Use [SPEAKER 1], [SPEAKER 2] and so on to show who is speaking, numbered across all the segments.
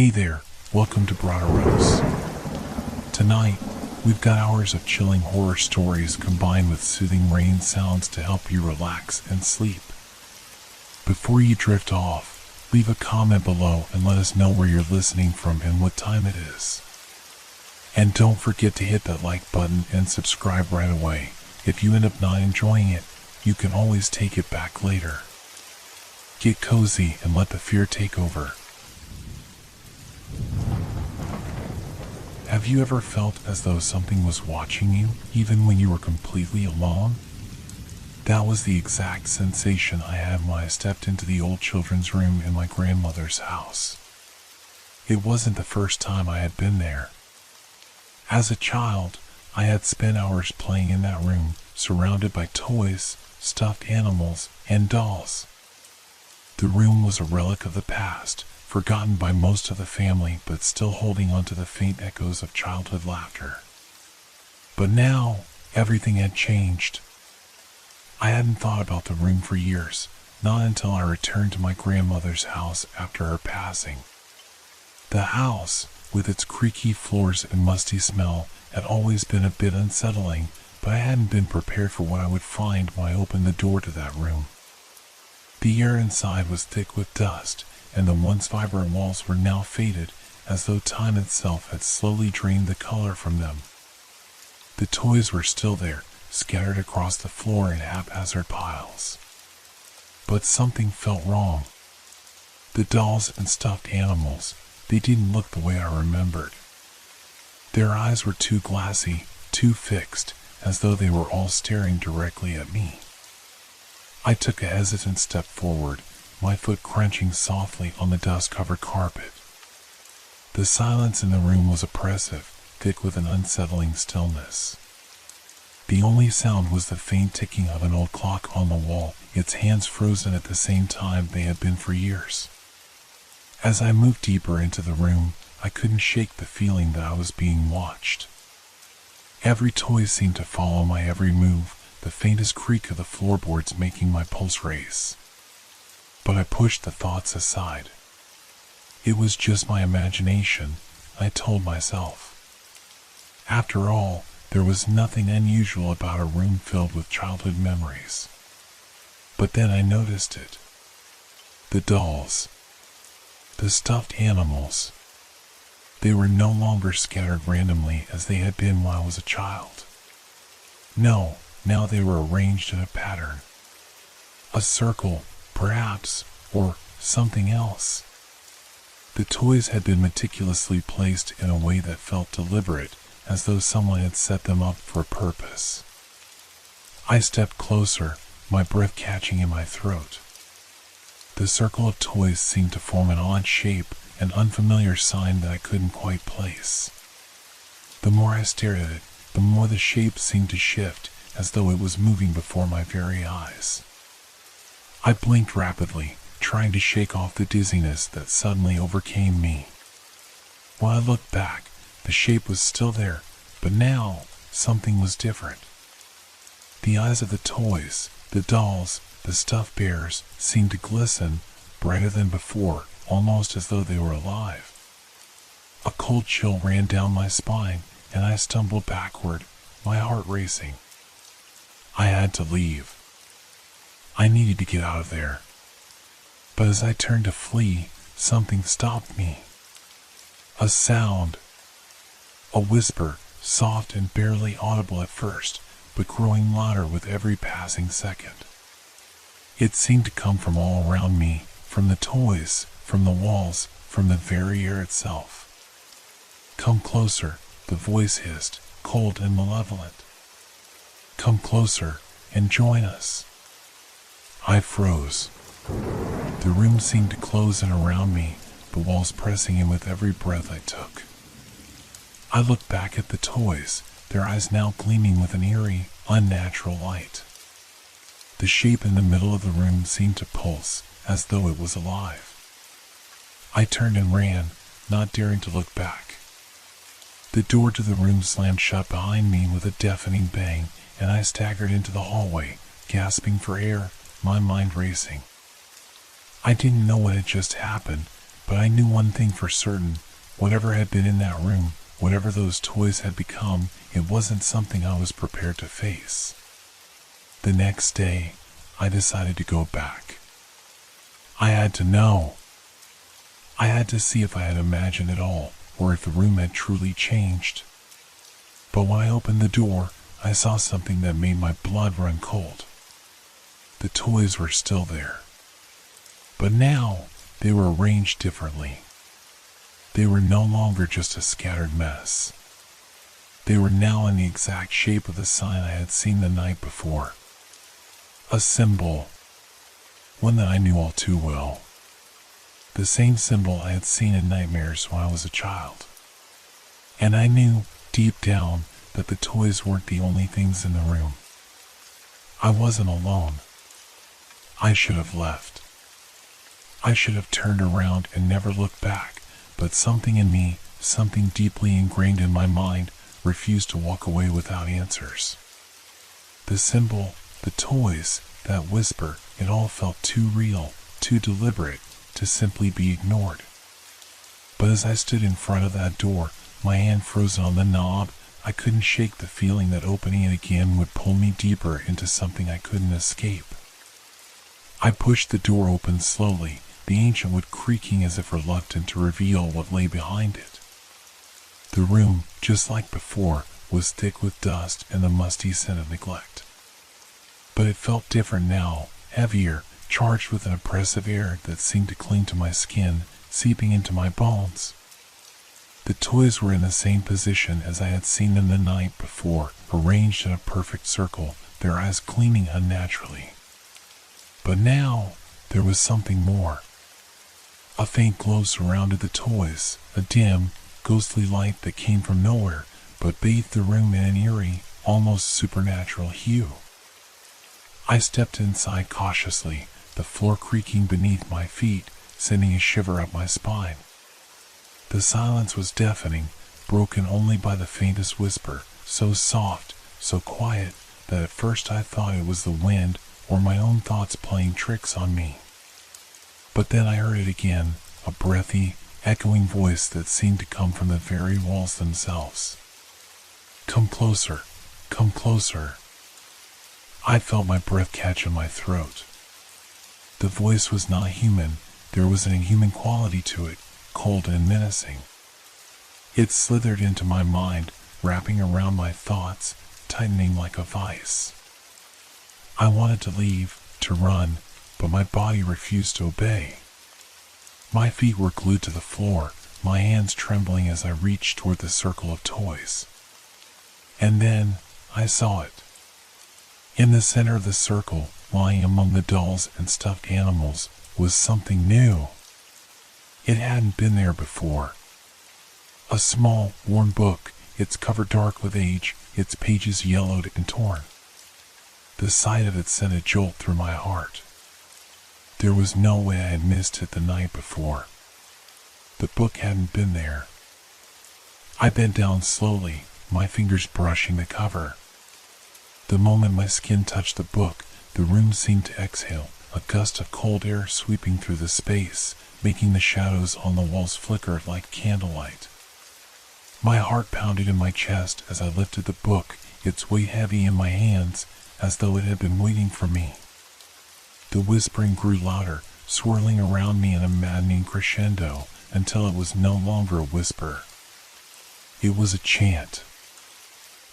[SPEAKER 1] Hey there, welcome to Broderos. Tonight, we've got hours of chilling horror stories combined with soothing rain sounds to help you relax and sleep. Before you drift off, leave a comment below and let us know where you're listening from and what time it is. And don't forget to hit that like button and subscribe right away. If you end up not enjoying it, you can always take it back later. Get cozy and let the fear take over. Have you ever felt as though something was watching you, even when you were completely alone? That was the exact sensation I had when I stepped into the old children's room in my grandmother's house. It wasn't the first time I had been there. As a child, I had spent hours playing in that room, surrounded by toys, stuffed animals, and dolls. The room was a relic of the past, forgotten by most of the family but still holding on to the faint echoes of childhood laughter. But now, everything had changed. I hadn't thought about the room for years, not until I returned to my grandmother's house after her passing. The house, with its creaky floors and musty smell, had always been a bit unsettling, but I hadn't been prepared for what I would find when I opened the door to that room. The air inside was thick with dust, and the once vibrant walls were now faded, as though time itself had slowly drained the color from them. The toys were still there, scattered across the floor in haphazard piles. But something felt wrong. The dolls and stuffed animals, they didn't look the way I remembered. Their eyes were too glassy, too fixed, as though they were all staring directly at me. I took a hesitant step forward, my foot crunching softly on the dust-covered carpet. The silence in the room was oppressive, thick with an unsettling stillness. The only sound was the faint ticking of an old clock on the wall, its hands frozen at the same time they had been for years. As I moved deeper into the room, I couldn't shake the feeling that I was being watched. Every toy seemed to follow my every move, the faintest creak of the floorboards making my pulse race. But I pushed the thoughts aside. It was just my imagination, I told myself. After all, there was nothing unusual about a room filled with childhood memories. But then I noticed it. The dolls. The stuffed animals. They were no longer scattered randomly as they had been when I was a child. No, now they were arranged in a pattern. A circle, perhaps, or something else. The toys had been meticulously placed in a way that felt deliberate, as though someone had set them up for a purpose. I stepped closer, my breath catching in my throat. The circle of toys seemed to form an odd shape, an unfamiliar sign that I couldn't quite place. The more I stared at it, the more the shape seemed to shift, as though it was moving before my very eyes. I blinked rapidly, trying to shake off the dizziness that suddenly overcame me. When I looked back, the shape was still there, but now something was different. The eyes of the toys, the dolls, the stuffed bears seemed to glisten, brighter than before, almost as though they were alive. A cold chill ran down my spine, and I stumbled backward, my heart racing. I had to leave. I needed to get out of there. But as I turned to flee, something stopped me. A sound. A whisper, soft and barely audible at first, but growing louder with every passing second. It seemed to come from all around me, from the toys, from the walls, from the very air itself. "Come closer," the voice hissed, cold and malevolent. "Come closer and join us." I froze. The room seemed to close in around me, the walls pressing in with every breath I took. I looked back at the toys, their eyes now gleaming with an eerie, unnatural light. The shape in the middle of the room seemed to pulse, as though it was alive. I turned and ran, not daring to look back. The door to the room slammed shut behind me with a deafening bang, and I staggered into the hallway, gasping for air, my mind racing. I didn't know what had just happened, But I knew one thing for certain. Whatever had been in that room, whatever those toys had become, it wasn't something I was prepared to face. The next day, I decided to go back. I had to know. I had to see if I had imagined it all, or if the room had truly changed. But when I opened the door, I saw something that made my blood run cold. The toys were still there. But now, they were arranged differently. They were no longer just a scattered mess. They were now in the exact shape of the sign I had seen the night before. A symbol. One that I knew all too well. The same symbol I had seen in nightmares when I was a child. And I knew, deep down, that the toys weren't the only things in the room. I wasn't alone. I should have left. I should have turned around and never looked back, but something in me, something deeply ingrained in my mind, refused to walk away without answers. The symbol, the toys, that whisper, it all felt too real, too deliberate, to simply be ignored. But as I stood in front of that door, my hand frozen on the knob, I couldn't shake the feeling that opening it again would pull me deeper into something I couldn't escape. I pushed the door open slowly, the ancient wood creaking as if reluctant to reveal what lay behind it. The room, just like before, was thick with dust and the musty scent of neglect. But it felt different now, heavier, charged with an oppressive air that seemed to cling to my skin, seeping into my bones. The toys were in the same position as I had seen them the night before, arranged in a perfect circle, their eyes gleaming unnaturally. But now, there was something more. A faint glow surrounded the toys, a dim, ghostly light that came from nowhere, but bathed the room in an eerie, almost supernatural hue. I stepped inside cautiously, the floor creaking beneath my feet, sending a shiver up my spine. The silence was deafening, broken only by the faintest whisper, so soft, so quiet, that at first I thought it was the wind or my own thoughts playing tricks on me. But then I heard it again, a breathy, echoing voice that seemed to come from the very walls themselves. "Come closer, come closer." I felt my breath catch in my throat. The voice was not human, there was an inhuman quality to it, cold and menacing. It slithered into my mind, wrapping around my thoughts, tightening like a vice. I wanted to leave, to run, but my body refused to obey. My feet were glued to the floor, my hands trembling as I reached toward the circle of toys. And then, I saw it. In the center of the circle, lying among the dolls and stuffed animals, was something new. It hadn't been there before. A small, worn book, its cover dark with age, its pages yellowed and torn. The sight of it sent a jolt through my heart. There was no way I had missed it the night before. The book hadn't been there. I bent down slowly, my fingers brushing the cover. The moment my skin touched the book, the room seemed to exhale, a gust of cold air sweeping through the space, making the shadows on the walls flicker like candlelight. My heart pounded in my chest as I lifted the book, its weight heavy in my hands, as though it had been waiting for me. The whispering grew louder, swirling around me in a maddening crescendo, until it was no longer a whisper. It was a chant.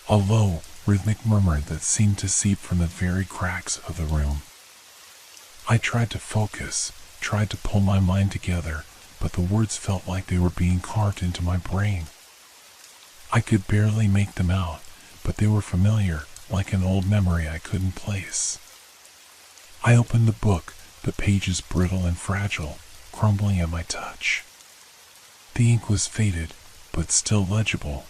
[SPEAKER 1] A low, rhythmic murmur that seemed to seep from the very cracks of the room. I tried to focus, tried to pull my mind together, but the words felt like they were being carved into my brain. I could barely make them out, but they were familiar, like an old memory I couldn't place. I opened the book, the pages brittle and fragile, crumbling at my touch. The ink was faded, but still legible.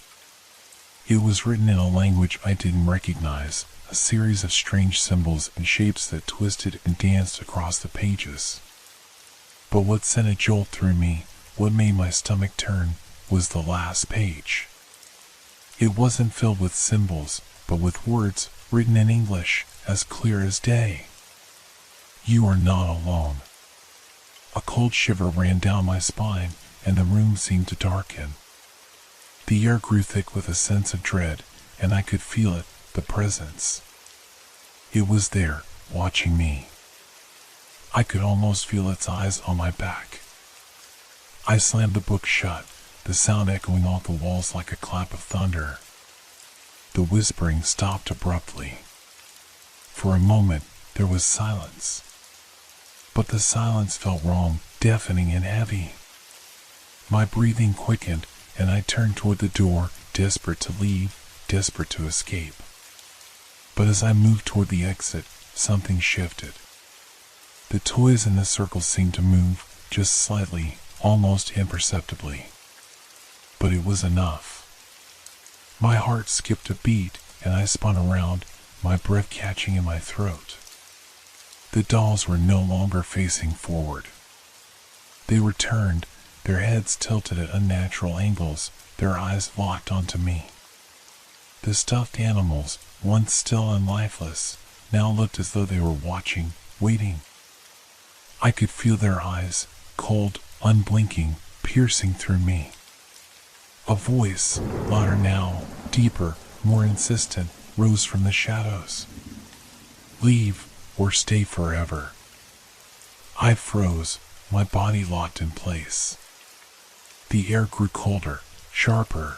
[SPEAKER 1] It was written in a language I didn't recognize, a series of strange symbols and shapes that twisted and danced across the pages. But what sent a jolt through me, what made my stomach turn, was the last page. It wasn't filled with symbols, but with words written in English, as clear as day. "You are not alone." A cold shiver ran down my spine, and the room seemed to darken. The air grew thick with a sense of dread, and I could feel it, the presence. It was there, watching me. I could almost feel its eyes on my back. I slammed the book shut, the sound echoing off the walls like a clap of thunder. The whispering stopped abruptly. For a moment, there was silence. But the silence felt wrong, deafening and heavy. My breathing quickened, and I turned toward the door, desperate to leave, desperate to escape. But as I moved toward the exit, something shifted. The toys in the circle seemed to move, just slightly, almost imperceptibly. But it was enough. My heart skipped a beat, and I spun around, my breath catching in my throat. The dolls were no longer facing forward. They were turned, their heads tilted at unnatural angles, their eyes locked onto me. The stuffed animals, once still and lifeless, now looked as though they were watching, waiting. I could feel their eyes, cold, unblinking, piercing through me. A voice, louder now, deeper, more insistent, rose from the shadows. Leave, or stay forever. I froze, my body locked in place. The air grew colder, sharper.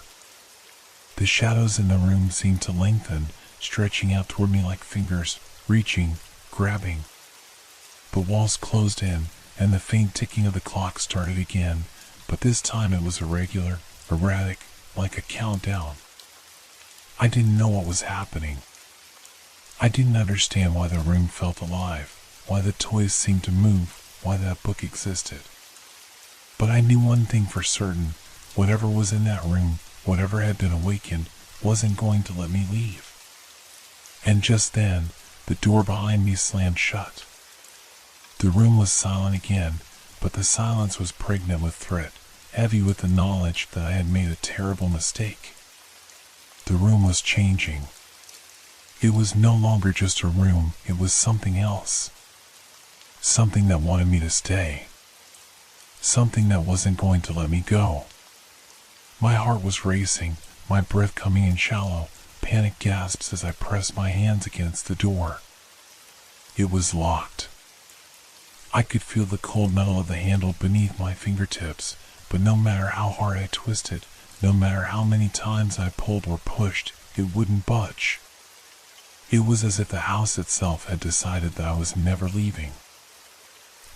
[SPEAKER 1] The shadows in the room seemed to lengthen, stretching out toward me like fingers, reaching, grabbing. The walls closed in, and the faint ticking of the clock started again, but this time it was irregular, erratic, like a countdown. I didn't know what was happening. I didn't understand why the room felt alive, why the toys seemed to move, why that book existed. But I knew one thing for certain: whatever was in that room, whatever had been awakened, wasn't going to let me leave. And just then, the door behind me slammed shut. The room was silent again, but the silence was pregnant with threat, heavy with the knowledge that I had made a terrible mistake. The room was changing. It was no longer just a room, it was something else. Something that wanted me to stay. Something that wasn't going to let me go. My heart was racing, my breath coming in shallow, panic gasps as I pressed my hands against the door. It was locked. I could feel the cold metal of the handle beneath my fingertips, but no matter how hard I twisted, no matter how many times I pulled or pushed, it wouldn't budge. It was as if the house itself had decided that I was never leaving.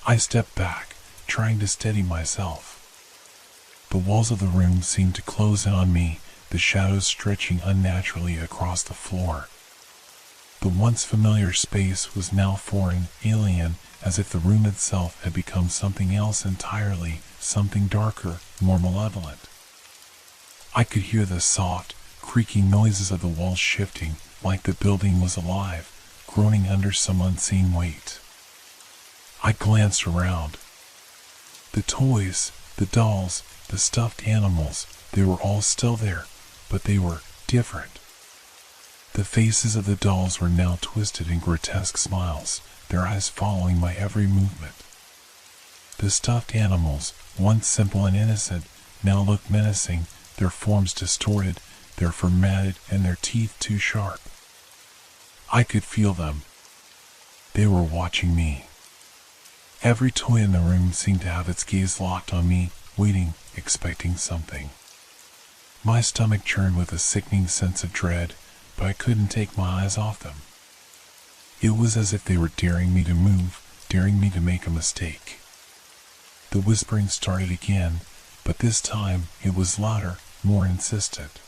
[SPEAKER 1] I stepped back, trying to steady myself. The walls of the room seemed to close in on me, the shadows stretching unnaturally across the floor. The once familiar space was now foreign, alien, as if the room itself had become something else entirely, something darker, more malevolent. I could hear the soft, creaking noises of the walls shifting, like the building was alive, groaning under some unseen weight. I glanced around. The toys, the dolls, the stuffed animals, they were all still there, but they were different. The faces of the dolls were now twisted in grotesque smiles, their eyes following my every movement. The stuffed animals, once simple and innocent, now looked menacing, their forms distorted, their fur matted, and their teeth too sharp. I could feel them. They were watching me. Every toy in the room seemed to have its gaze locked on me, waiting, expecting something. My stomach churned with a sickening sense of dread, but I couldn't take my eyes off them. It was as if they were daring me to move, daring me to make a mistake. The whispering started again, but this time it was louder, more insistent.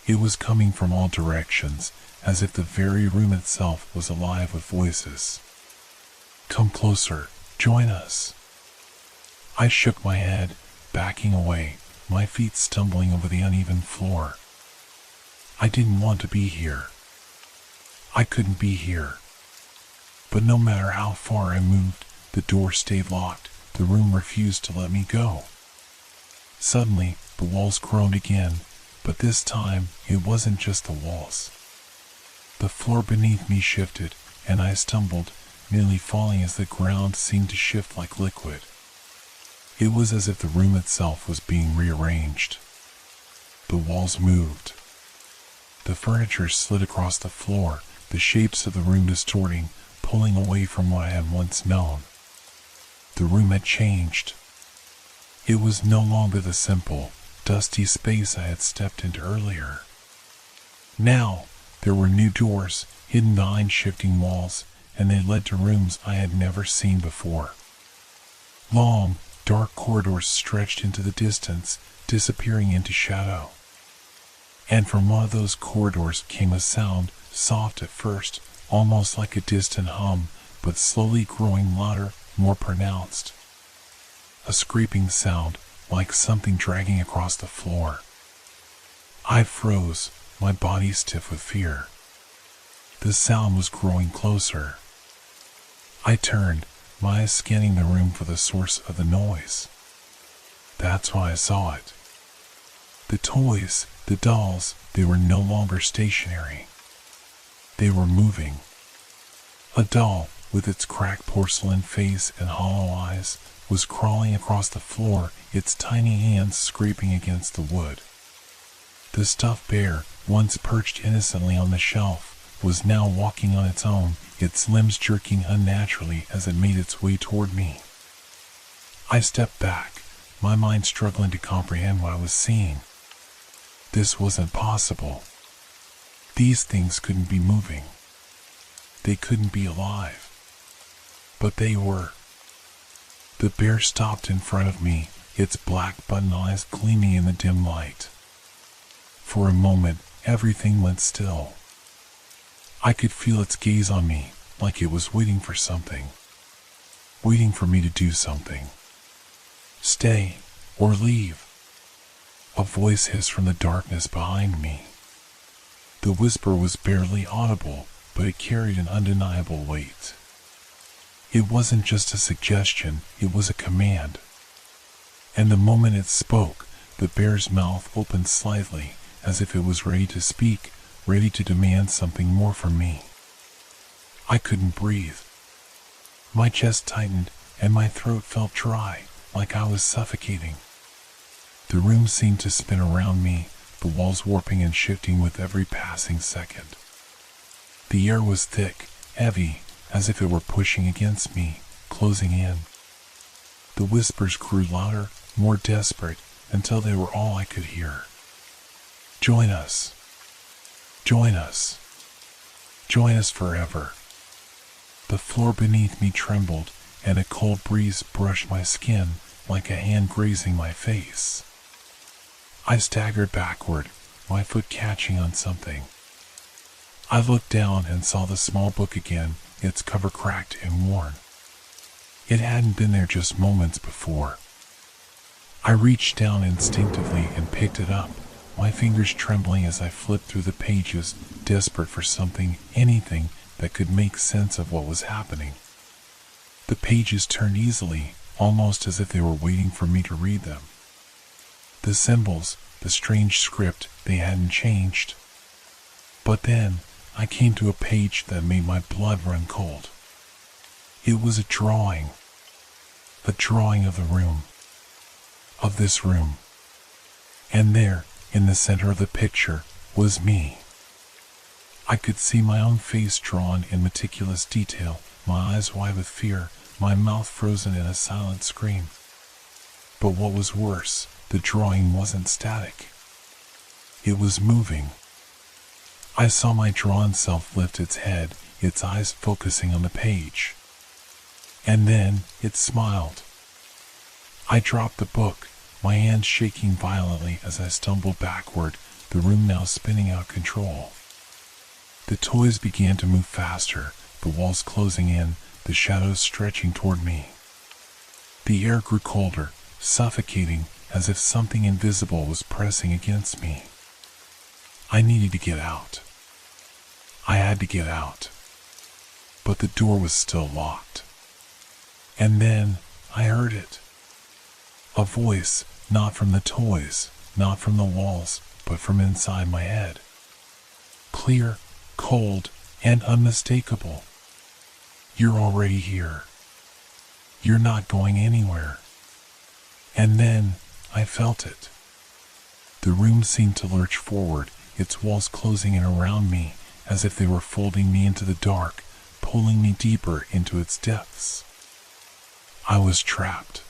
[SPEAKER 1] It was coming from all directions, as if the very room itself was alive with voices. Come closer, join us. I shook my head, backing away, my feet stumbling over the uneven floor. I didn't want to be here. I couldn't be here. But no matter how far I moved, the door stayed locked, the room refused to let me go. Suddenly, the walls groaned again, but this time it wasn't just the walls. The floor beneath me shifted, and I stumbled, nearly falling as the ground seemed to shift like liquid. It was as if the room itself was being rearranged. The walls moved. The furniture slid across the floor, the shapes of the room distorting, pulling away from what I had once known. The room had changed. It was no longer the simple, dusty space I had stepped into earlier. Now, there were new doors, hidden behind shifting walls, and they led to rooms I had never seen before. Long, dark corridors stretched into the distance, disappearing into shadow. And from one of those corridors came a sound, soft at first, almost like a distant hum, but slowly growing louder, more pronounced. A scraping sound, like something dragging across the floor. I froze, my body stiff with fear. The sound was growing closer. I turned, my eyes scanning the room for the source of the noise. That's when I saw it. The toys, the dolls, they were no longer stationary. They were moving. A doll, with its cracked porcelain face and hollow eyes, was crawling across the floor, its tiny hands scraping against the wood. The stuffed bear, once perched innocently on the shelf, was now walking on its own, its limbs jerking unnaturally as it made its way toward me. I stepped back, my mind struggling to comprehend what I was seeing. This wasn't possible. These things couldn't be moving. They couldn't be alive. But they were. The bear stopped in front of me, its black button eyes gleaming in the dim light. For a moment, everything went still. I could feel its gaze on me, like it was waiting for something. Waiting for me to do something. Stay, or leave. A voice hissed from the darkness behind me. The whisper was barely audible, but it carried an undeniable weight. It wasn't just a suggestion, it was a command. And the moment it spoke, the bear's mouth opened slightly, as if it was ready to speak, ready to demand something more from me. I couldn't breathe. My chest tightened, and my throat felt dry, like I was suffocating. The room seemed to spin around me, the walls warping and shifting with every passing second. The air was thick, heavy, as if it were pushing against me, closing in. The whispers grew louder, more desperate, until they were all I could hear. Join us. Join us. Join us forever. The floor beneath me trembled, and a cold breeze brushed my skin like a hand grazing my face. I staggered backward, my foot catching on something. I looked down and saw the small book again, its cover cracked and worn. It hadn't been there just moments before. I reached down instinctively and picked it up, my fingers trembling as I flipped through the pages, desperate for something, anything, that could make sense of what was happening. The pages turned easily, almost as if they were waiting for me to read them. The symbols, the strange script, they hadn't changed. But then, I came to a page that made my blood run cold. It was a drawing of the room, of this room. And there, in the center of the picture, was me. I could see my own face drawn in meticulous detail, my eyes wide with fear, my mouth frozen in a silent scream. But what was worse, the drawing wasn't static. It was moving. I saw my drawn self lift its head, its eyes focusing on the page. And then it smiled. I dropped the book, my hands shaking violently as I stumbled backward, the room now spinning out of control. The toys began to move faster, the walls closing in, the shadows stretching toward me. The air grew colder, suffocating, as if something invisible was pressing against me. I needed to get out. I had to get out. But the door was still locked. And then I heard it. A voice, not from the toys, not from the walls, but from inside my head. Clear, cold, and unmistakable. You're already here. You're not going anywhere. And then I felt it. The room seemed to lurch forward, its walls closing in around me as if they were folding me into the dark, pulling me deeper into its depths. I was trapped.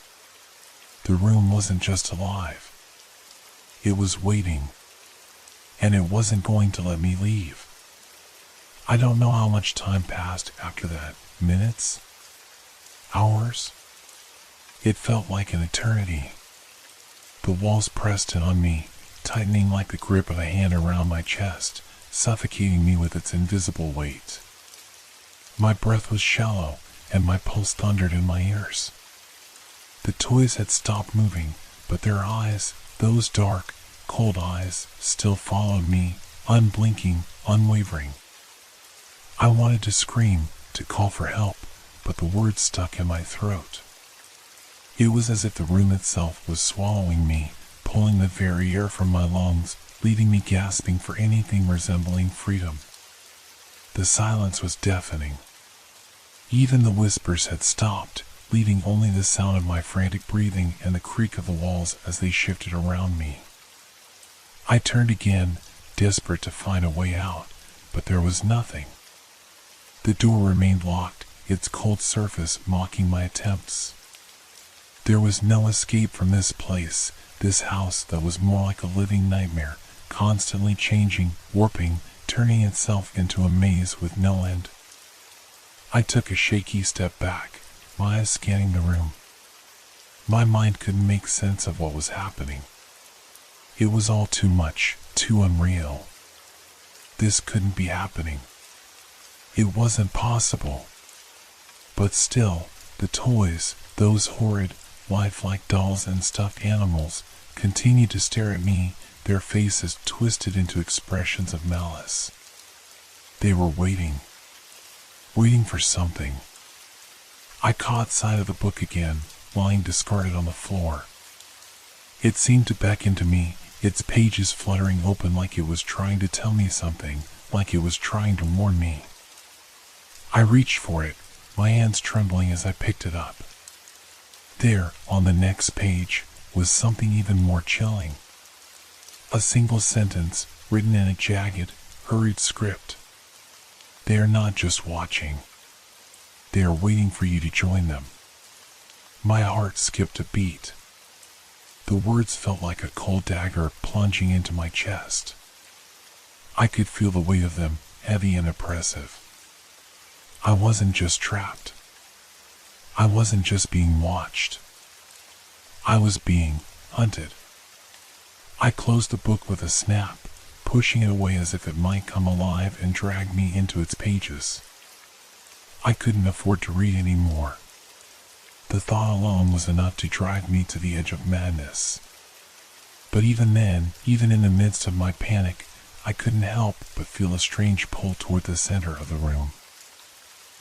[SPEAKER 1] The room wasn't just alive. It was waiting. And it wasn't going to let me leave. I don't know how much time passed after that. Minutes? Hours? It felt like an eternity. The walls pressed in on me, tightening like the grip of a hand around my chest, suffocating me with its invisible weight. My breath was shallow, and my pulse thundered in my ears. The toys had stopped moving, but their eyes, those dark, cold eyes, still followed me, unblinking, unwavering. I wanted to scream, to call for help, but the words stuck in my throat. It was as if the room itself was swallowing me, pulling the very air from my lungs, leaving me gasping for anything resembling freedom. The silence was deafening. Even the whispers had stopped, leaving only the sound of my frantic breathing and the creak of the walls as they shifted around me. I turned again, desperate to find a way out, but there was nothing. The door remained locked, its cold surface mocking my attempts. There was no escape from this place, this house that was more like a living nightmare, constantly changing, warping, turning itself into a maze with no end. I took a shaky step back, my eyes scanning the room. My mind couldn't make sense of what was happening. It was all too much, too unreal. This couldn't be happening. It wasn't possible. But still, the toys, those horrid, lifelike dolls and stuffed animals, continued to stare at me, their faces twisted into expressions of malice. They were waiting for something. I caught sight of the book again, lying discarded on the floor. It seemed to beckon to me, its pages fluttering open like it was trying to tell me something, like it was trying to warn me. I reached for it, my hands trembling as I picked it up. There, on the next page, was something even more chilling. A single sentence, written in a jagged, hurried script. They are not just watching. They are waiting for you to join them. My heart skipped a beat. The words felt like a cold dagger plunging into my chest. I could feel the weight of them, heavy and oppressive. I wasn't just trapped. I wasn't just being watched. I was being hunted. I closed the book with a snap, pushing it away as if it might come alive and drag me into its pages. I couldn't afford to read any more. The thought alone was enough to drive me to the edge of madness. But even then, even in the midst of my panic, I couldn't help but feel a strange pull toward the center of the room.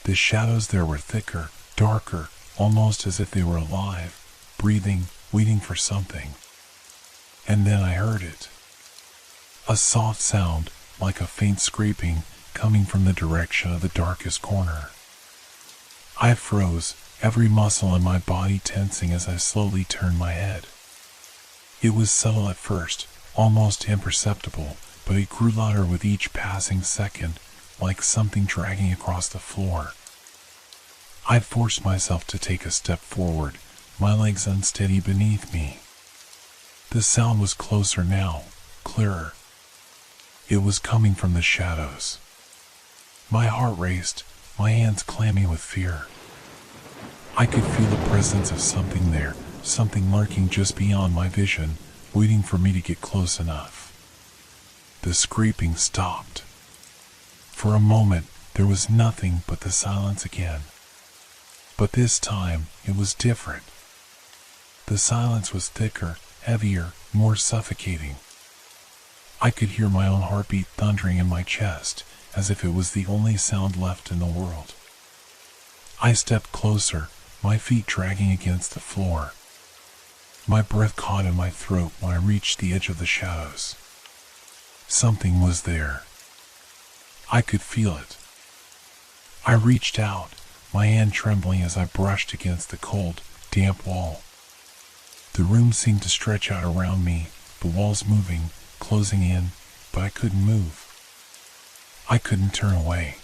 [SPEAKER 1] The shadows there were thicker, darker, almost as if they were alive, breathing, waiting for something. And then I heard it. A soft sound, like a faint scraping, coming from the direction of the darkest corner. I froze, every muscle in my body tensing as I slowly turned my head. It was subtle at first, almost imperceptible, but it grew louder with each passing second, like something dragging across the floor. I forced myself to take a step forward, my legs unsteady beneath me. The sound was closer now, clearer. It was coming from the shadows. My heart raced, my hands clammy with fear. I could feel the presence of something there, something lurking just beyond my vision, waiting for me to get close enough. The scraping stopped. For a moment, there was nothing but the silence again. But this time, it was different. The silence was thicker, heavier, more suffocating. I could hear my own heartbeat thundering in my chest, as if it was the only sound left in the world. I stepped closer, my feet dragging against the floor. My breath caught in my throat when I reached the edge of the shadows. Something was there. I could feel it. I reached out, my hand trembling as I brushed against the cold, damp wall. The room seemed to stretch out around me, the walls moving, closing in, but I couldn't move. I couldn't turn away.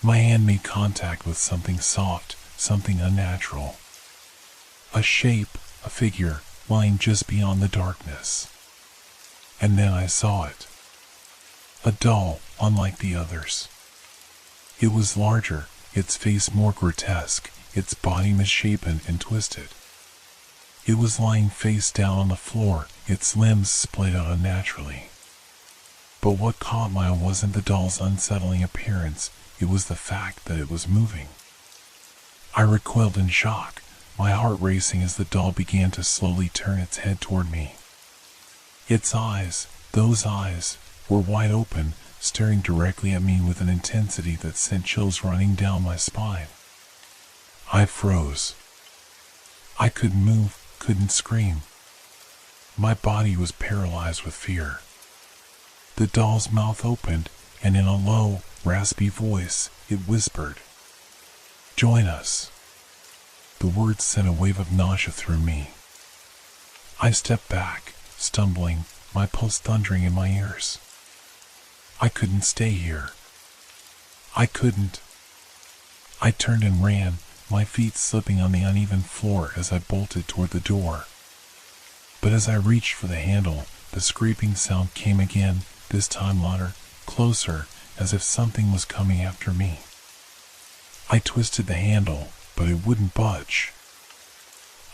[SPEAKER 1] My hand made contact with something soft, something unnatural. A shape, a figure, lying just beyond the darkness. And then I saw it. A doll, unlike the others. It was larger, its face more grotesque, its body misshapen and twisted. It was lying face down on the floor, its limbs splayed out unnaturally. But what caught my eye wasn't the doll's unsettling appearance, it was the fact that it was moving. I recoiled in shock, my heart racing as the doll began to slowly turn its head toward me. Its eyes, those eyes, were wide open, staring directly at me with an intensity that sent chills running down my spine. I froze. I couldn't move, couldn't scream. My body was paralyzed with fear. The doll's mouth opened, and in a low, raspy voice, it whispered, "Join us." The words sent a wave of nausea through me. I stepped back, stumbling, my pulse thundering in my ears. I couldn't stay here. I couldn't. I turned and ran, my feet slipping on the uneven floor as I bolted toward the door. But as I reached for the handle, the scraping sound came again, this time louder, closer, as if something was coming after me. I twisted the handle, but it wouldn't budge.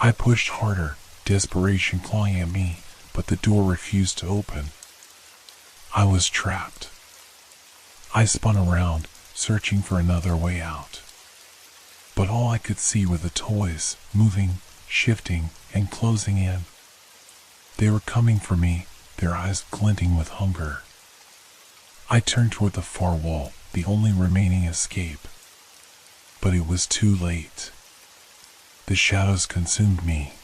[SPEAKER 1] I pushed harder, desperation clawing at me, but the door refused to open. I was trapped. I spun around, searching for another way out. But all I could see were the toys, moving, shifting, and closing in. They were coming for me, their eyes glinting with hunger. I turned toward the far wall, the only remaining escape. But it was too late. The shadows consumed me.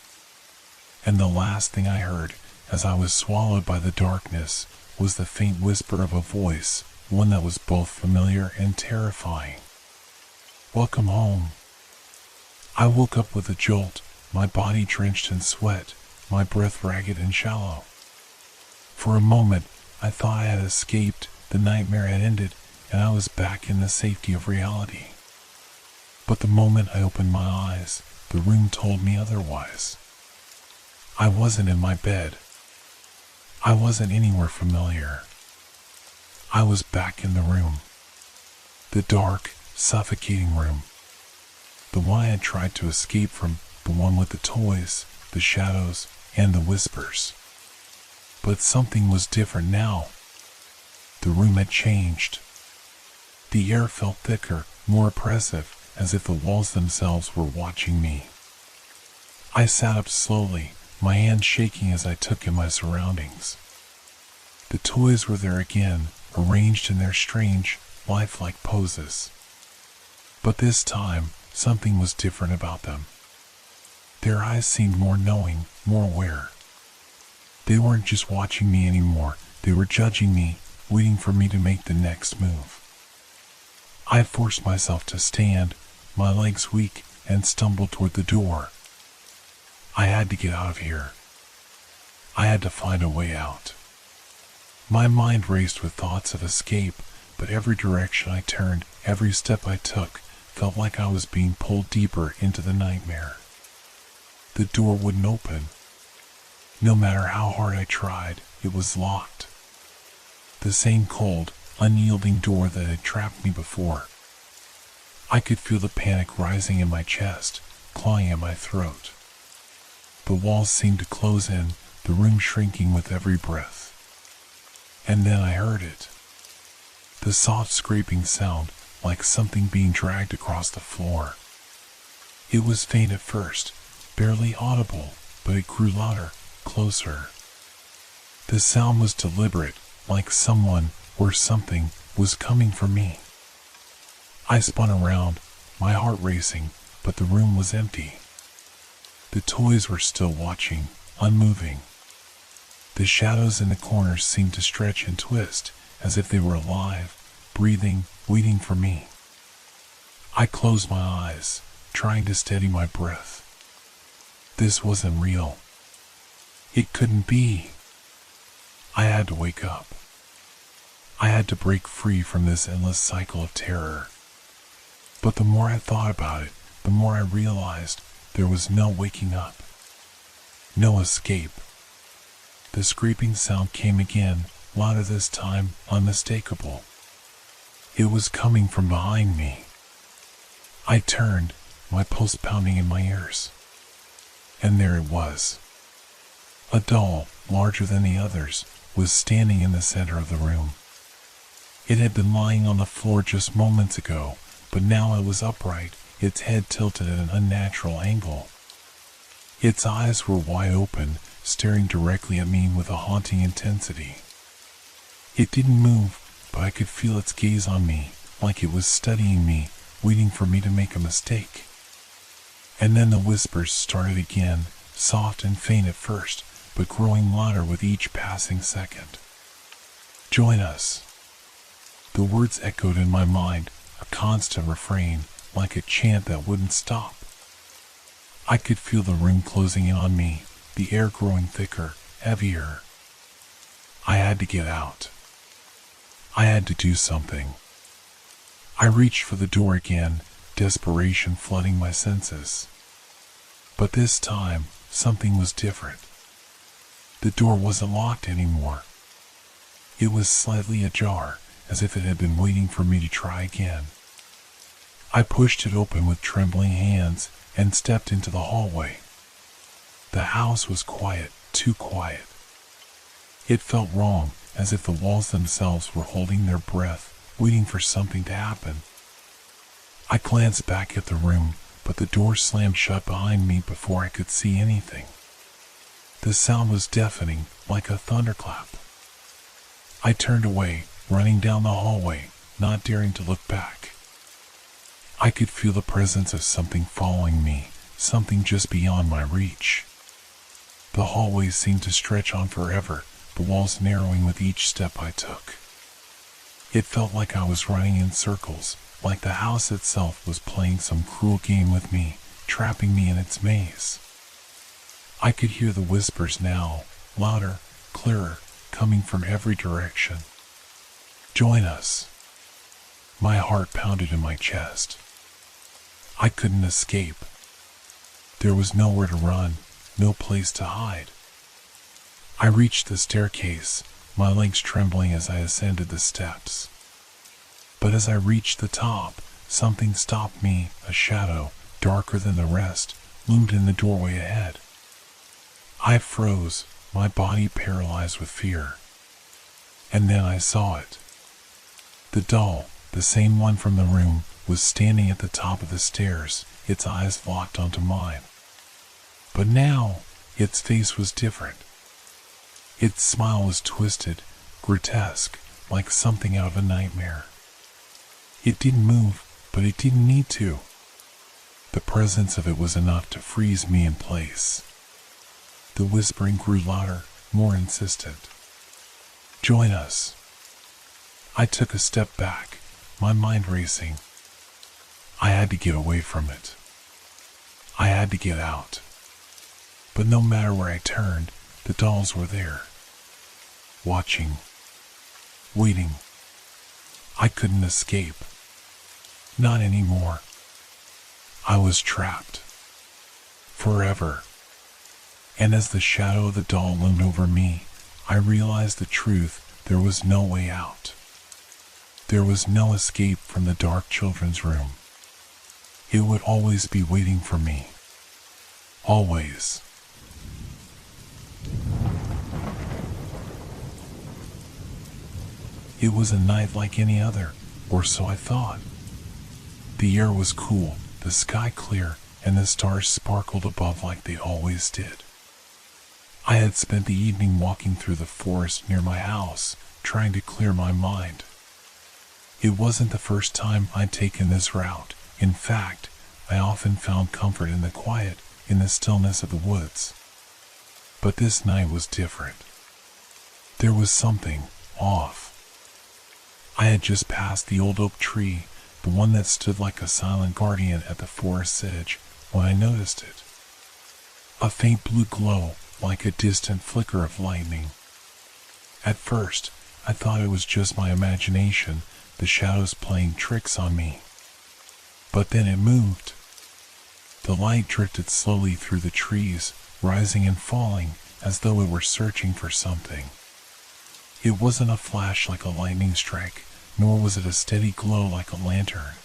[SPEAKER 1] And the last thing I heard, as I was swallowed by the darkness, was the faint whisper of a voice, one that was both familiar and terrifying. "Welcome home." I woke up with a jolt, my body drenched in sweat, my breath ragged and shallow. For a moment, I thought I had escaped, the nightmare had ended, and I was back in the safety of reality. But the moment I opened my eyes, the room told me otherwise. I wasn't in my bed. I wasn't anywhere familiar. I was back in the room. The dark, suffocating room. The one I had tried to escape from, the one with the toys, the shadows, and the whispers. But something was different now. The room had changed. The air felt thicker, more oppressive, as if the walls themselves were watching me. I sat up slowly, my hands shaking as I took in my surroundings. The toys were there again, arranged in their strange, lifelike poses. But this time, something was different about them. Their eyes seemed more knowing, more aware. They weren't just watching me anymore, they were judging me, waiting for me to make the next move. I forced myself to stand, my legs weak, and stumbled toward the door. I had to get out of here. I had to find a way out. My mind raced with thoughts of escape, but every direction I turned, every step I took, felt like I was being pulled deeper into the nightmare. The door wouldn't open. No matter how hard I tried, it was locked. The same cold, unyielding door that had trapped me before. I could feel the panic rising in my chest, clawing at my throat. The walls seemed to close in, the room shrinking with every breath. And then I heard it. The soft scraping sound, like something being dragged across the floor. It was faint at first, barely audible, but it grew louder, closer. The sound was deliberate, like someone, or something, was coming for me. I spun around, my heart racing, but the room was empty. The toys were still watching, unmoving. The shadows in the corners seemed to stretch and twist, as if they were alive, breathing, waiting for me. I closed my eyes, trying to steady my breath. This wasn't real. It couldn't be. I had to wake up. I had to break free from this endless cycle of terror. But the more I thought about it, the more I realized there was no waking up. No escape. The scraping sound came again, louder this time, unmistakable. It was coming from behind me. I turned, my pulse pounding in my ears. And there it was. A doll, larger than the others, was standing in the center of the room. It had been lying on the floor just moments ago, but now it was upright, its head tilted at an unnatural angle. Its eyes were wide open, staring directly at me with a haunting intensity. It didn't move, but I could feel its gaze on me, like it was studying me, waiting for me to make a mistake. And then the whispers started again, soft and faint at first, but growing louder with each passing second. Join us. The words echoed in my mind, a constant refrain, like a chant that wouldn't stop. I could feel the room closing in on me, the air growing thicker, heavier. I had to get out. I had to do something. I reached for the door again, desperation flooding my senses. But this time, something was different. The door wasn't locked anymore. It was slightly ajar, as if it had been waiting for me to try again. I pushed it open with trembling hands and stepped into the hallway. The house was quiet, too quiet. It felt wrong, as if the walls themselves were holding their breath, waiting for something to happen. I glanced back at the room, but the door slammed shut behind me before I could see anything. The sound was deafening, like a thunderclap. I turned away, running down the hallway, not daring to look back. I could feel the presence of something following me, something just beyond my reach. The hallway seemed to stretch on forever, the walls narrowing with each step I took. It felt like I was running in circles, like the house itself was playing some cruel game with me, trapping me in its maze. I could hear the whispers now, louder, clearer, coming from every direction. Join us. My heart pounded in my chest. I couldn't escape. There was nowhere to run, no place to hide. I reached the staircase, my legs trembling as I ascended the steps. But as I reached the top, something stopped me. A shadow, darker than the rest, loomed in the doorway ahead. I froze, my body paralyzed with fear. And then I saw it. The doll, the same one from the room, was standing at the top of the stairs, its eyes locked onto mine. But now, its face was different. Its smile was twisted, grotesque, like something out of a nightmare. It didn't move, but it didn't need to. The presence of it was enough to freeze me in place. The whispering grew louder, more insistent. Join us. I took a step back, my mind racing. I had to get away from it. I had to get out. But no matter where I turned, the dolls were there. Watching. Waiting. I couldn't escape. Not anymore. I was trapped. Forever. And as the shadow of the doll loomed over me, I realized the truth. There was no way out. There was no escape from the dark children's room. It would always be waiting for me. Always. It was a night like any other, or so I thought. The air was cool, the sky clear, and the stars sparkled above like they always did. I had spent the evening walking through the forest near my house, trying to clear my mind. It wasn't the first time I'd taken this route. In fact, I often found comfort in the quiet, in the stillness of the woods. But this night was different. There was something off. I had just passed the old oak tree, the one that stood like a silent guardian at the forest's edge when I noticed it. A faint blue glow, like a distant flicker of lightning. At first, I thought it was just my imagination, the shadows playing tricks on me. But then it moved. The light drifted slowly through the trees, rising and falling as though it were searching for something. It wasn't a flash like a lightning strike, nor was it a steady glow like a lantern.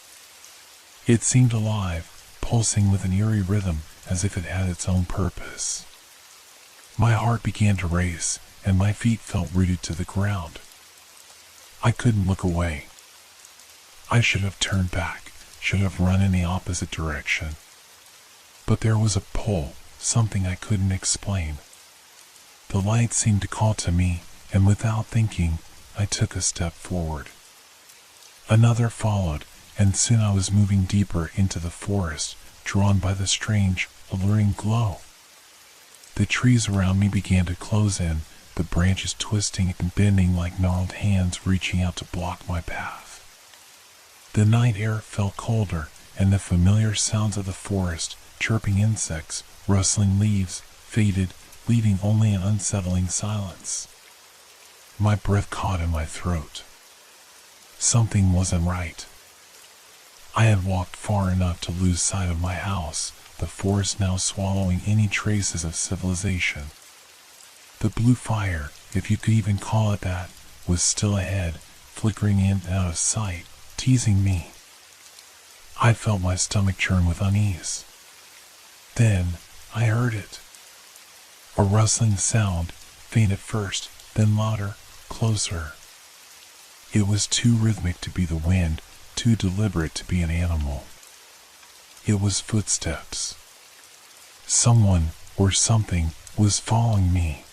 [SPEAKER 1] It seemed alive, pulsing with an eerie rhythm as if it had its own purpose. My heart began to race, and my feet felt rooted to the ground. I couldn't look away. I should have turned back, should have run in the opposite direction. But there was a pull, something I couldn't explain. The light seemed to call to me, and without thinking, I took a step forward. Another followed, and soon I was moving deeper into the forest, drawn by the strange, alluring glow. The trees around me began to close in, the branches twisting and bending like gnarled hands reaching out to block my path. The night air felt colder, and the familiar sounds of the forest, chirping insects, rustling leaves, faded, leaving only an unsettling silence. My breath caught in my throat. Something wasn't right. I had walked far enough to lose sight of my house, the forest now swallowing any traces of civilization. The blue fire, if you could even call it that, was still ahead, flickering in and out of sight, teasing me. I felt my stomach churn with unease. Then, I heard it. A rustling sound, faint at first, then louder, closer. It was too rhythmic to be the wind, too deliberate to be an animal. It was footsteps. Someone, or something, was following me.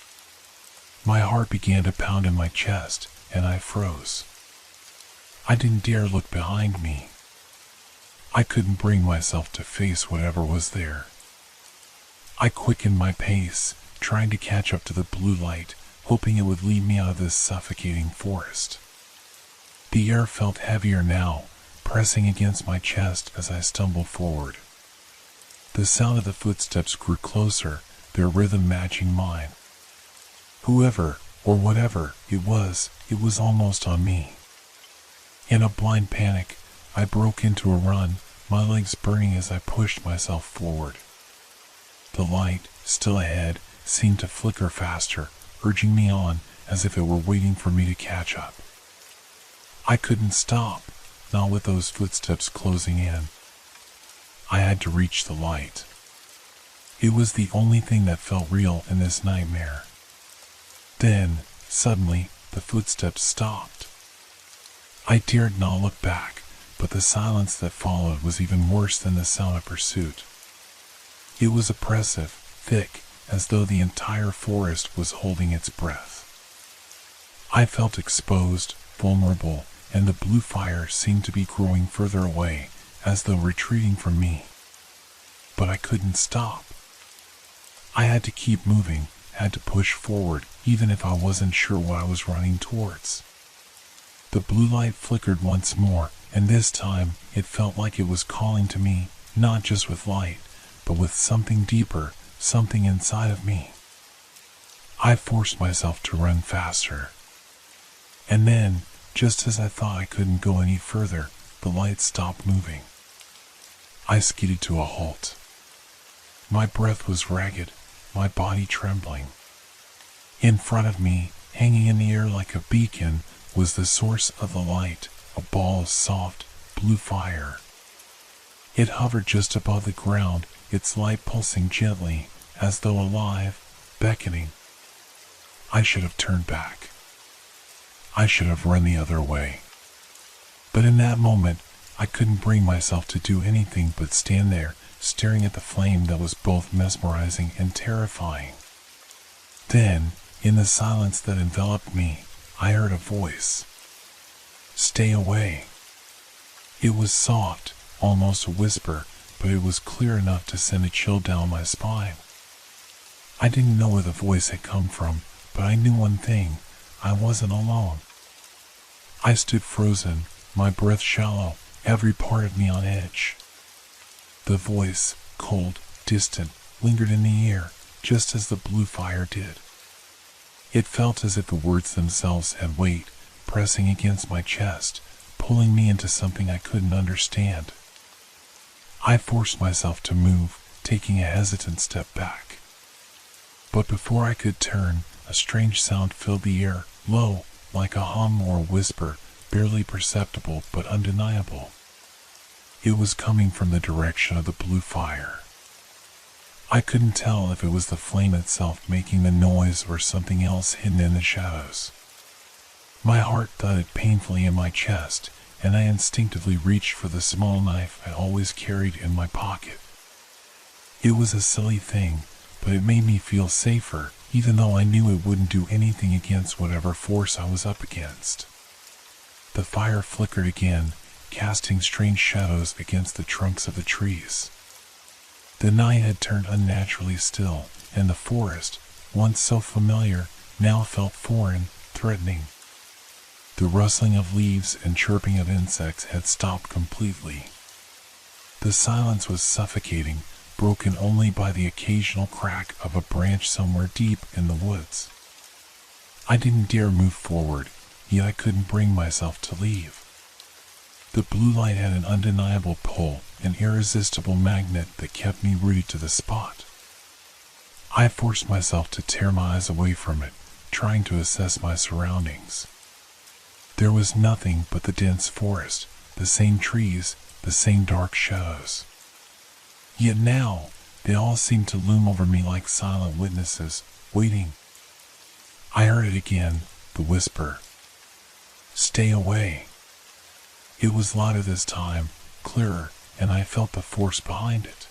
[SPEAKER 1] My heart began to pound in my chest, and I froze. I didn't dare look behind me. I couldn't bring myself to face whatever was there. I quickened my pace, trying to catch up to the blue light, hoping it would lead me out of this suffocating forest. The air felt heavier now, pressing against my chest as I stumbled forward. The sound of the footsteps grew closer, their rhythm matching mine. Whoever, or whatever it was almost on me. In a blind panic, I broke into a run, my legs burning as I pushed myself forward. The light, still ahead, seemed to flicker faster, urging me on as if it were waiting for me to catch up. I couldn't stop, not with those footsteps closing in. I had to reach the light. It was the only thing that felt real in this nightmare. Then, suddenly, the footsteps stopped. I dared not look back, but the silence that followed was even worse than the sound of pursuit. It was oppressive, thick, as though the entire forest was holding its breath. I felt exposed, vulnerable, and the blue fire seemed to be growing further away, as though retreating from me. But I couldn't stop. I had to keep moving, had to push forward, even if I wasn't sure what I was running towards. The blue light flickered once more, and this time it felt like it was calling to me, not just with light, but with something deeper, something inside of me. I forced myself to run faster. And then, just as I thought I couldn't go any further, the light stopped moving. I skidded to a halt. My breath was ragged, my body trembling. In front of me, hanging in the air like a beacon, was the source of the light, a ball of soft, blue fire. It hovered just above the ground, its light pulsing gently, as though alive, beckoning. I should have turned back. I should have run the other way. But in that moment, I couldn't bring myself to do anything but stand there, staring at the flame that was both mesmerizing and terrifying. Then, in the silence that enveloped me, I heard a voice. Stay away. It was soft, almost a whisper, but it was clear enough to send a chill down my spine. I didn't know where the voice had come from, but I knew one thing: I wasn't alone. I stood frozen, my breath shallow, every part of me on edge. The voice, cold, distant, lingered in the ear, just as the blue fire did. It felt as if the words themselves had weight, pressing against my chest, pulling me into something I couldn't understand. I forced myself to move, taking a hesitant step back. But before I could turn, a strange sound filled the air, low, like a hum or a whisper, barely perceptible but undeniable. It was coming from the direction of the blue fire. I couldn't tell if it was the flame itself making the noise or something else hidden in the shadows. My heart thudded painfully in my chest, and I instinctively reached for the small knife I always carried in my pocket. It was a silly thing, but it made me feel safer, even though I knew it wouldn't do anything against whatever force I was up against. The fire flickered again, casting strange shadows against the trunks of the trees. The night had turned unnaturally still, and the forest, once so familiar, now felt foreign, threatening. The rustling of leaves and chirping of insects had stopped completely. The silence was suffocating, broken only by the occasional crack of a branch somewhere deep in the woods. I didn't dare move forward, yet I couldn't bring myself to leave. The blue light had an undeniable pull, an irresistible magnet that kept me rooted to the spot. I forced myself to tear my eyes away from it, trying to assess my surroundings. There was nothing but the dense forest, the same trees, the same dark shadows. Yet now, they all seemed to loom over me like silent witnesses, waiting. I heard it again, the whisper. "Stay away." It was louder this time, clearer, and I felt the force behind it.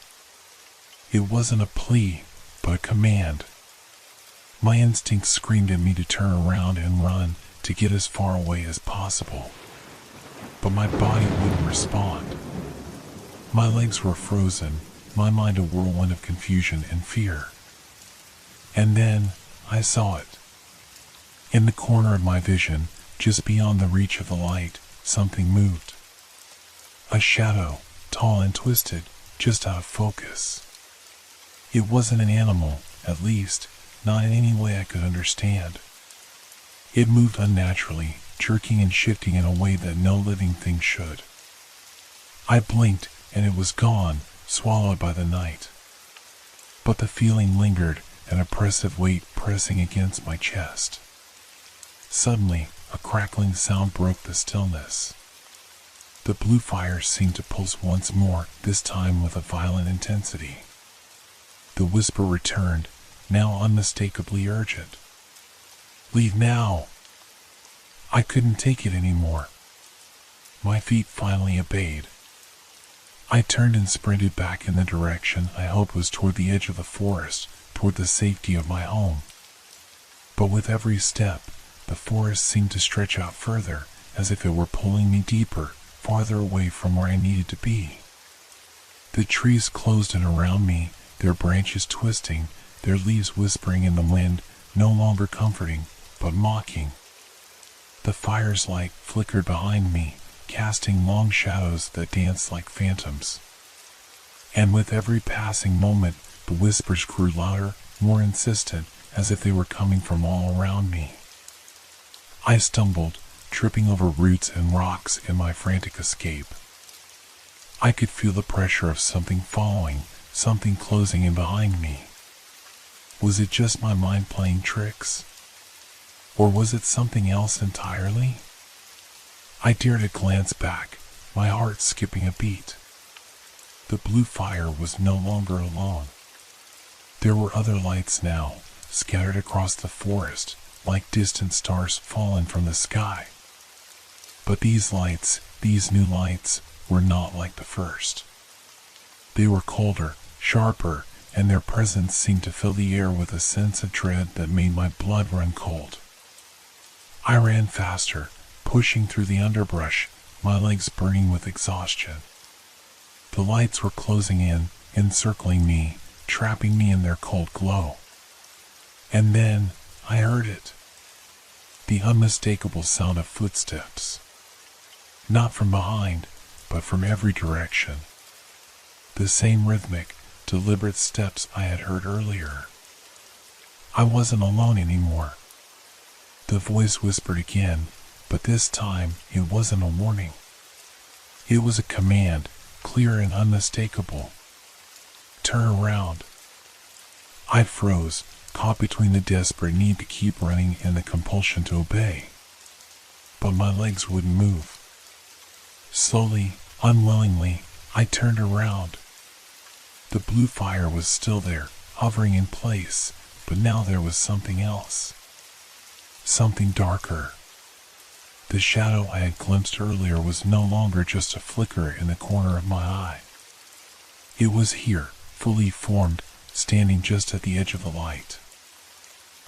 [SPEAKER 1] It wasn't a plea, but a command. My instincts screamed at me to turn around and run, to get as far away as possible. But my body wouldn't respond. My legs were frozen, my mind a whirlwind of confusion and fear. And then, I saw it. In the corner of my vision, just beyond the reach of the light, something moved. A shadow, tall and twisted, just out of focus. It wasn't an animal, at least, not in any way I could understand. It moved unnaturally, jerking and shifting in a way that no living thing should. I blinked, and it was gone, swallowed by the night. But the feeling lingered, an oppressive weight pressing against my chest. Suddenly, a crackling sound broke the stillness. The blue fire seemed to pulse once more, this time with a violent intensity. The whisper returned, now unmistakably urgent. "Leave now!" I couldn't take it anymore. My feet finally obeyed. I turned and sprinted back in the direction I hoped was toward the edge of the forest, toward the safety of my home. But with every step, the forest seemed to stretch out further, as if it were pulling me deeper, farther away from where I needed to be. The trees closed in around me, their branches twisting, their leaves whispering in the wind, no longer comforting, but mocking. The fire's light flickered behind me, casting long shadows that danced like phantoms. And with every passing moment, the whispers grew louder, more insistent, as if they were coming from all around me. I stumbled, tripping over roots and rocks in my frantic escape. I could feel the pressure of something following, something closing in behind me. Was it just my mind playing tricks? Or was it something else entirely? I dared to glance back, my heart skipping a beat. The blue fire was no longer alone. There were other lights now, scattered across the forest, like distant stars fallen from the sky. But these lights, these new lights, were not like the first. They were colder, sharper, and their presence seemed to fill the air with a sense of dread that made my blood run cold. I ran faster, pushing through the underbrush, my legs burning with exhaustion. The lights were closing in, encircling me, trapping me in their cold glow. And then, I heard it. The unmistakable sound of footsteps. Not from behind, but from every direction. The same rhythmic, deliberate steps I had heard earlier. I wasn't alone anymore. The voice whispered again, but this time it wasn't a warning. It was a command, clear and unmistakable. Turn around. I froze, caught between the desperate need to keep running and the compulsion to obey. But my legs wouldn't move. Slowly, unwillingly, I turned around. The blue fire was still there, hovering in place, but now there was something else. Something darker. The shadow I had glimpsed earlier was no longer just a flicker in the corner of my eye. It was here, fully formed, standing just at the edge of the light.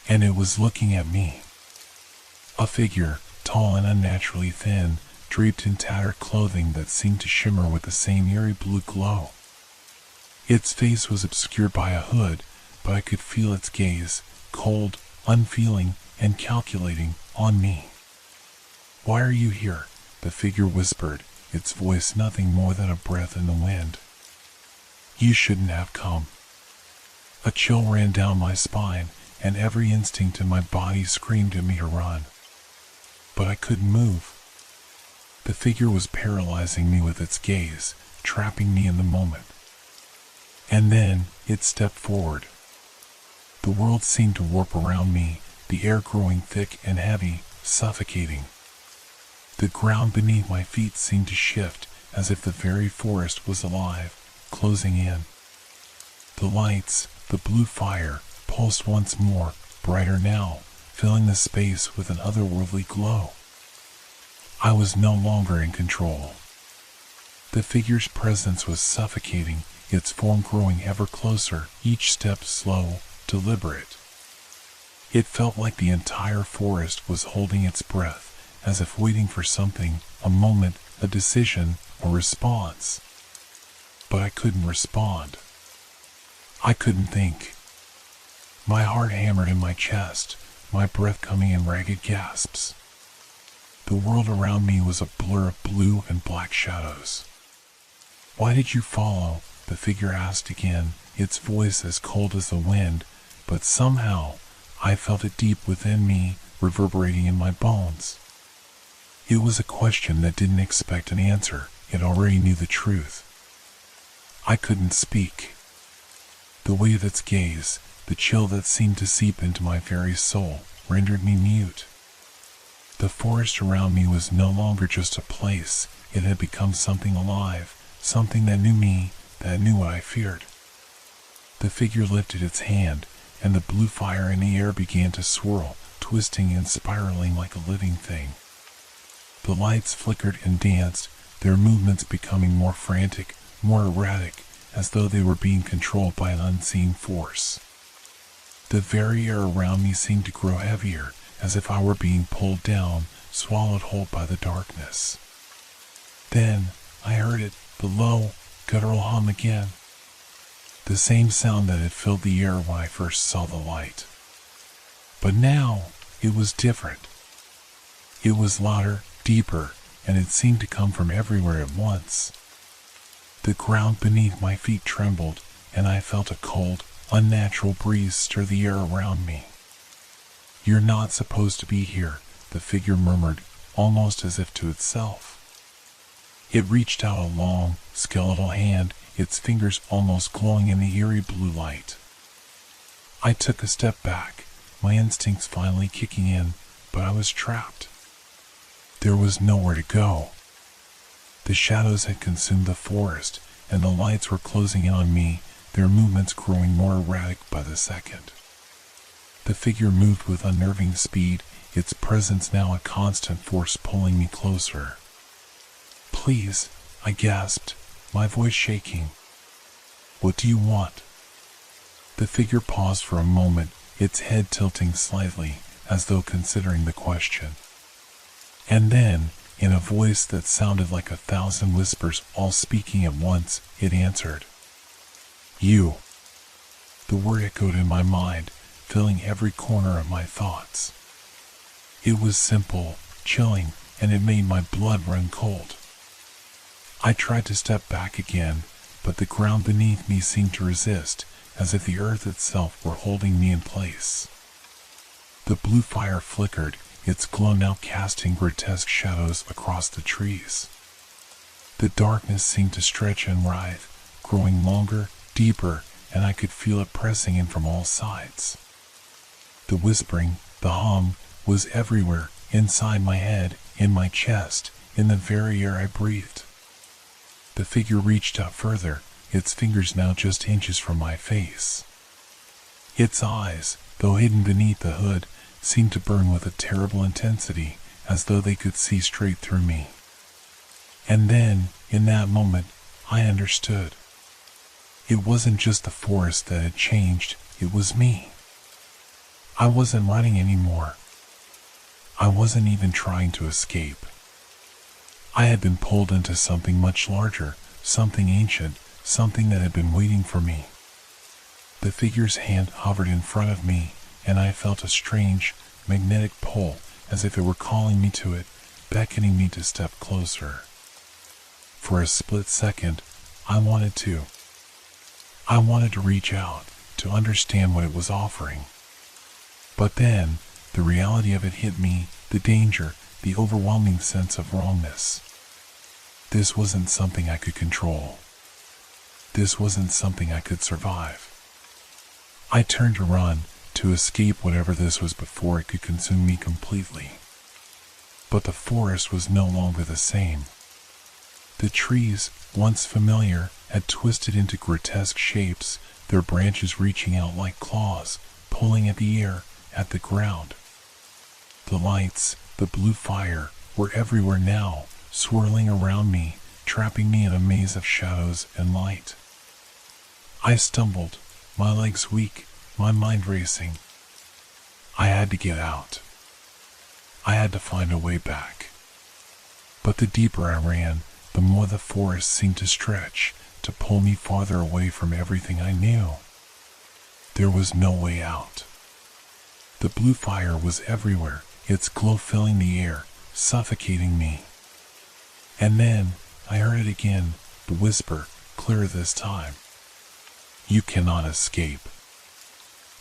[SPEAKER 1] And it was looking at me. A figure, tall and unnaturally thin, draped in tattered clothing that seemed to shimmer with the same eerie blue glow. Its face was obscured by a hood, but I could feel its gaze, cold, unfeeling, and calculating, on me. "Why are you here?" the figure whispered, its voice nothing more than a breath in the wind. "You shouldn't have come." A chill ran down my spine, and every instinct in my body screamed at me to run. But I couldn't move. The figure was paralyzing me with its gaze, trapping me in the moment. And then it stepped forward. The world seemed to warp around me, the air growing thick and heavy, suffocating. The ground beneath my feet seemed to shift, as if the very forest was alive, closing in. The lights, the blue fire, pulsed once more, brighter now, filling the space with an otherworldly glow. I was no longer in control. The figure's presence was suffocating, its form growing ever closer, each step slow, deliberate. It felt like the entire forest was holding its breath, as if waiting for something, a moment, a decision, or response. But I couldn't respond. I couldn't think. My heart hammered in my chest, my breath coming in ragged gasps. The world around me was a blur of blue and black shadows. "Why did you follow?" the figure asked again, its voice as cold as the wind, but somehow I felt it deep within me, reverberating in my bones. It was a question that didn't expect an answer, it already knew the truth. I couldn't speak. The weight of its gaze, the chill that seemed to seep into my very soul, rendered me mute. The forest around me was no longer just a place, it had become something alive, something that knew me, that knew what I feared. The figure lifted its hand, and the blue fire in the air began to swirl, twisting and spiraling like a living thing. The lights flickered and danced, their movements becoming more frantic, more erratic, as though they were being controlled by an unseen force. The very air around me seemed to grow heavier, as if I were being pulled down, swallowed whole by the darkness. Then I heard it, the low, guttural hum again. The same sound that had filled the air when I first saw the light. But now it was different. It was louder, deeper, and it seemed to come from everywhere at once. The ground beneath my feet trembled, and I felt a cold, unnatural breeze stir the air around me. "You're not supposed to be here," the figure murmured, almost as if to itself. It reached out a long, skeletal hand, its fingers almost glowing in the eerie blue light. I took a step back, my instincts finally kicking in, but I was trapped. There was nowhere to go. The shadows had consumed the forest, and the lights were closing in on me, their movements growing more erratic by the second. The figure moved with unnerving speed, its presence now a constant force pulling me closer. "Please," I gasped, my voice shaking. "What do you want?" The figure paused for a moment, its head tilting slightly, as though considering the question. And then, in a voice that sounded like 1,000 whispers all speaking at once, it answered. "You." The word echoed in my mind, filling every corner of my thoughts. It was simple, chilling, and it made my blood run cold. I tried to step back again, but the ground beneath me seemed to resist, as if the earth itself were holding me in place. The blue fire flickered, its glow now casting grotesque shadows across the trees. The darkness seemed to stretch and writhe, growing longer, deeper, and I could feel it pressing in from all sides. The whispering, the hum, was everywhere, inside my head, in my chest, in the very air I breathed. The figure reached out further, its fingers now just inches from my face. Its eyes, though hidden beneath the hood, seemed to burn with a terrible intensity, as though they could see straight through me. And then, in that moment, I understood. It wasn't just the forest that had changed, it was me. I wasn't running anymore. I wasn't even trying to escape. I had been pulled into something much larger, something ancient, something that had been waiting for me. The figure's hand hovered in front of me, and I felt a strange, magnetic pull, as if it were calling me to it, beckoning me to step closer. For a split second, I wanted to. I wanted to reach out, to understand what it was offering. But then, the reality of it hit me, the danger, the overwhelming sense of wrongness. This wasn't something I could control. This wasn't something I could survive. I turned to run, to escape whatever this was before it could consume me completely. But the forest was no longer the same. The trees, once familiar, had twisted into grotesque shapes, their branches reaching out like claws, pulling at the air, at the ground. The lights, the blue fire, were everywhere now, swirling around me, trapping me in a maze of shadows and light. I stumbled, my legs weak, my mind racing. I had to get out. I had to find a way back. But the deeper I ran, the more the forest seemed to stretch, to pull me farther away from everything I knew. There was no way out. The blue fire was everywhere, its glow filling the air, suffocating me. And then, I heard it again, the whisper, clearer this time. You cannot escape.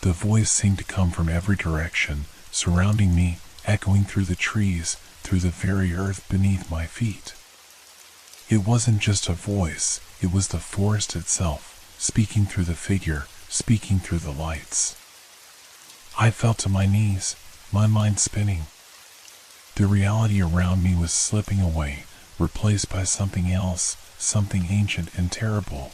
[SPEAKER 1] The voice seemed to come from every direction, surrounding me, echoing through the trees, through the very earth beneath my feet. It wasn't just a voice, it was the forest itself, speaking through the figure, speaking through the lights. I fell to my knees, my mind spinning. The reality around me was slipping away, replaced by something else, something ancient and terrible.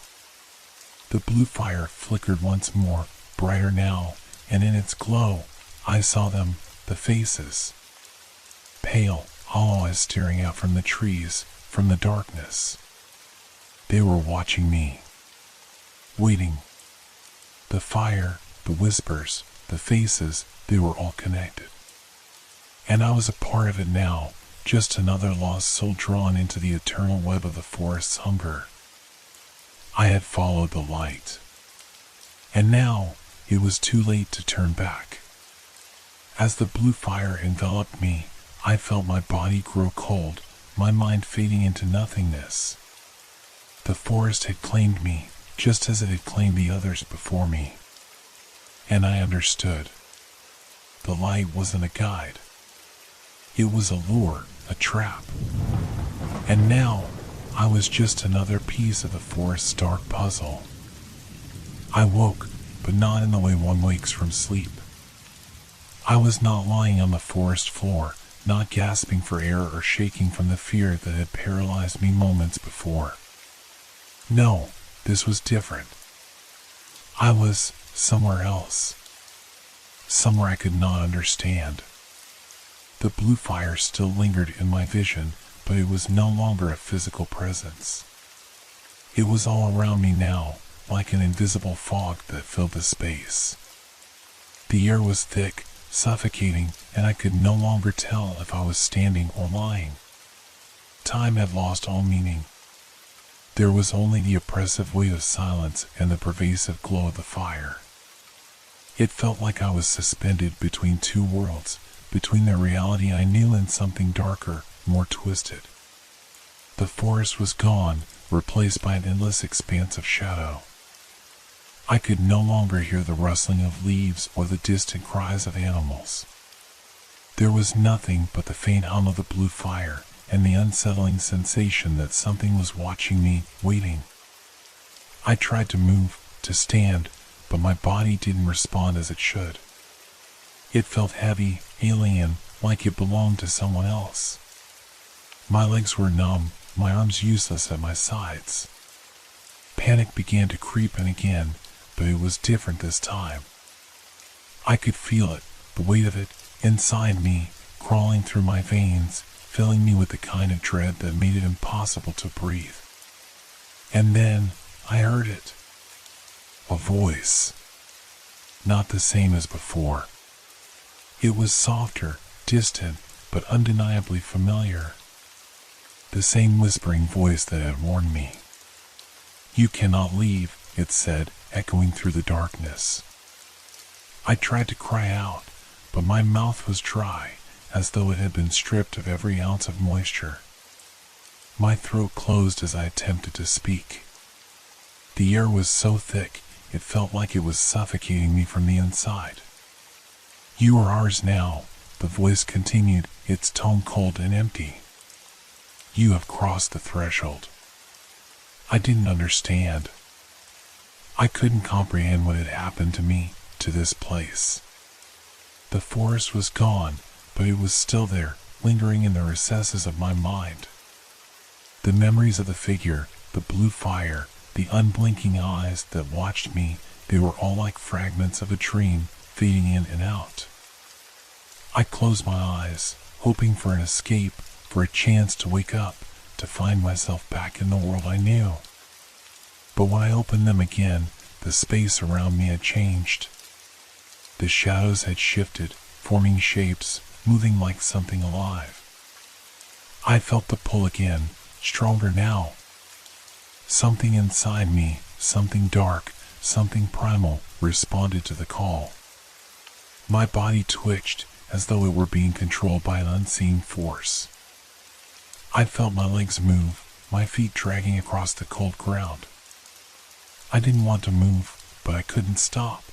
[SPEAKER 1] The blue fire flickered once more, brighter now, and in its glow, I saw them, the faces. Pale, hollow eyes staring out from the trees, from the darkness. They were watching me. Waiting. The fire, the whispers, the faces, they were all connected. And I was a part of it now, just another lost soul drawn into the eternal web of the forest's hunger. I had followed the light. And now, it was too late to turn back. As the blue fire enveloped me, I felt my body grow cold, my mind fading into nothingness. The forest had claimed me, just as it had claimed the others before me. And I understood. The light wasn't a guide. It was a lure, a trap. And now, I was just another piece of the forest's dark puzzle. I woke, but not in the way one wakes from sleep. I was not lying on the forest floor, not gasping for air or shaking from the fear that had paralyzed me moments before. No, this was different. I was somewhere else. Somewhere I could not understand. The blue fire still lingered in my vision, but it was no longer a physical presence. It was all around me now, like an invisible fog that filled the space. The air was thick, suffocating, and I could no longer tell if I was standing or lying. Time had lost all meaning. There was only the oppressive weight of silence and the pervasive glow of the fire. It felt like I was suspended between two worlds, between the reality I knew and something darker, more twisted. The forest was gone, replaced by an endless expanse of shadow. I could no longer hear the rustling of leaves or the distant cries of animals. There was nothing but the faint hum of the blue fire and the unsettling sensation that something was watching me, waiting. I tried to move, to stand, but my body didn't respond as it should. It felt heavy, alien, like it belonged to someone else. My legs were numb, my arms useless at my sides. Panic began to creep in again, but it was different this time. I could feel it, the weight of it, inside me, crawling through my veins, filling me with the kind of dread that made it impossible to breathe. And then, I heard it. A voice. Not the same as before. It was softer, distant, but undeniably familiar. The same whispering voice that had warned me. "You cannot leave," it said, echoing through the darkness. I tried to cry out, but my mouth was dry, as though it had been stripped of every ounce of moisture. My throat closed as I attempted to speak. The air was so thick, it felt like it was suffocating me from the inside. "You are ours now," the voice continued, its tone cold and empty. "You have crossed the threshold." I didn't understand. I couldn't comprehend what had happened to me, to this place. The forest was gone, but it was still there, lingering in the recesses of my mind. The memories of the figure, the blue fire, the unblinking eyes that watched me, they were all like fragments of a dream, fading in and out. I closed my eyes, hoping for an escape, for a chance to wake up, to find myself back in the world I knew. But when I opened them again, the space around me had changed. The shadows had shifted, forming shapes, moving like something alive. I felt the pull again, stronger now. Something inside me, something dark, something primal, responded to the call. My body twitched, as though it were being controlled by an unseen force. I felt my legs move, my feet dragging across the cold ground. I didn't want to move, but I couldn't stop.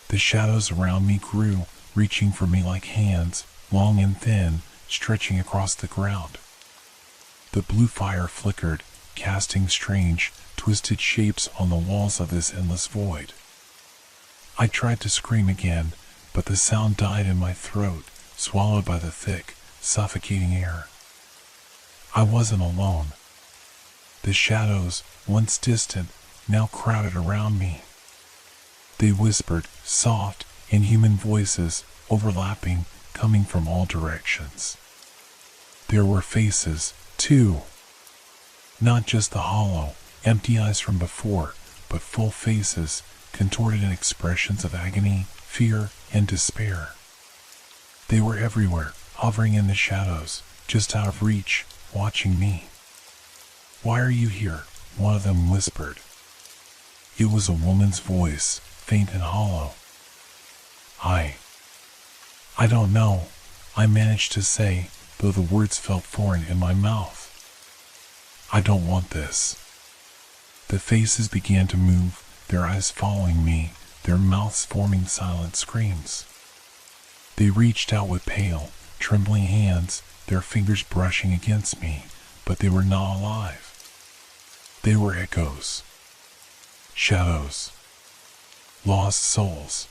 [SPEAKER 1] The shadows around me grew, reaching for me like hands, long and thin, stretching across the ground. The blue fire flickered, casting strange, twisted shapes on the walls of this endless void. I tried to scream again, but the sound died in my throat, swallowed by the thick, suffocating air. I wasn't alone. The shadows, once distant, now crowded around me. They whispered, soft, inhuman voices, overlapping, coming from all directions. There were faces, too. Not just the hollow, empty eyes from before, but full faces, contorted in expressions of agony, fear, and despair. They were everywhere, hovering in the shadows, just out of reach, watching me. "Why are you here?" one of them whispered. It was a woman's voice, faint and hollow. I don't know," I managed to say, though the words felt foreign in my mouth. "I don't want this." The faces began to move, their eyes following me, their mouths forming silent screams. They reached out with pale, trembling hands, their fingers brushing against me, but they were not alive. They were echoes. Shadows. Lost souls.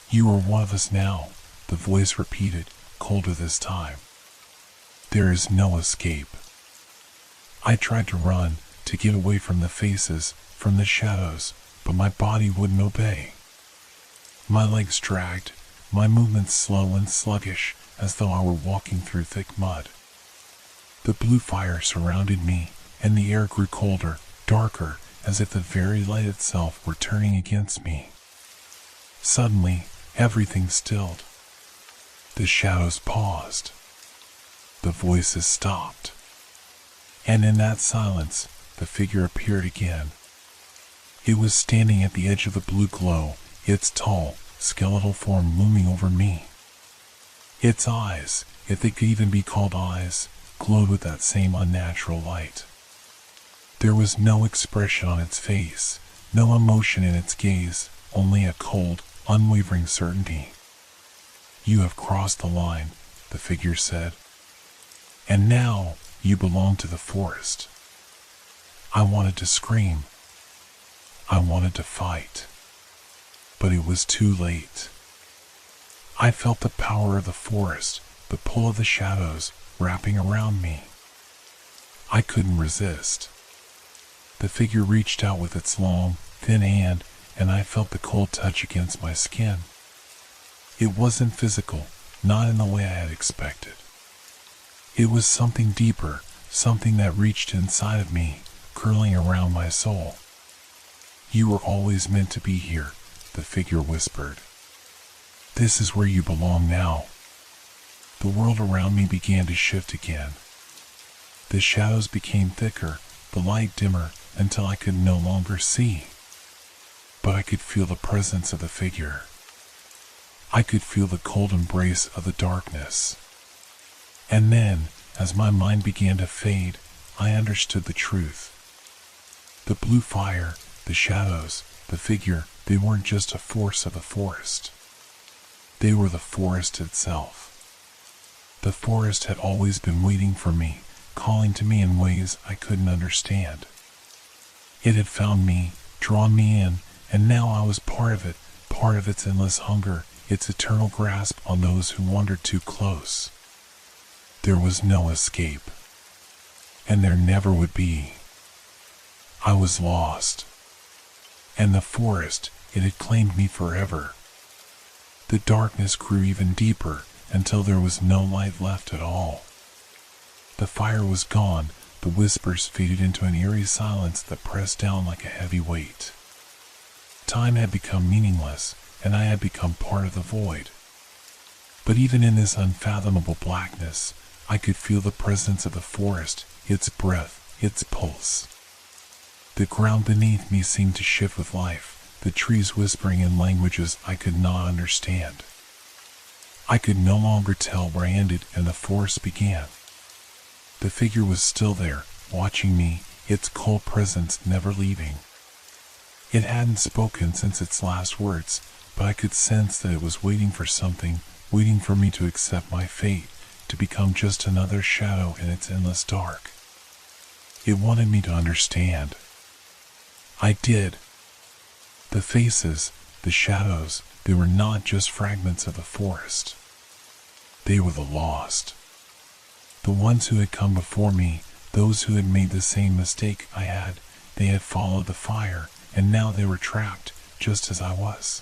[SPEAKER 1] "You are one of us now," the voice repeated, colder this time. "There is no escape." I tried to run, to get away from the faces, from the shadows, but my body wouldn't obey. My legs dragged, my movements slow and sluggish, as though I were walking through thick mud. The blue fire surrounded me, and the air grew colder, darker, as if the very light itself were turning against me. Suddenly, everything stilled. The shadows paused. The voices stopped. And in that silence, the figure appeared again. It was standing at the edge of the blue glow, its tall, skeletal form looming over me. Its eyes, if they could even be called eyes, glowed with that same unnatural light. There was no expression on its face, no emotion in its gaze, only a cold, unwavering certainty. "You have crossed the line," the figure said. "And now you belong to the forest." I wanted to scream. I wanted to fight. But it was too late. I felt the power of the forest, the pull of the shadows wrapping around me. I couldn't resist. The figure reached out with its long, thin hand, and I felt the cold touch against my skin. It wasn't physical, not in the way I had expected. It was something deeper, something that reached inside of me, curling around my soul. "You were always meant to be here," the figure whispered. "This is where you belong now." The world around me began to shift again. The shadows became thicker, the light dimmer, until I could no longer see. But I could feel the presence of the figure. I could feel the cold embrace of the darkness. And then, as my mind began to fade, I understood the truth. The blue fire, the shadows, the figure, they weren't just a force of the forest. They were the forest itself. The forest had always been waiting for me, calling to me in ways I couldn't understand. It had found me, drawn me in, and now I was part of it, part of its endless hunger, its eternal grasp on those who wandered too close. There was no escape. And there never would be. I was lost. And the forest, it had claimed me forever. The darkness grew even deeper until there was no light left at all. The fire was gone, the whispers faded into an eerie silence that pressed down like a heavy weight. Time had become meaningless, and I had become part of the void. But even in this unfathomable blackness, I could feel the presence of the forest, its breath, its pulse. The ground beneath me seemed to shift with life, the trees whispering in languages I could not understand. I could no longer tell where I ended and the forest began. The figure was still there, watching me, its cold presence never leaving. It hadn't spoken since its last words, but I could sense that it was waiting for something, waiting for me to accept my fate, to become just another shadow in its endless dark. It wanted me to understand. I did. The faces, the shadows, they were not just fragments of the forest. They were the lost. The ones who had come before me, those who had made the same mistake I had, they had followed the fire, and now they were trapped, just as I was.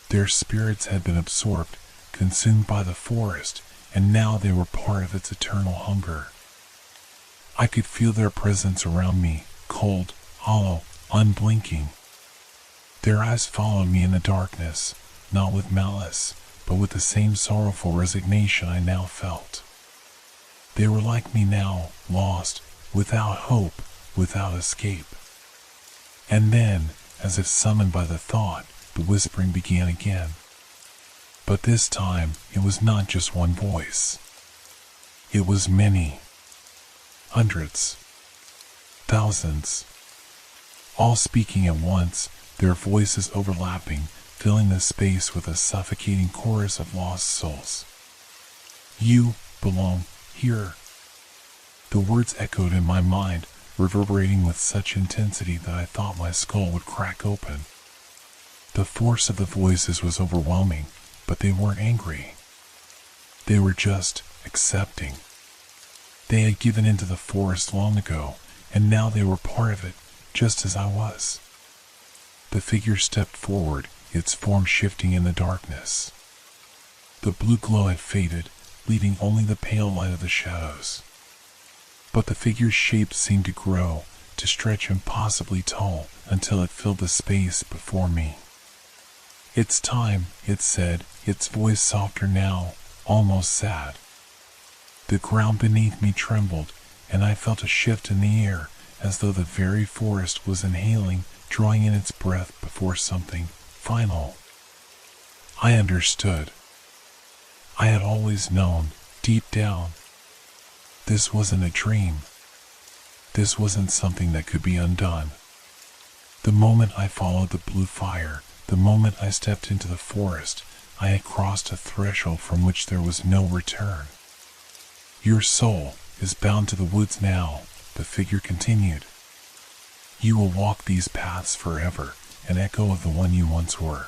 [SPEAKER 1] Their spirits had been absorbed, consumed by the forest, and now they were part of its eternal hunger. I could feel their presence around me, cold, hollow, unblinking. Their eyes followed me in the darkness, not with malice, but with the same sorrowful resignation I now felt. They were like me now, lost, without hope, without escape. And then, as if summoned by the thought, the whispering began again. But this time, it was not just one voice. It was many. Hundreds. Thousands. All speaking at once, their voices overlapping, filling the space with a suffocating chorus of lost souls. "You belong here." The words echoed in my mind, reverberating with such intensity that I thought my skull would crack open. The force of the voices was overwhelming, but they weren't angry. They were just accepting. They had given into the forest long ago, and now they were part of it, just as I was. The figure stepped forward, its form shifting in the darkness. The blue glow had faded, leaving only the pale light of the shadows. But the figure's shape seemed to grow, to stretch impossibly tall, until it filled the space before me. "It's time," it said, its voice softer now, almost sad. The ground beneath me trembled, and I felt a shift in the air, as though the very forest was inhaling, drawing in its breath before something final. I understood. I had always known, deep down. This wasn't a dream. This wasn't something that could be undone. The moment I followed the blue fire, the moment I stepped into the forest, I had crossed a threshold from which there was no return. Your soul is bound to the woods now, the figure continued. You will walk these paths forever, an echo of the one you once were.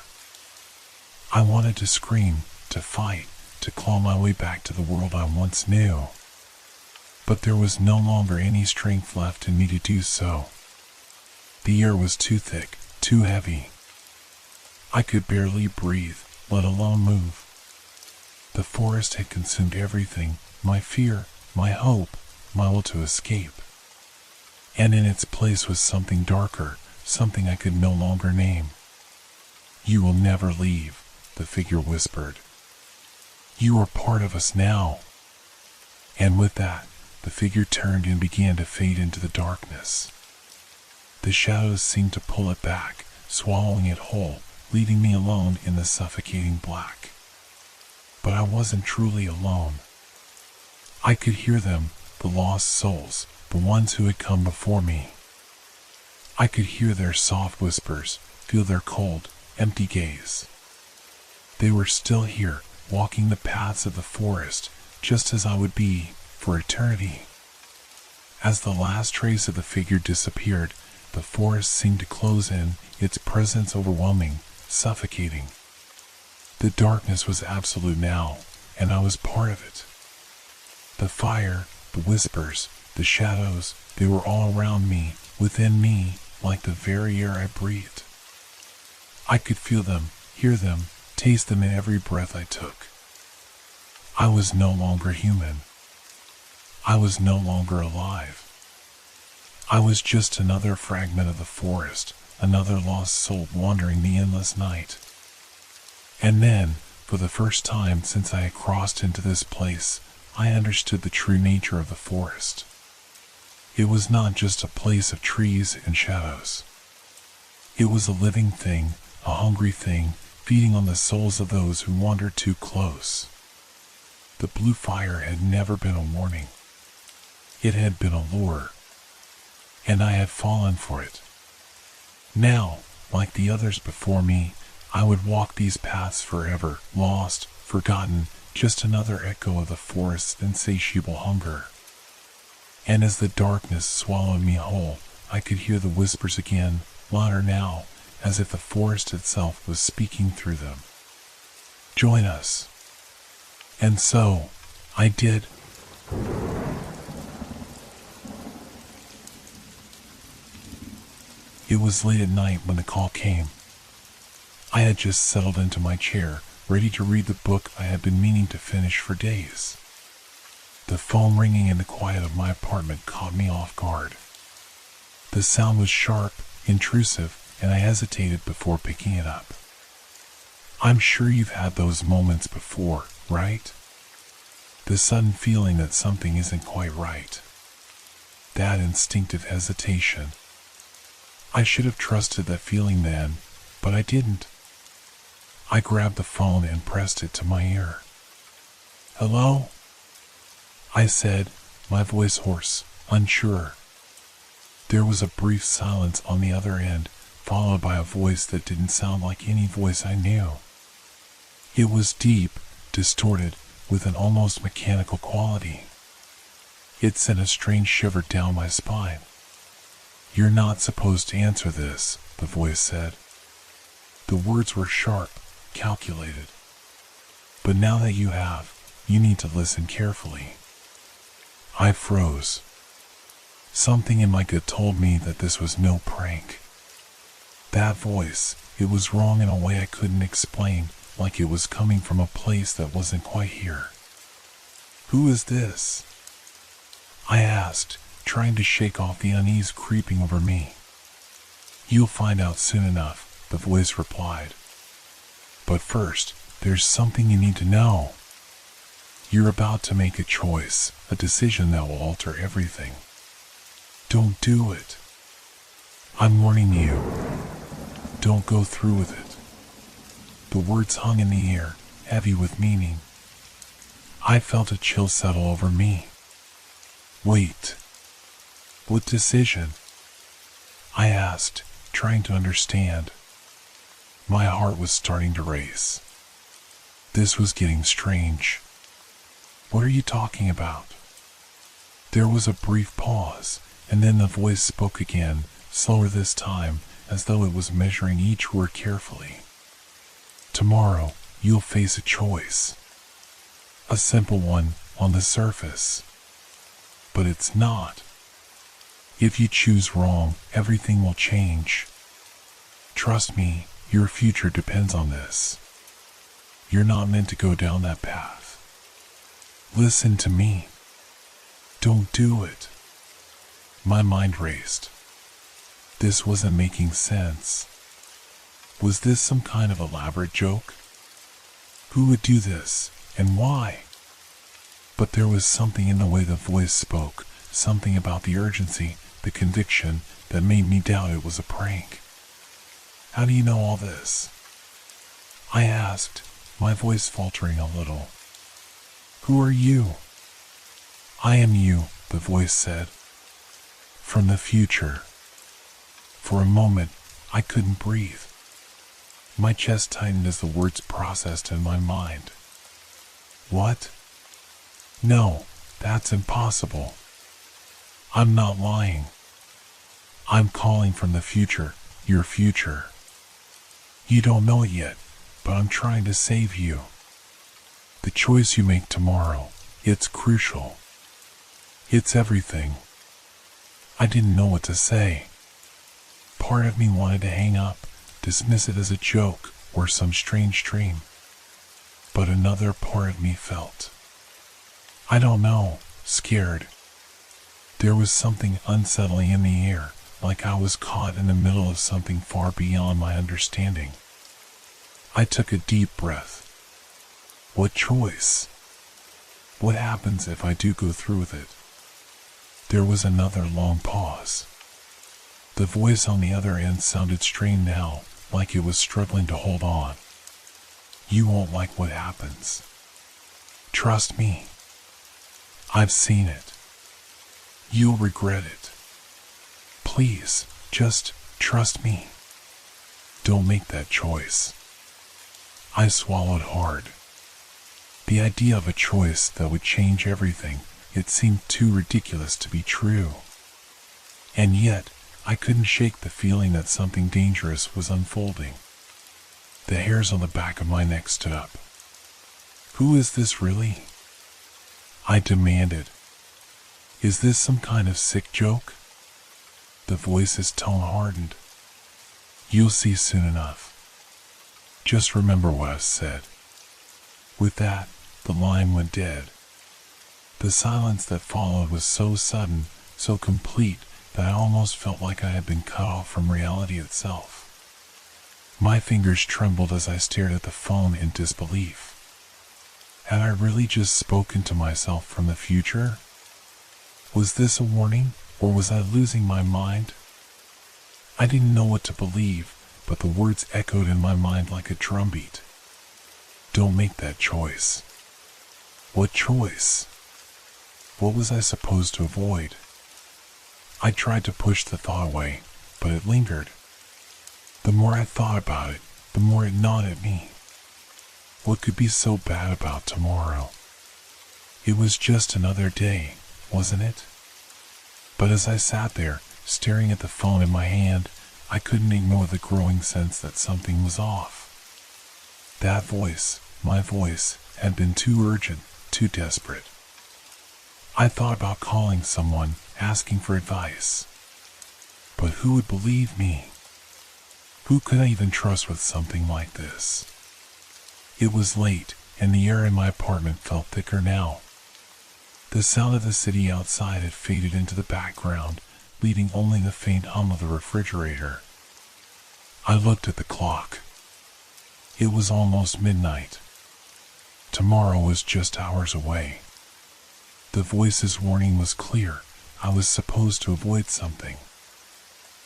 [SPEAKER 1] I wanted to scream, to fight, to claw my way back to the world I once knew. But there was no longer any strength left in me to do so. The air was too thick, too heavy. I could barely breathe, let alone move. The forest had consumed everything, my fear, my hope, my will to escape. And in its place was something darker, something I could no longer name. You will never leave, the figure whispered. You are part of us now. And with that, the figure turned and began to fade into the darkness. The shadows seemed to pull it back, swallowing it whole, leaving me alone in the suffocating black. But I wasn't truly alone. I could hear them, the lost souls, the ones who had come before me. I could hear their soft whispers, feel their cold, empty gaze. They were still here, walking the paths of the forest, just as I would be, for eternity. As the last trace of the figure disappeared, the forest seemed to close in, its presence overwhelming, suffocating. The darkness was absolute now, and I was part of it. The fire, the whispers, the shadows, they were all around me, within me, like the very air I breathed. I could feel them, hear them, taste them in every breath I took. I was no longer human. I was no longer alive. I was just another fragment of the forest, another lost soul wandering the endless night. And then, for the first time since I had crossed into this place, I understood the true nature of the forest. It was not just a place of trees and shadows. It was a living thing, a hungry thing, feeding on the souls of those who wandered too close. The blue fire had never been a warning. It had been a lure. And I had fallen for it. Now, like the others before me, I would walk these paths forever, lost, forgotten, just another echo of the forest's insatiable hunger. And as the darkness swallowed me whole, I could hear the whispers again, louder now, as if the forest itself was speaking through them. Join us. And so, I did. It was late at night when the call came. I had just settled into my chair, ready to read the book I had been meaning to finish for days. The phone ringing in the quiet of my apartment caught me off guard. The sound was sharp, intrusive, and I hesitated before picking it up. I'm sure you've had those moments before, right? The sudden feeling that something isn't quite right. That instinctive hesitation. I should have trusted that feeling then, but I didn't. I grabbed the phone and pressed it to my ear. Hello? I said, my voice hoarse, unsure. There was a brief silence on the other end, followed by a voice that didn't sound like any voice I knew. It was deep, distorted, with an almost mechanical quality. It sent a strange shiver down my spine. You're not supposed to answer this, the voice said. The words were sharp, calculated. But now that you have, you need to listen carefully. I froze. Something in my gut told me that this was no prank. That voice, it was wrong in a way I couldn't explain, like it was coming from a place that wasn't quite here. Who is this? I asked, trying to shake off the unease creeping over me. You'll find out soon enough, the voice replied. But first, there's something you need to know. You're about to make a choice, a decision that will alter everything. Don't do it. I'm warning you. Don't go through with it. The words hung in the air, heavy with meaning. I felt a chill settle over me. Wait, what decision? I asked, trying to understand. My heart was starting to race. This was getting strange. What are you talking about? There was a brief pause, and then the voice spoke again, slower this time, as though it was measuring each word carefully. Tomorrow, you'll face a choice. A simple one on the surface. But it's not. If you choose wrong, everything will change. Trust me, your future depends on this. You're not meant to go down that path. Listen to me. Don't do it. My mind raced. This wasn't making sense. Was this some kind of elaborate joke? Who would do this, and why? But there was something in the way the voice spoke, something about the urgency, the conviction, that made me doubt it was a prank. How do you know all this? I asked, my voice faltering a little. Who are you? I am you, the voice said. From the future. For a moment, I couldn't breathe. My chest tightened as the words processed in my mind. What? No, that's impossible. I'm not lying. I'm calling from the future, your future. You don't know it yet, but I'm trying to save you. The choice you make tomorrow, it's crucial. It's everything. I didn't know what to say. Part of me wanted to hang up, dismiss it as a joke or some strange dream. But another part of me felt, I don't know, scared. There was something unsettling in the air, like I was caught in the middle of something far beyond my understanding. I took a deep breath. What choice? What happens if I do go through with it? There was another long pause. The voice on the other end sounded strained now, like it was struggling to hold on. You won't like what happens. Trust me. I've seen it. You'll regret it. Please, just trust me. Don't make that choice. I swallowed hard. The idea of a choice that would change everything, it seemed too ridiculous to be true. And yet, I couldn't shake the feeling that something dangerous was unfolding. The hairs on the back of my neck stood up. Who is this really? I demanded. Is this some kind of sick joke? The voice's tone hardened. You'll see soon enough. Just remember what I said. With that, the line went dead. The silence that followed was so sudden, so complete, that I almost felt like I had been cut off from reality itself. My fingers trembled as I stared at the phone in disbelief. Had I really just spoken to myself from the future? Was this a warning, or was I losing my mind? I didn't know what to believe, but the words echoed in my mind like a drumbeat. Don't make that choice. What choice? What was I supposed to avoid? I tried to push the thought away, but it lingered. The more I thought about it, the more it gnawed at me. What could be so bad about tomorrow? It was just another day, wasn't it? But as I sat there, staring at the phone in my hand, I couldn't ignore the growing sense that something was off. That voice, my voice, had been too urgent, too desperate. I thought about calling someone, asking for advice. But who would believe me? Who could I even trust with something like this? It was late, and the air in my apartment felt thicker now. The sound of the city outside had faded into the background, leaving only the faint hum of the refrigerator. I looked at the clock. It was almost midnight. Tomorrow was just hours away. The voice's warning was clear. I was supposed to avoid something.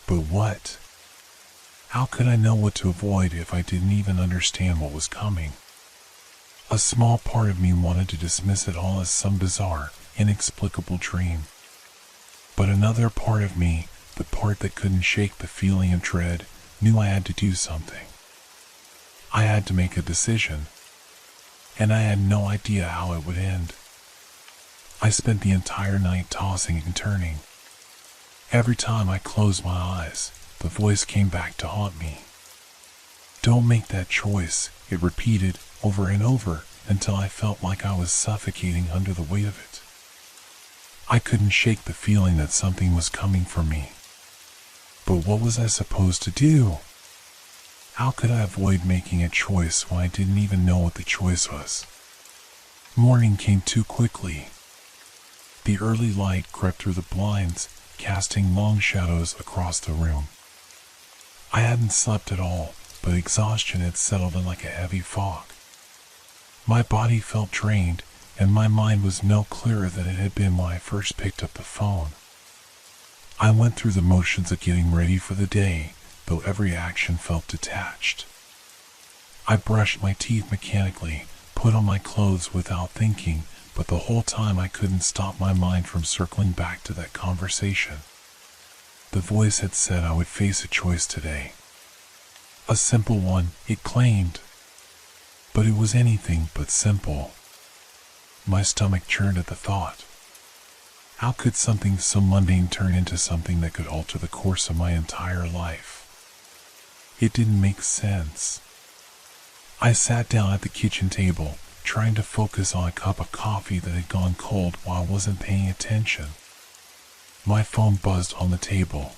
[SPEAKER 1] But what? How could I know what to avoid if I didn't even understand what was coming? A small part of me wanted to dismiss it all as some bizarre, inexplicable dream. But another part of me, the part that couldn't shake the feeling of dread, knew I had to do something. I had to make a decision, and I had no idea how it would end. I spent the entire night tossing and turning. Every time I closed my eyes, the voice came back to haunt me. "Don't make that choice," it repeated over and over until I felt like I was suffocating under the weight of it. I couldn't shake the feeling that something was coming for me. But what was I supposed to do? How could I avoid making a choice when I didn't even know what the choice was? Morning came too quickly. The early light crept through the blinds, casting long shadows across the room. I hadn't slept at all, but exhaustion had settled in like a heavy fog. My body felt drained, and my mind was no clearer than it had been when I first picked up the phone. I went through the motions of getting ready for the day, though every action felt detached. I brushed my teeth mechanically, put on my clothes without thinking, but the whole time I couldn't stop my mind from circling back to that conversation. The voice had said I would face a choice today. A simple one, it claimed. But it was anything but simple. My stomach churned at the thought. How could something so mundane turn into something that could alter the course of my entire life? It didn't make sense. I sat down at the kitchen table, trying to focus on a cup of coffee that had gone cold while I wasn't paying attention. My phone buzzed on the table.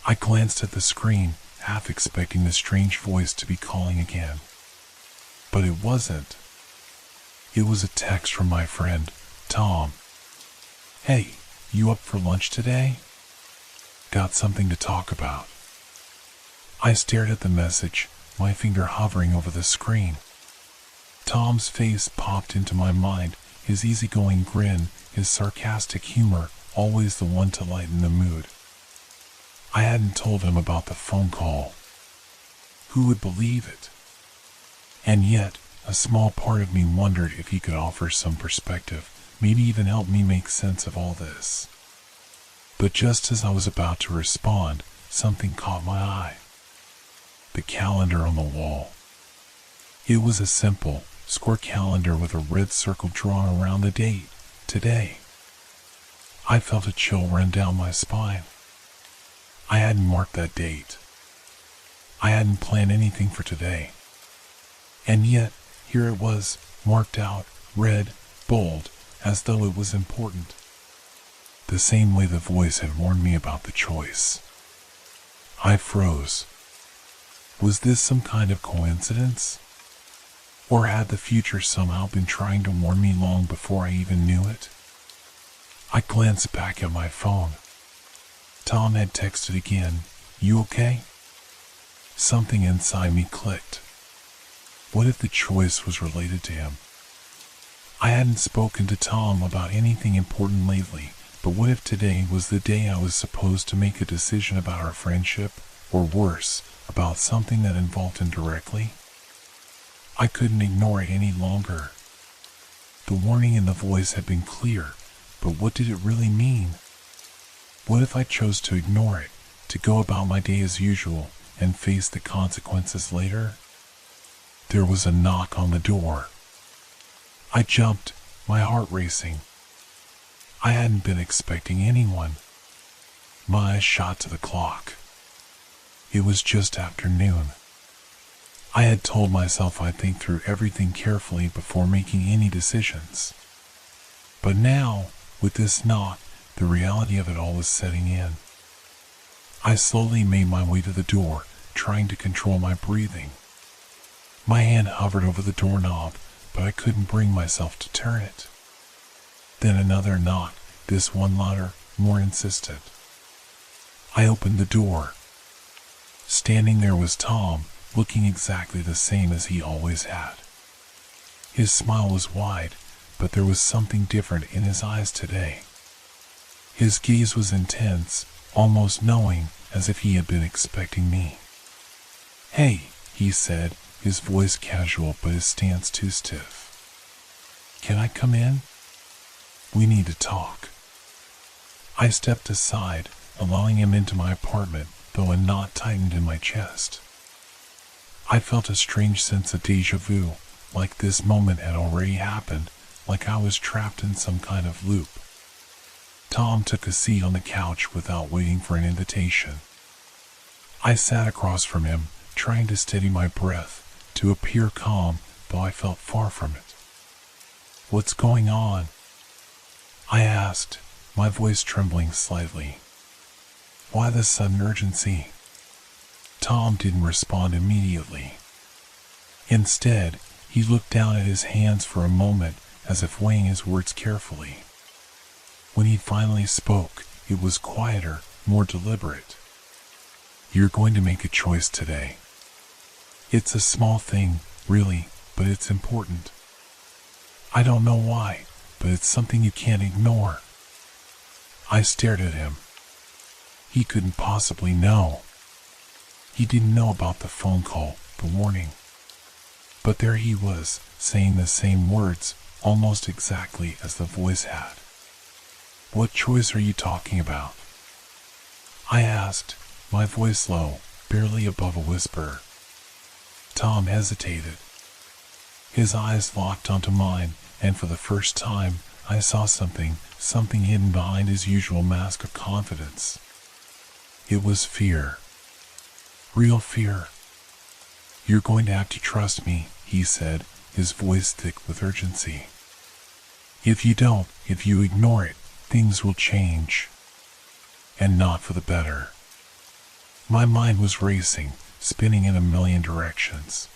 [SPEAKER 1] I glanced at the screen, half expecting the strange voice to be calling again. But it wasn't. It was a text from my friend, Tom. "Hey, you up for lunch today? Got something to talk about." I stared at the message, my finger hovering over the screen. Tom's face popped into my mind, his easygoing grin, his sarcastic humor, always the one to lighten the mood. I hadn't told him about the phone call. Who would believe it? And yet, a small part of me wondered if he could offer some perspective, maybe even help me make sense of all this. But just as I was about to respond, something caught my eye. The calendar on the wall. It was a simple, square calendar with a red circle drawn around the date, today. I felt a chill run down my spine. I hadn't marked that date. I hadn't planned anything for today. And yet, here it was, marked out, red, bold, as though it was important. The same way the voice had warned me about the choice. I froze. Was this some kind of coincidence? Or had the future somehow been trying to warn me long before I even knew it? I glanced back at my phone. Tom had texted again, "You okay?" Something inside me clicked. What if the choice was related to him? I hadn't spoken to Tom about anything important lately, but what if today was the day I was supposed to make a decision about our friendship, or worse, about something that involved him directly? I couldn't ignore it any longer. The warning in the voice had been clear, but what did it really mean? What if I chose to ignore it, to go about my day as usual, and face the consequences later? There was a knock on the door. I jumped, my heart racing. I hadn't been expecting anyone. My eyes shot to the clock. It was just after noon. I had told myself I'd think through everything carefully before making any decisions. But now, with this knock, the reality of it all was setting in. I slowly made my way to the door, trying to control my breathing. My hand hovered over the doorknob, but I couldn't bring myself to turn it. Then another knock, this one louder, more insistent. I opened the door. Standing there was Tom, looking exactly the same as he always had. His smile was wide, but there was something different in his eyes today. His gaze was intense, almost knowing, as if he had been expecting me. "Hey," he said, his voice casual but his stance too stiff. "Can I come in? We need to talk." I stepped aside, allowing him into my apartment, though a knot tightened in my chest. I felt a strange sense of déjà vu, like this moment had already happened, like I was trapped in some kind of loop. Tom took a seat on the couch without waiting for an invitation. I sat across from him, trying to steady my breath, to appear calm, though I felt far from it. "What's going on?" I asked, my voice trembling slightly. "Why the sudden urgency?" Tom didn't respond immediately. Instead, he looked down at his hands for a moment, as if weighing his words carefully. When he finally spoke, it was quieter, more deliberate. "You're going to make a choice today. It's a small thing, really, but it's important. I don't know why, but it's something you can't ignore." I stared at him. He couldn't possibly know. He didn't know about the phone call, the warning. But there he was, saying the same words, almost exactly as the voice had. "What choice are you talking about?" I asked, my voice low, barely above a whisper. Tom hesitated. His eyes locked onto mine, and for the first time, I saw something hidden behind his usual mask of confidence. It was fear. Real fear. "You're going to have to trust me," he said, his voice thick with urgency. If you ignore it, things will change. And not for the better." My mind was racing, spinning in a million directions.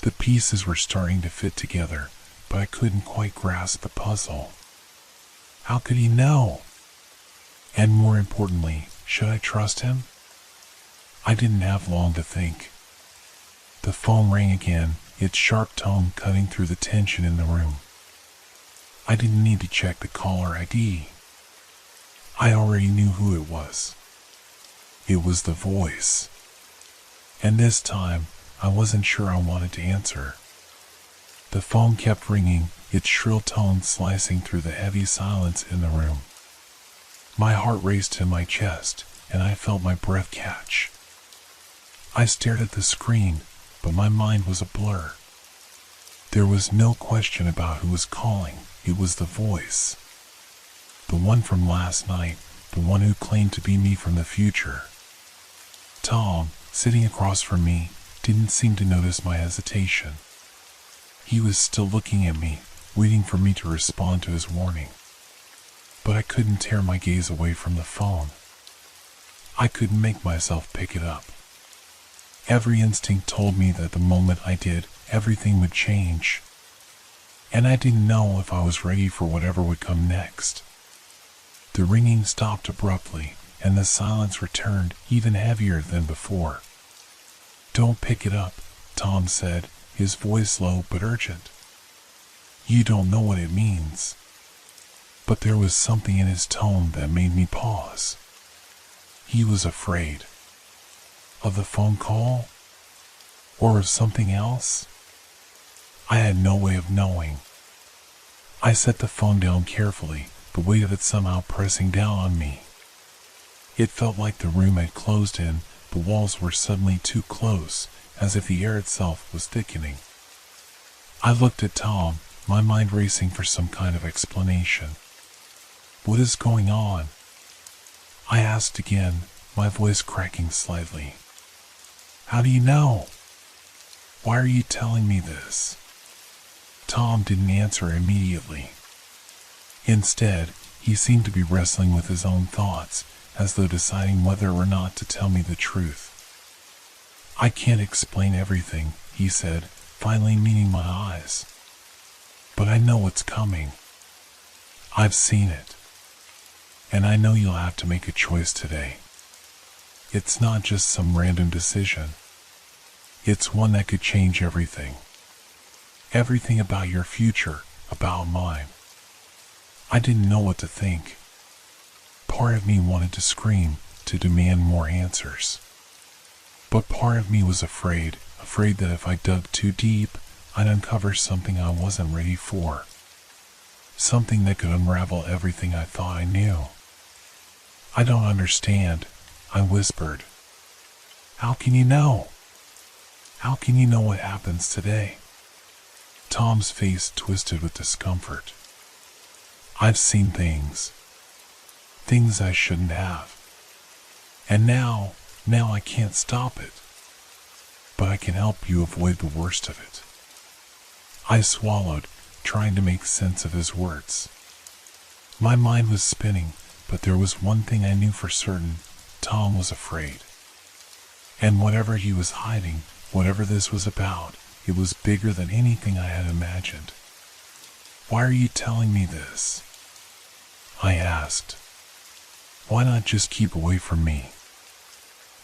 [SPEAKER 1] The pieces were starting to fit together, but I couldn't quite grasp the puzzle. How could he know? And more importantly, should I trust him? I didn't have long to think. The phone rang again, its sharp tone cutting through the tension in the room. I didn't need to check the caller ID. I already knew who it was. It was the voice. And this time, I wasn't sure I wanted to answer. The phone kept ringing, its shrill tone slicing through the heavy silence in the room. My heart raced in my chest, and I felt my breath catch. I stared at the screen, but my mind was a blur. There was no question about who was calling. It was the voice. The one from last night, the one who claimed to be me from the future. Tom, sitting across from me, didn't seem to notice my hesitation. He was still looking at me, waiting for me to respond to his warning. But I couldn't tear my gaze away from the phone. I couldn't make myself pick it up. Every instinct told me that the moment I did, everything would change. And I didn't know if I was ready for whatever would come next. The ringing stopped abruptly, and the silence returned, even heavier than before. "Don't pick it up," Tom said, his voice low but urgent. "You don't know what it means." But there was something in his tone that made me pause. He was afraid. Of the phone call? Or of something else? I had no way of knowing. I set the phone down carefully, the weight of it somehow pressing down on me. It felt like the room had closed in, the walls were suddenly too close, as if the air itself was thickening. I looked at Tom, my mind racing for some kind of explanation. "What is going on?" I asked again, my voice cracking slightly. "How do you know? Why are you telling me this?" Tom didn't answer immediately. Instead, he seemed to be wrestling with his own thoughts, as though deciding whether or not to tell me the truth. "I can't explain everything," he said, finally meeting my eyes. "But I know what's coming. I've seen it. And I know you'll have to make a choice today. It's not just some random decision. It's one that could change everything. Everything about your future, about mine." I didn't know what to think. Part of me wanted to scream, to demand more answers. But part of me was afraid that if I dug too deep, I'd uncover something I wasn't ready for. Something that could unravel everything I thought I knew. I don't understand, I whispered. How can you know? How can you know what happens today? Tom's face twisted with discomfort. I've seen things I shouldn't have. And now I can't stop it. But I can help you avoid the worst of it. I swallowed, trying to make sense of his words. My mind was spinning, but there was one thing I knew for certain. Tom was afraid. And whatever he was hiding, whatever this was about, it was bigger than anything I had imagined. Why are you telling me this? I asked. Why not just keep away from me?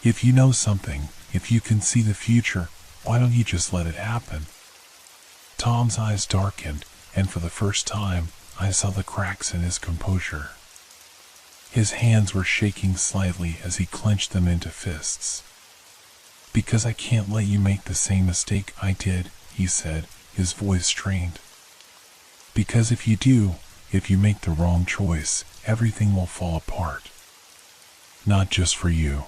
[SPEAKER 1] If you know something, if you can see the future, why don't you just let it happen? Tom's eyes darkened, and for the first time, I saw the cracks in his composure. His hands were shaking slightly as he clenched them into fists. Because I can't let you make the same mistake I did, he said, his voice strained. Because if you do, if you make the wrong choice, everything will fall apart. Not just for you.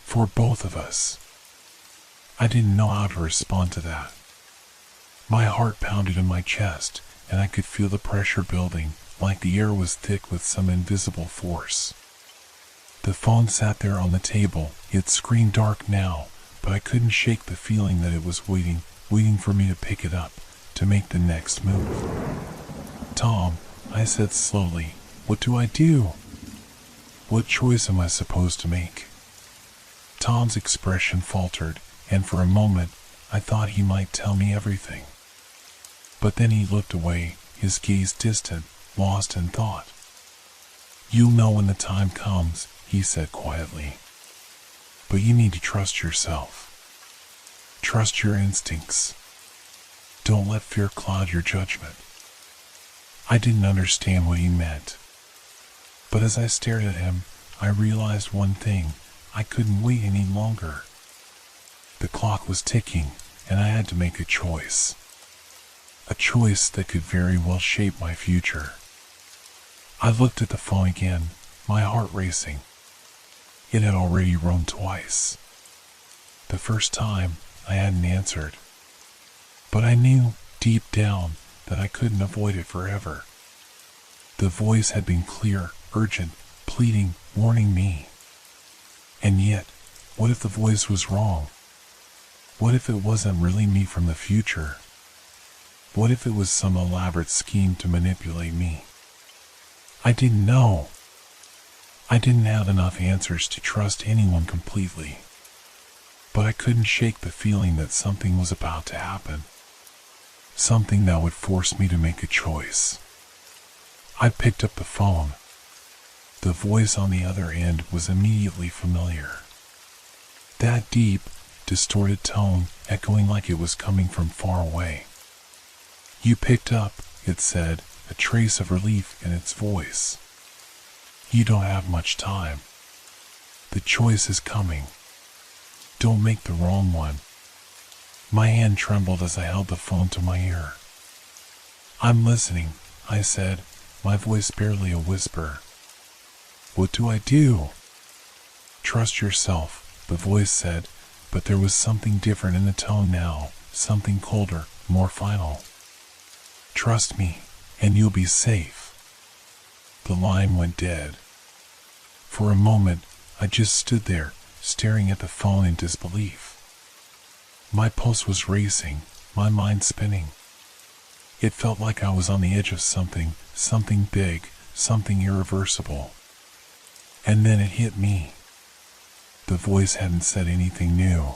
[SPEAKER 1] For both of us. I didn't know how to respond to that. My heart pounded in my chest, and I could feel the pressure building, like the air was thick with some invisible force. The phone sat there on the table. It screened dark now, but I couldn't shake the feeling that it was waiting for me to pick it up, to make the next move. Tom, I said slowly, what do I do? What choice am I supposed to make? Tom's expression faltered, and for a moment, I thought he might tell me everything. But then he looked away, his gaze distant, lost in thought. You'll know when the time comes, he said quietly. But you need to trust yourself. Trust your instincts. Don't let fear cloud your judgment. I didn't understand what he meant. But as I stared at him, I realized one thing. I couldn't wait any longer. The clock was ticking, and I had to make a choice. A choice that could very well shape my future. I looked at the phone again, my heart racing. It had already rung twice. The first time, I hadn't answered. But I knew, deep down, that I couldn't avoid it forever. The voice had been clear, urgent, pleading, warning me. And yet, what if the voice was wrong? What if it wasn't really me from the future? What if it was some elaborate scheme to manipulate me? I didn't know. I didn't have enough answers to trust anyone completely. But I couldn't shake the feeling that something was about to happen. Something that would force me to make a choice. I picked up the phone. The voice on the other end was immediately familiar. That deep, distorted tone echoing like it was coming from far away. You picked up, it said, a trace of relief in its voice. You don't have much time. The choice is coming. Don't make the wrong one. My hand trembled as I held the phone to my ear. I'm listening, I said, my voice barely a whisper. What do I do? Trust yourself, the voice said, but there was something different in the tone now, something colder, more final. Trust me, and you'll be safe. The line went dead. For a moment, I just stood there, staring at the phone in disbelief. My pulse was racing, my mind spinning. It felt like I was on the edge of something big, something irreversible. And then it hit me. The voice hadn't said anything new.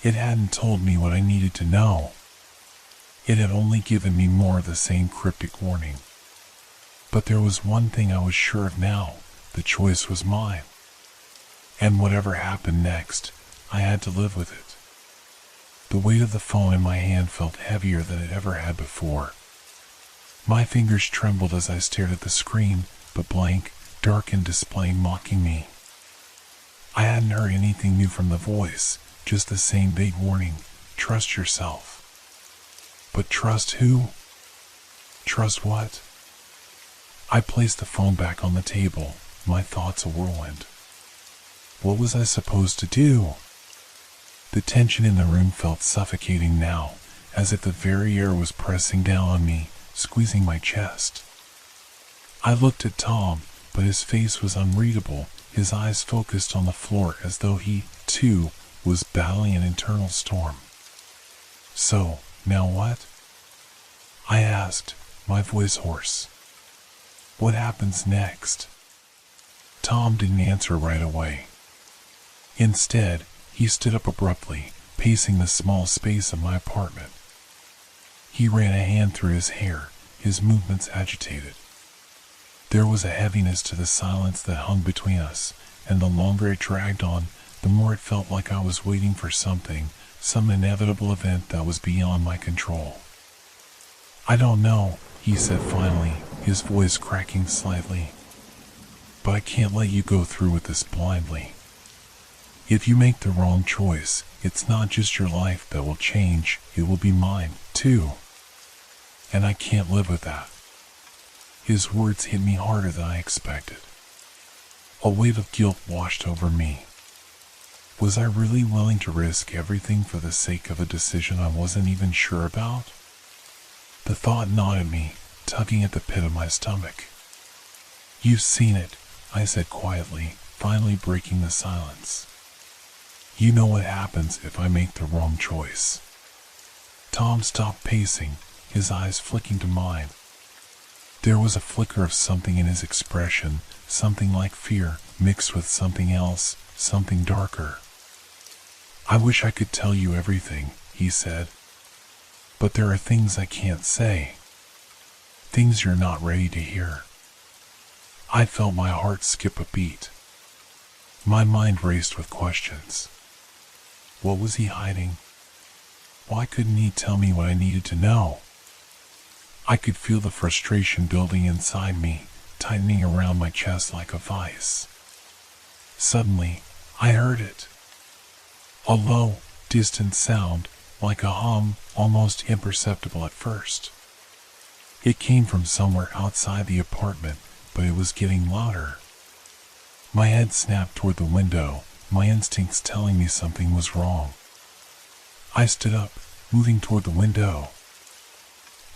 [SPEAKER 1] It hadn't told me what I needed to know. It had only given me more of the same cryptic warning. But there was one thing I was sure of now, the choice was mine. And whatever happened next, I had to live with it. The weight of the phone in my hand felt heavier than it ever had before. My fingers trembled as I stared at the screen, the blank, darkened display mocking me. I hadn't heard anything new from the voice, just the same vague warning, trust yourself. But trust who? Trust what? I placed the phone back on the table, my thoughts a whirlwind. What was I supposed to do? The tension in the room felt suffocating now, as if the very air was pressing down on me, squeezing my chest. I looked at Tom, but his face was unreadable, his eyes focused on the floor as though he, too, was battling an internal storm. So, now what? I asked, my voice hoarse. What happens next? Tom didn't answer right away. Instead, he stood up abruptly, pacing the small space of my apartment. He ran a hand through his hair, his movements agitated. There was a heaviness to the silence that hung between us, and the longer it dragged on, the more it felt like I was waiting for something, some inevitable event that was beyond my control. I don't know, he said finally, his voice cracking slightly. But I can't let you go through with this blindly. If you make the wrong choice, it's not just your life that will change, it will be mine, too. And I can't live with that. His words hit me harder than I expected. A wave of guilt washed over me. Was I really willing to risk everything for the sake of a decision I wasn't even sure about? The thought gnawed at me, tugging at the pit of my stomach. You've seen it, I said quietly, finally breaking the silence. You know what happens if I make the wrong choice. Tom stopped pacing, his eyes flicking to mine. There was a flicker of something in his expression, something like fear, mixed with something else, something darker. I wish I could tell you everything, he said. But there are things I can't say. Things you're not ready to hear. I felt my heart skip a beat. My mind raced with questions. What was he hiding? Why couldn't he tell me what I needed to know? I could feel the frustration building inside me, tightening around my chest like a vice. Suddenly, I heard it. A low, distant sound, like a hum, almost imperceptible at first. It came from somewhere outside the apartment, but it was getting louder. My head snapped toward the window, my instincts telling me something was wrong. I stood up, moving toward the window.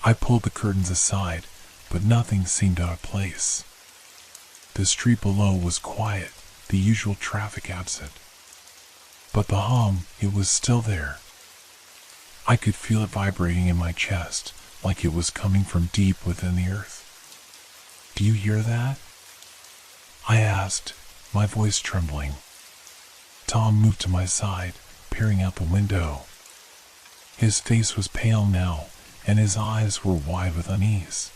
[SPEAKER 1] I pulled the curtains aside, but nothing seemed out of place. The street below was quiet, the usual traffic absent. But the hum, it was still there. I could feel it vibrating in my chest, like it was coming from deep within the earth. Do you hear that? I asked, my voice trembling. Tom moved to my side, peering out the window. His face was pale now, and his eyes were wide with unease.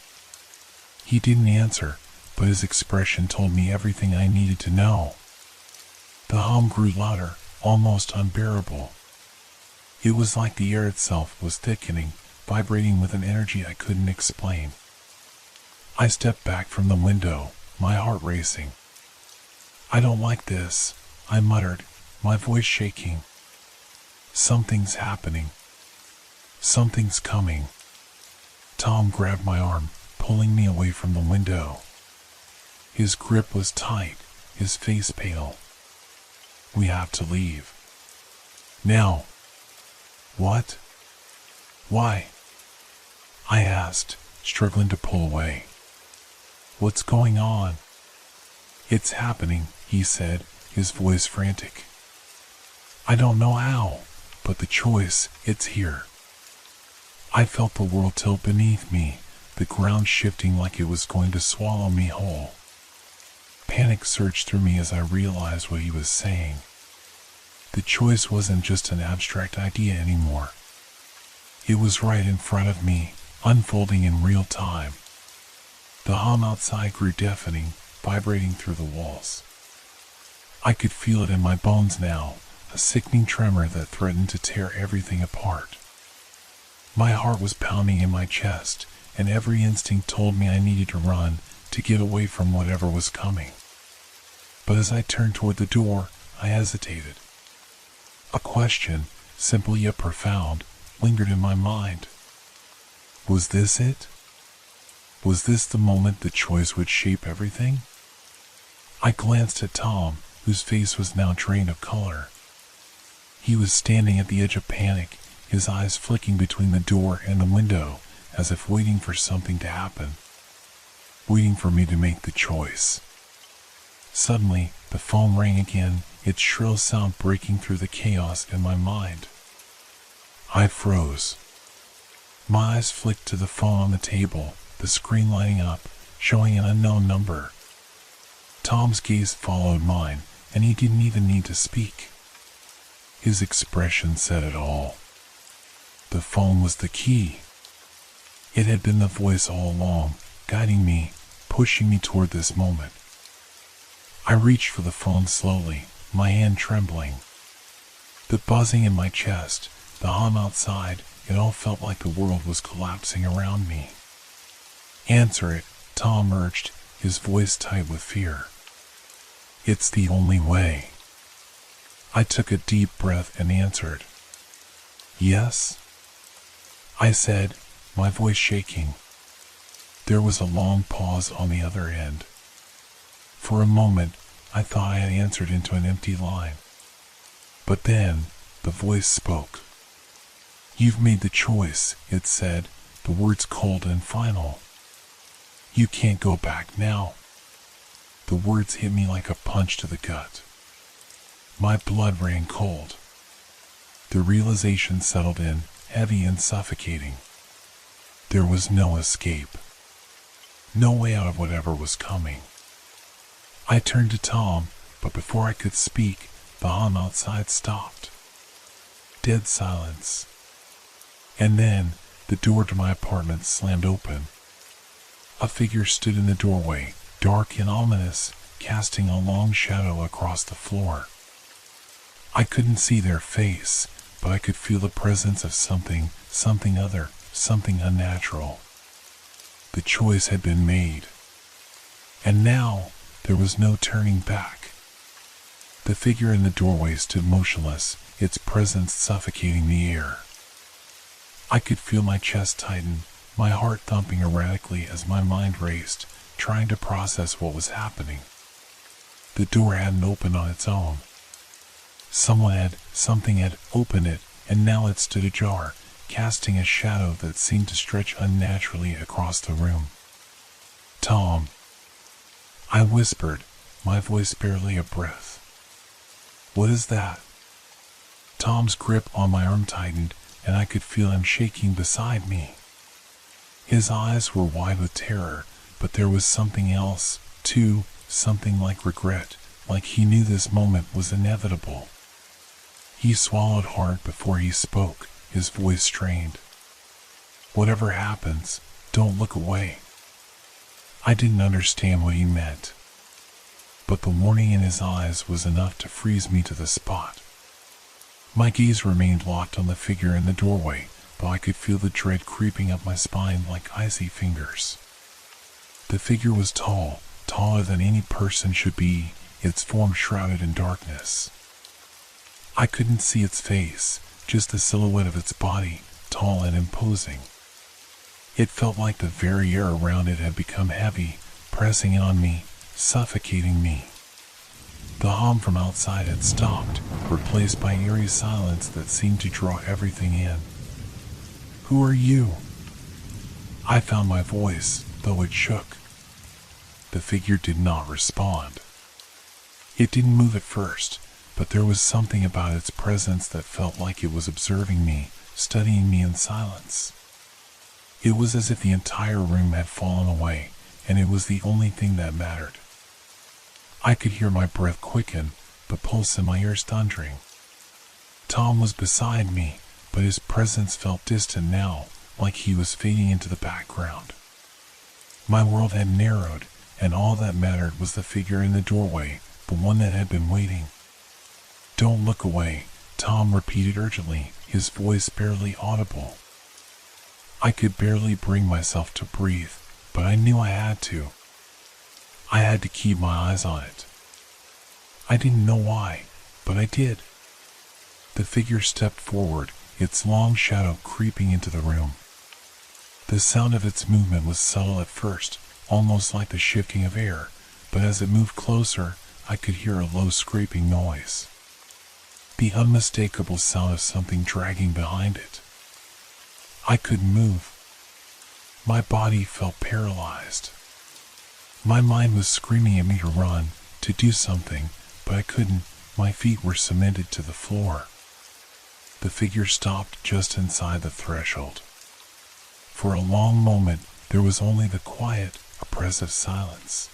[SPEAKER 1] He didn't answer, but his expression told me everything I needed to know. The hum grew louder, almost unbearable. It was like the air itself was thickening, vibrating with an energy I couldn't explain. I stepped back from the window, my heart racing. I don't like this, I muttered, my voice shaking. Something's happening. Something's coming. Tom grabbed my arm, pulling me away from the window. His grip was tight, his face pale. We have to leave. Now. What? Why? I asked, struggling to pull away. What's going on? It's happening, he said, his voice frantic. I don't know how, but the choice, it's here. I felt the world tilt beneath me, the ground shifting like it was going to swallow me whole. Panic surged through me as I realized what he was saying. The choice wasn't just an abstract idea anymore. It was right in front of me, unfolding in real time. The hum outside grew deafening, vibrating through the walls. I could feel it in my bones now, a sickening tremor that threatened to tear everything apart. My heart was pounding in my chest, and every instinct told me I needed to run, to get away from whatever was coming. But as I turned toward the door, I hesitated. A question, simple yet profound, lingered in my mind. Was this it? Was this the moment the choice would shape everything? I glanced at Tom, whose face was now drained of color. He was standing at the edge of panic, his eyes flicking between the door and the window, as if waiting for something to happen. Waiting for me to make the choice. Suddenly, the phone rang again, its shrill sound breaking through the chaos in my mind. I froze. My eyes flicked to the phone on the table, the screen lighting up, showing an unknown number. Tom's gaze followed mine, and he didn't even need to speak. His expression said it all. The phone was the key. It had been the voice all along, guiding me, pushing me toward this moment. I reached for the phone slowly, my hand trembling. The buzzing in my chest, the hum outside, it all felt like the world was collapsing around me. "Answer it," Tom urged, his voice tight with fear. "It's the only way." I took a deep breath and answered. "Yes?" I said, my voice shaking. There was a long pause on the other end. For a moment, I thought I had answered into an empty line. But then, the voice spoke. "You've made the choice," it said, the words cold and final. "You can't go back now." The words hit me like a punch to the gut. My blood ran cold. The realization settled in, heavy and suffocating. There was no escape. No way out of whatever was coming. I turned to Tom, but before I could speak, the hum outside stopped. Dead silence. And then, the door to my apartment slammed open. A figure stood in the doorway, dark and ominous, casting a long shadow across the floor. I couldn't see their face, but I could feel the presence of something other, something unnatural. The choice had been made. And now, there was no turning back. The figure in the doorway stood motionless, its presence suffocating the air. I could feel my chest tighten, my heart thumping erratically as my mind raced, trying to process what was happening. The door hadn't opened on its own. Something had opened it, and now it stood ajar, casting a shadow that seemed to stretch unnaturally across the room. "Tom," I whispered, my voice barely a breath. "What is that?" Tom's grip on my arm tightened, and I could feel him shaking beside me. His eyes were wide with terror, but there was something else, too, something like regret, like he knew this moment was inevitable. He swallowed hard before he spoke, his voice strained. "Whatever happens, don't look away." I didn't understand what he meant, but the warning in his eyes was enough to freeze me to the spot. My gaze remained locked on the figure in the doorway, though I could feel the dread creeping up my spine like icy fingers. The figure was tall, taller than any person should be, its form shrouded in darkness. I couldn't see its face, just the silhouette of its body, tall and imposing. It felt like the very air around it had become heavy, pressing in on me, suffocating me. The hum from outside had stopped, replaced by eerie silence that seemed to draw everything in. "Who are you?" I found my voice, though it shook. The figure did not respond. It didn't move at first, but there was something about its presence that felt like it was observing me, studying me in silence. It was as if the entire room had fallen away, and it was the only thing that mattered. I could hear my breath quicken, the pulse in my ears thundering. Tom was beside me, but his presence felt distant now, like he was fading into the background. My world had narrowed, and all that mattered was the figure in the doorway, the one that had been waiting. "Don't look away," Tom repeated urgently, his voice barely audible. I could barely bring myself to breathe, but I knew I had to. I had to keep my eyes on it. I didn't know why, but I did. The figure stepped forward, its long shadow creeping into the room. The sound of its movement was subtle at first, almost like the shifting of air, but as it moved closer, I could hear a low scraping noise. The unmistakable sound of something dragging behind it. I couldn't move. My body felt paralyzed. My mind was screaming at me to run, to do something, but I couldn't. My feet were cemented to the floor. The figure stopped just inside the threshold. For a long moment, there was only the quiet, oppressive silence.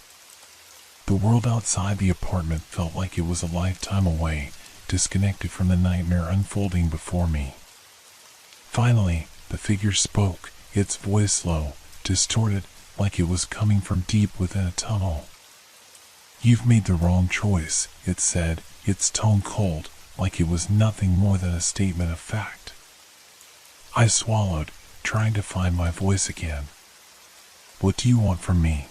[SPEAKER 1] The world outside the apartment felt like it was a lifetime away, disconnected from the nightmare unfolding before me. Finally, the figure spoke, its voice low, distorted, like it was coming from deep within a tunnel. "You've made the wrong choice," it said, its tone cold, like it was nothing more than a statement of fact. I swallowed, trying to find my voice again. "What do you want from me?"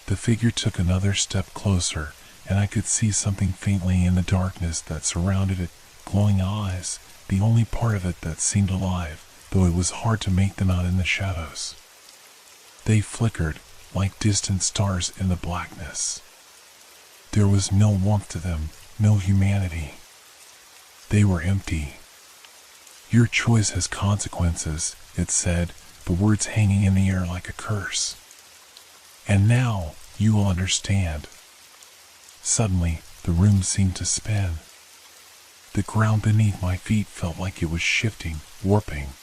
[SPEAKER 1] The figure took another step closer, and I could see something faintly in the darkness that surrounded it, glowing eyes, the only part of it that seemed alive, though it was hard to make them out in the shadows. They flickered, like distant stars in the blackness. There was no warmth to them, no humanity. They were empty. "Your choice has consequences," it said, the words hanging in the air like a curse. "And now, you will understand." Suddenly, the room seemed to spin. The ground beneath my feet felt like it was shifting, warping.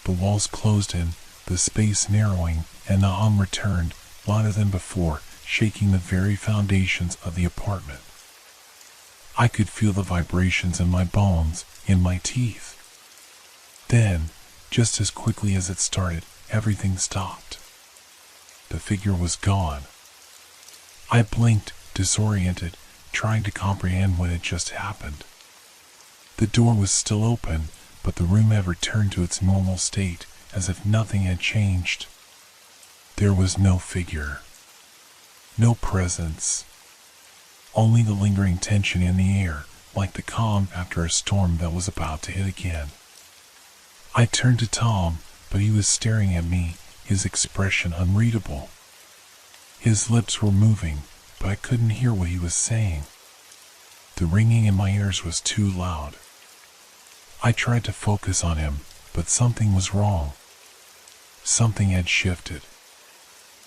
[SPEAKER 1] The walls closed in, the space narrowing, and the hum returned, louder than before, shaking the very foundations of the apartment. I could feel the vibrations in my bones, in my teeth. Then, just as quickly as it started, everything stopped. The figure was gone. I blinked, disoriented, trying to comprehend what had just happened. The door was still open, but the room had returned to its normal state, as if nothing had changed. There was no figure. No presence. Only the lingering tension in the air, like the calm after a storm that was about to hit again. I turned to Tom, but he was staring at me, his expression unreadable. His lips were moving, but I couldn't hear what he was saying. The ringing in my ears was too loud. I tried to focus on him, but something was wrong. Something had shifted.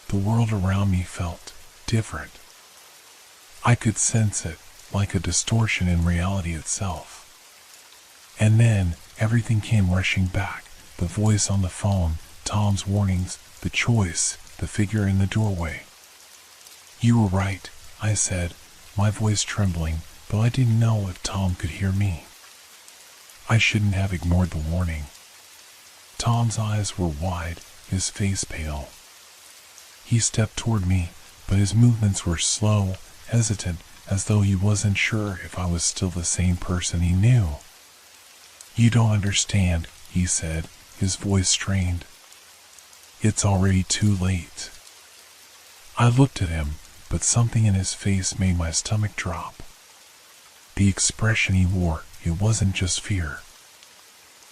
[SPEAKER 1] The world around me felt different. I could sense it, like a distortion in reality itself. And then, everything came rushing back, the voice on the phone, Tom's warnings, the choice, the figure in the doorway. "You were right," I said, my voice trembling, but I didn't know if Tom could hear me. I shouldn't have ignored the warning. Tom's eyes were wide, his face pale. He stepped toward me, but his movements were slow, hesitant, as though he wasn't sure if I was still the same person he knew. "You don't understand," he said, his voice strained. "It's already too late." I looked at him, but something in his face made my stomach drop. The expression he wore, it wasn't just fear.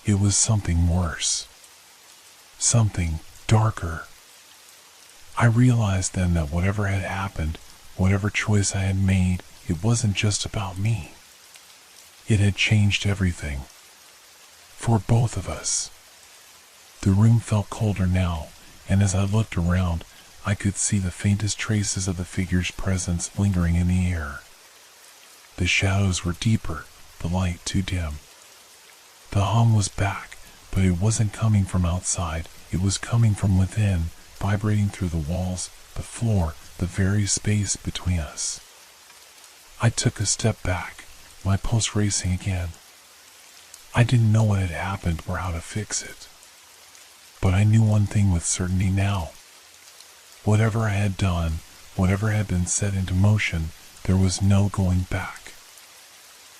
[SPEAKER 1] It was something worse. Something darker. I realized then that whatever had happened, whatever choice I had made, it wasn't just about me. It had changed everything. For both of us. The room felt colder now, and as I looked around, I could see the faintest traces of the figure's presence lingering in the air. The shadows were deeper, the light too dim. The hum was back, but it wasn't coming from outside, it was coming from within, vibrating through the walls, the floor, the very space between us. I took a step back, my pulse racing again. I didn't know what had happened or how to fix it. But I knew one thing with certainty now. Whatever I had done, whatever had been set into motion, there was no going back.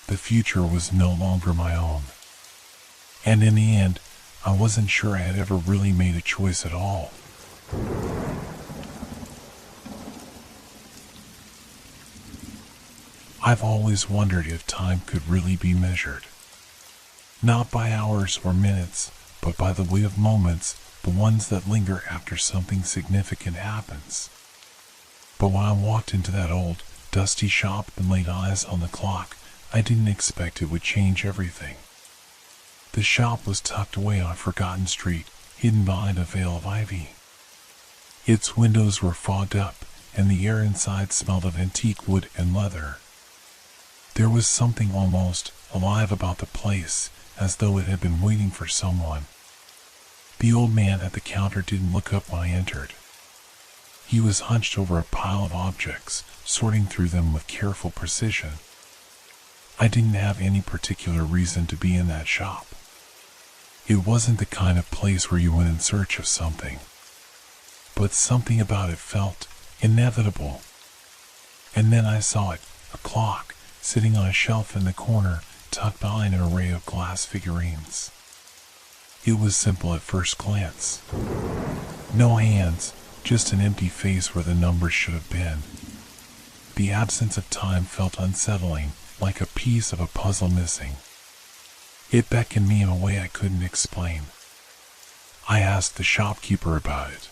[SPEAKER 1] The future was no longer my own. And in the end, I wasn't sure I had ever really made a choice at all. I've always wondered if time could really be measured. Not by hours or minutes, but by the weight of moments, the ones that linger after something significant happens. But when I walked into that old, dusty shop and laid eyes on the clock, I didn't expect it would change everything. The shop was tucked away on a forgotten street, hidden behind a veil of ivy. Its windows were fogged up, and the air inside smelled of antique wood and leather. There was something almost alive about the place, as though it had been waiting for someone. The old man at the counter didn't look up when I entered. He was hunched over a pile of objects, sorting through them with careful precision. I didn't have any particular reason to be in that shop. It wasn't the kind of place where you went in search of something. But something about it felt inevitable. And then I saw it, a clock, sitting on a shelf in the corner, tucked behind an array of glass figurines. It was simple at first glance. No hands, just an empty face where the numbers should have been. The absence of time felt unsettling, like a piece of a puzzle missing. It beckoned me in a way I couldn't explain. I asked the shopkeeper about it.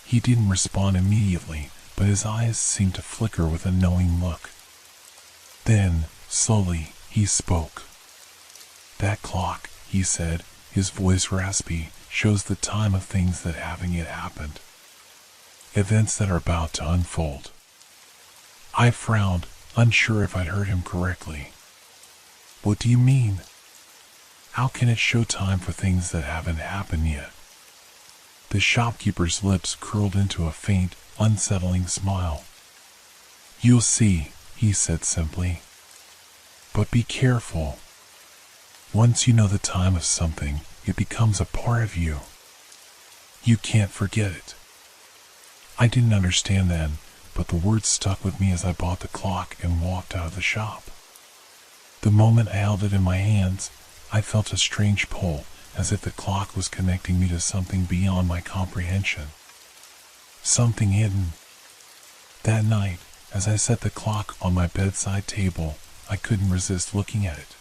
[SPEAKER 1] He didn't respond immediately, but his eyes seemed to flicker with a knowing look. Then, slowly, he spoke. "That clock," he said, his voice raspy, "shows the time of things that haven't yet happened. Events that are about to unfold." I frowned, unsure if I'd heard him correctly. "What do you mean? How can it show time for things that haven't happened yet?" The shopkeeper's lips curled into a faint, unsettling smile. "You'll see," he said simply. "But be careful. Once you know the time of something, it becomes a part of you. You can't forget it." I didn't understand then, but the words stuck with me as I bought the clock and walked out of the shop. The moment I held it in my hands, I felt a strange pull, as if the clock was connecting me to something beyond my comprehension. Something hidden. That night, as I set the clock on my bedside table, I couldn't resist looking at it.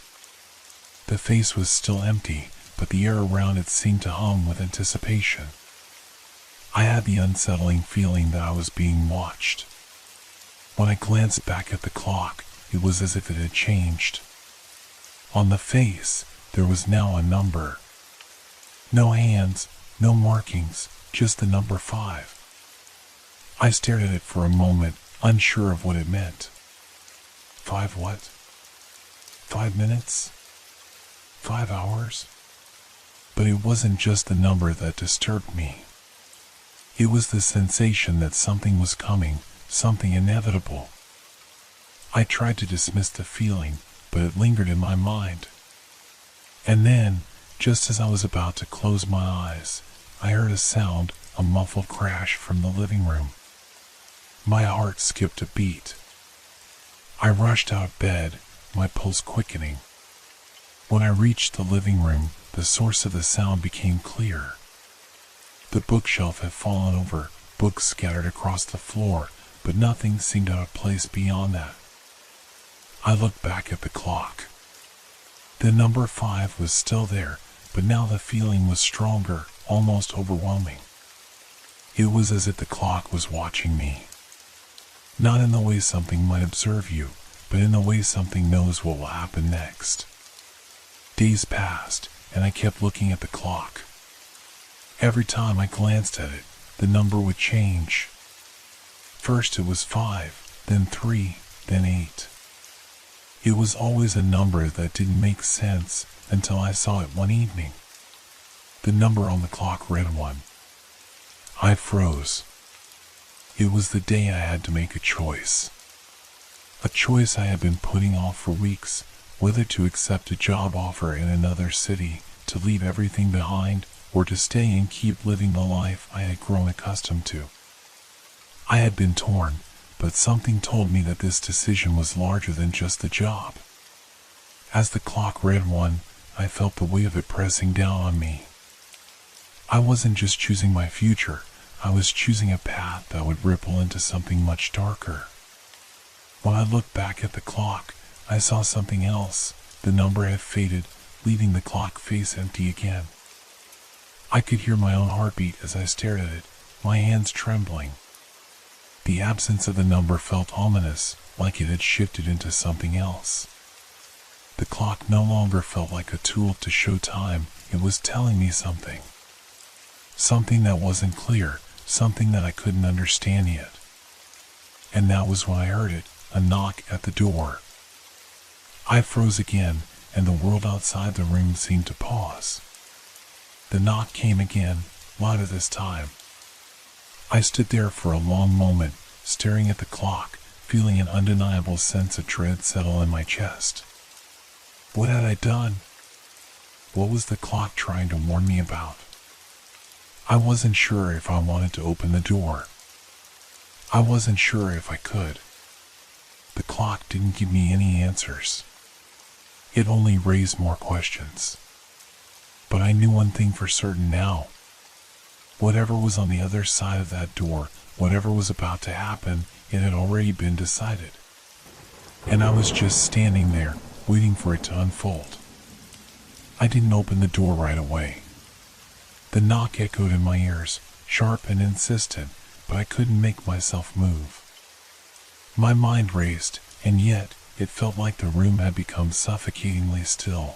[SPEAKER 1] The face was still empty, but the air around it seemed to hum with anticipation. I had the unsettling feeling that I was being watched. When I glanced back at the clock, it was as if it had changed. On the face, there was now a number. No hands, no markings, just the number 5. I stared at it for a moment, unsure of what it meant. 5 what? 5 minutes? 5 hours? But it wasn't just the number that disturbed me. It was the sensation that something was coming, something inevitable. I tried to dismiss the feeling, but it lingered in my mind. And then, just as I was about to close my eyes, I heard a sound, a muffled crash from the living room. My heart skipped a beat. I rushed out of bed, my pulse quickening. When I reached the living room, the source of the sound became clear. The bookshelf had fallen over, books scattered across the floor, but nothing seemed out of place beyond that. I looked back at the clock. The number 5 was still there, but now the feeling was stronger, almost overwhelming. It was as if the clock was watching me. Not in the way something might observe you, but in the way something knows what will happen next. Days passed, and I kept looking at the clock. Every time I glanced at it, the number would change. First it was 5, then 3, then 8. It was always a number that didn't make sense until I saw it one evening. The number on the clock read 1. I froze. It was the day I had to make a choice. A choice I had been putting off for weeks, whether to accept a job offer in another city, to leave everything behind, or to stay and keep living the life I had grown accustomed to. I had been torn, but something told me that this decision was larger than just the job. As the clock read 1, I felt the weight of it pressing down on me. I wasn't just choosing my future, I was choosing a path that would ripple into something much darker. When I looked back at the clock, I saw something else. The number had faded, leaving the clock face empty again. I could hear my own heartbeat as I stared at it, my hands trembling. The absence of the number felt ominous, like it had shifted into something else. The clock no longer felt like a tool to show time, it was telling me something. Something that wasn't clear, something that I couldn't understand yet. And that was when I heard it, a knock at the door. I froze again, and the world outside the room seemed to pause. The knock came again, louder this time. I stood there for a long moment, staring at the clock, feeling an undeniable sense of dread settle in my chest. What had I done? What was the clock trying to warn me about? I wasn't sure if I wanted to open the door. I wasn't sure if I could. The clock didn't give me any answers. It only raised more questions. But I knew one thing for certain now. Whatever was on the other side of that door, whatever was about to happen, it had already been decided. And I was just standing there, waiting for it to unfold. I didn't open the door right away. The knock echoed in my ears, sharp and insistent, but I couldn't make myself move. My mind raced, and yet it felt like the room had become suffocatingly still.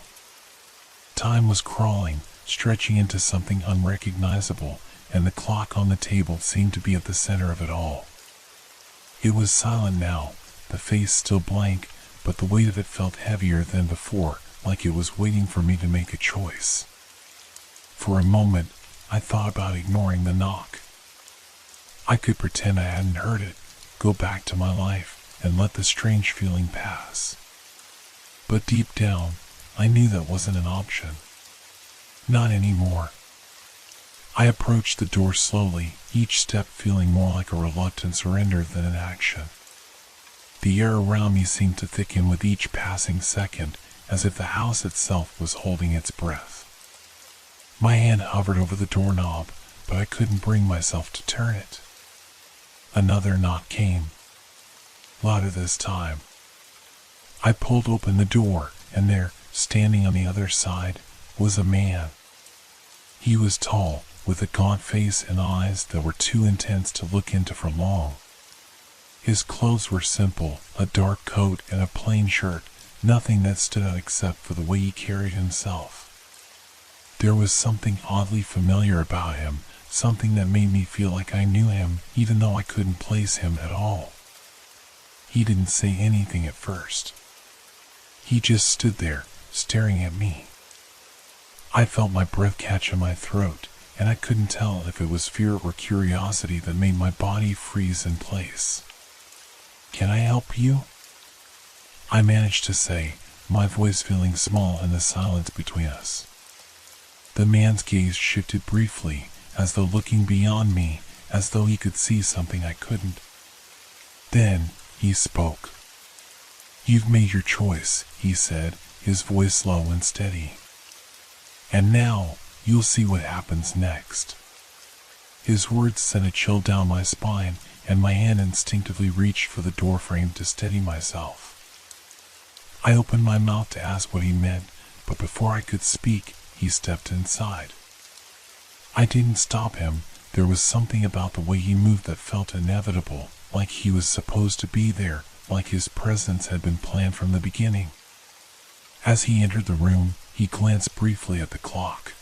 [SPEAKER 1] Time was crawling, stretching into something unrecognizable, and the clock on the table seemed to be at the center of it all. It was silent now, the face still blank, but the weight of it felt heavier than before, like it was waiting for me to make a choice. For a moment, I thought about ignoring the knock. I could pretend I hadn't heard it, go back to my life, and let the strange feeling pass. But deep down, I knew that wasn't an option. Not anymore. I approached the door slowly, each step feeling more like a reluctant surrender than an action. The air around me seemed to thicken with each passing second, as if the house itself was holding its breath. My hand hovered over the doorknob, but I couldn't bring myself to turn it. Another knock came, louder this time. I pulled open the door, and there, standing on the other side, was a man. He was tall, with a gaunt face and eyes that were too intense to look into for long. His clothes were simple, a dark coat and a plain shirt, nothing that stood out except for the way he carried himself. There was something oddly familiar about him, something that made me feel like I knew him, even though I couldn't place him at all. He didn't say anything at first. He just stood there, staring at me. I felt my breath catch in my throat, and I couldn't tell if it was fear or curiosity that made my body freeze in place. "Can I help you?" I managed to say, my voice feeling small in the silence between us. The man's gaze shifted briefly, as though looking beyond me, as though he could see something I couldn't. Then he spoke. "You've made your choice," he said, his voice low and steady. "And now, you'll see what happens next." His words sent a chill down my spine, and my hand instinctively reached for the doorframe to steady myself. I opened my mouth to ask what he meant, but before I could speak, he stepped inside. I didn't stop him. There was something about the way he moved that felt inevitable, like he was supposed to be there, like his presence had been planned from the beginning. As he entered the room, he glanced briefly at the clock.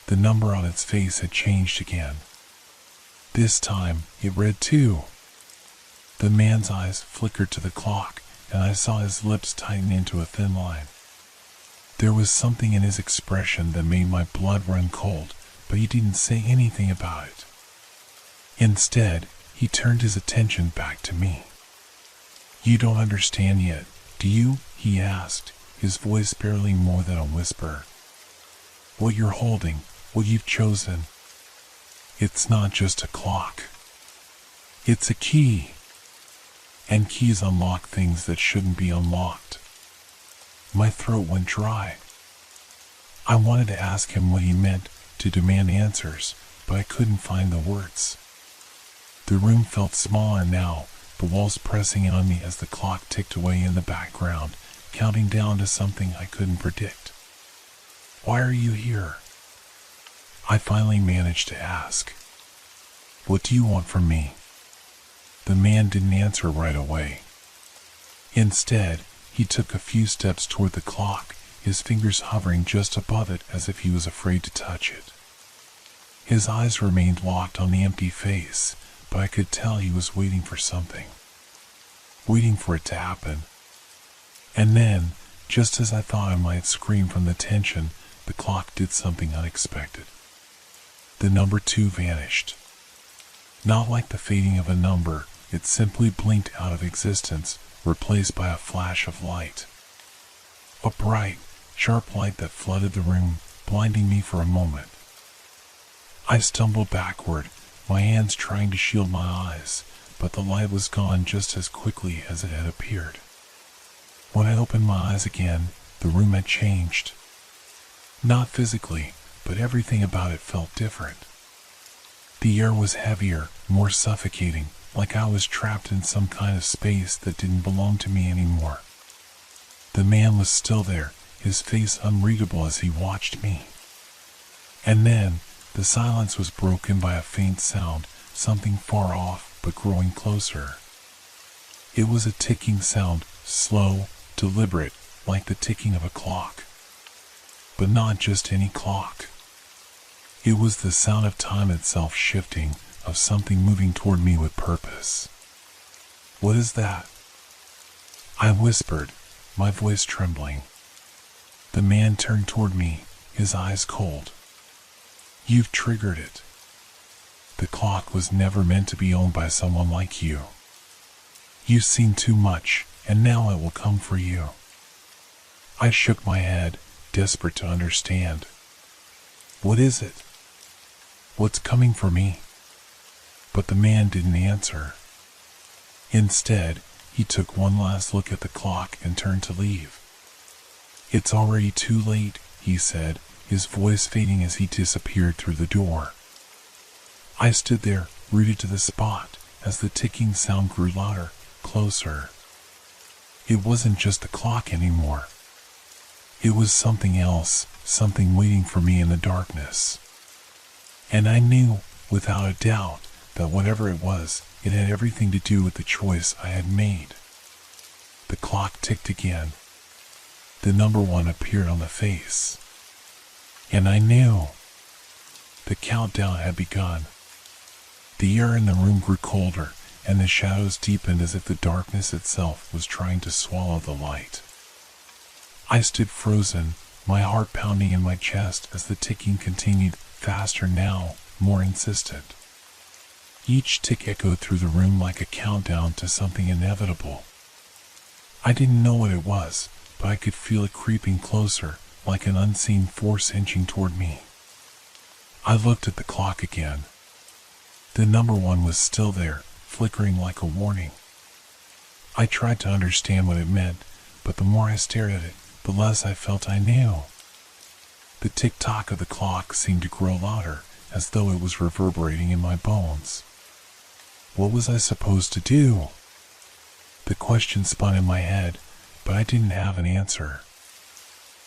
[SPEAKER 1] The number on its face had changed again. This time, it read 2. The man's eyes flickered to the clock, and I saw his lips tighten into a thin line. There was something in his expression that made my blood run cold, but he didn't say anything about it. Instead, he turned his attention back to me. "You don't understand yet, do you?" he asked, his voice barely more than a whisper. "What you're holding, what you've chosen, it's not just a clock. It's a key. And keys unlock things that shouldn't be unlocked." My throat went dry. I wanted to ask him what he meant, to demand answers, but I couldn't find the words. The room felt smaller now, the walls pressing in on me as the clock ticked away in the background, counting down to something I couldn't predict. "Why are you here?" I finally managed to ask. "What do you want from me?" The man didn't answer right away. Instead, he took a few steps toward the clock, his fingers hovering just above it as if he was afraid to touch it. His eyes remained locked on the empty face, but I could tell he was waiting for something. Waiting for it to happen. And then, just as I thought I might scream from the tension, the clock did something unexpected. The number 2 vanished. Not like the fading of a number, it simply blinked out of existence, replaced by a flash of light. A bright, sharp light that flooded the room, blinding me for a moment. I stumbled backward, my hands trying to shield my eyes, but the light was gone just as quickly as it had appeared. When I opened my eyes again, the room had changed. Not physically, but everything about it felt different. The air was heavier, more suffocating, like I was trapped in some kind of space that didn't belong to me anymore. The man was still there, his face unreadable as he watched me. And then, the silence was broken by a faint sound, something far off but growing closer. It was a ticking sound, slow, deliberate, like the ticking of a clock. But not just any clock. It was the sound of time itself shifting, of something moving toward me with purpose. "What is that?" I whispered, my voice trembling. The man turned toward me, his eyes cold. "You've triggered it. The clock was never meant to be owned by someone like you. You've seen too much, and now it will come for you." I shook my head, desperate to understand. "What is it? What's coming for me?" But the man didn't answer. Instead, he took one last look at the clock and turned to leave. "It's already too late," he said, his voice fading as he disappeared through the door. I stood there, rooted to the spot, as the ticking sound grew louder, closer. It wasn't just the clock anymore. It was something else, something waiting for me in the darkness. And I knew, without a doubt, that whatever it was, it had everything to do with the choice I had made. The clock ticked again. The number 1 appeared on the face. And I knew. The countdown had begun. The air in the room grew colder, and the shadows deepened as if the darkness itself was trying to swallow the light. I stood frozen, my heart pounding in my chest as the ticking continued, faster now, more insistent. Each tick echoed through the room like a countdown to something inevitable. I didn't know what it was, but I could feel it creeping closer, like an unseen force inching toward me. I looked at the clock again. The number 1 was still there, flickering like a warning. I tried to understand what it meant, but the more I stared at it, the less I felt I knew. The tick-tock of the clock seemed to grow louder, as though it was reverberating in my bones. What was I supposed to do? The question spun in my head, but I didn't have an answer.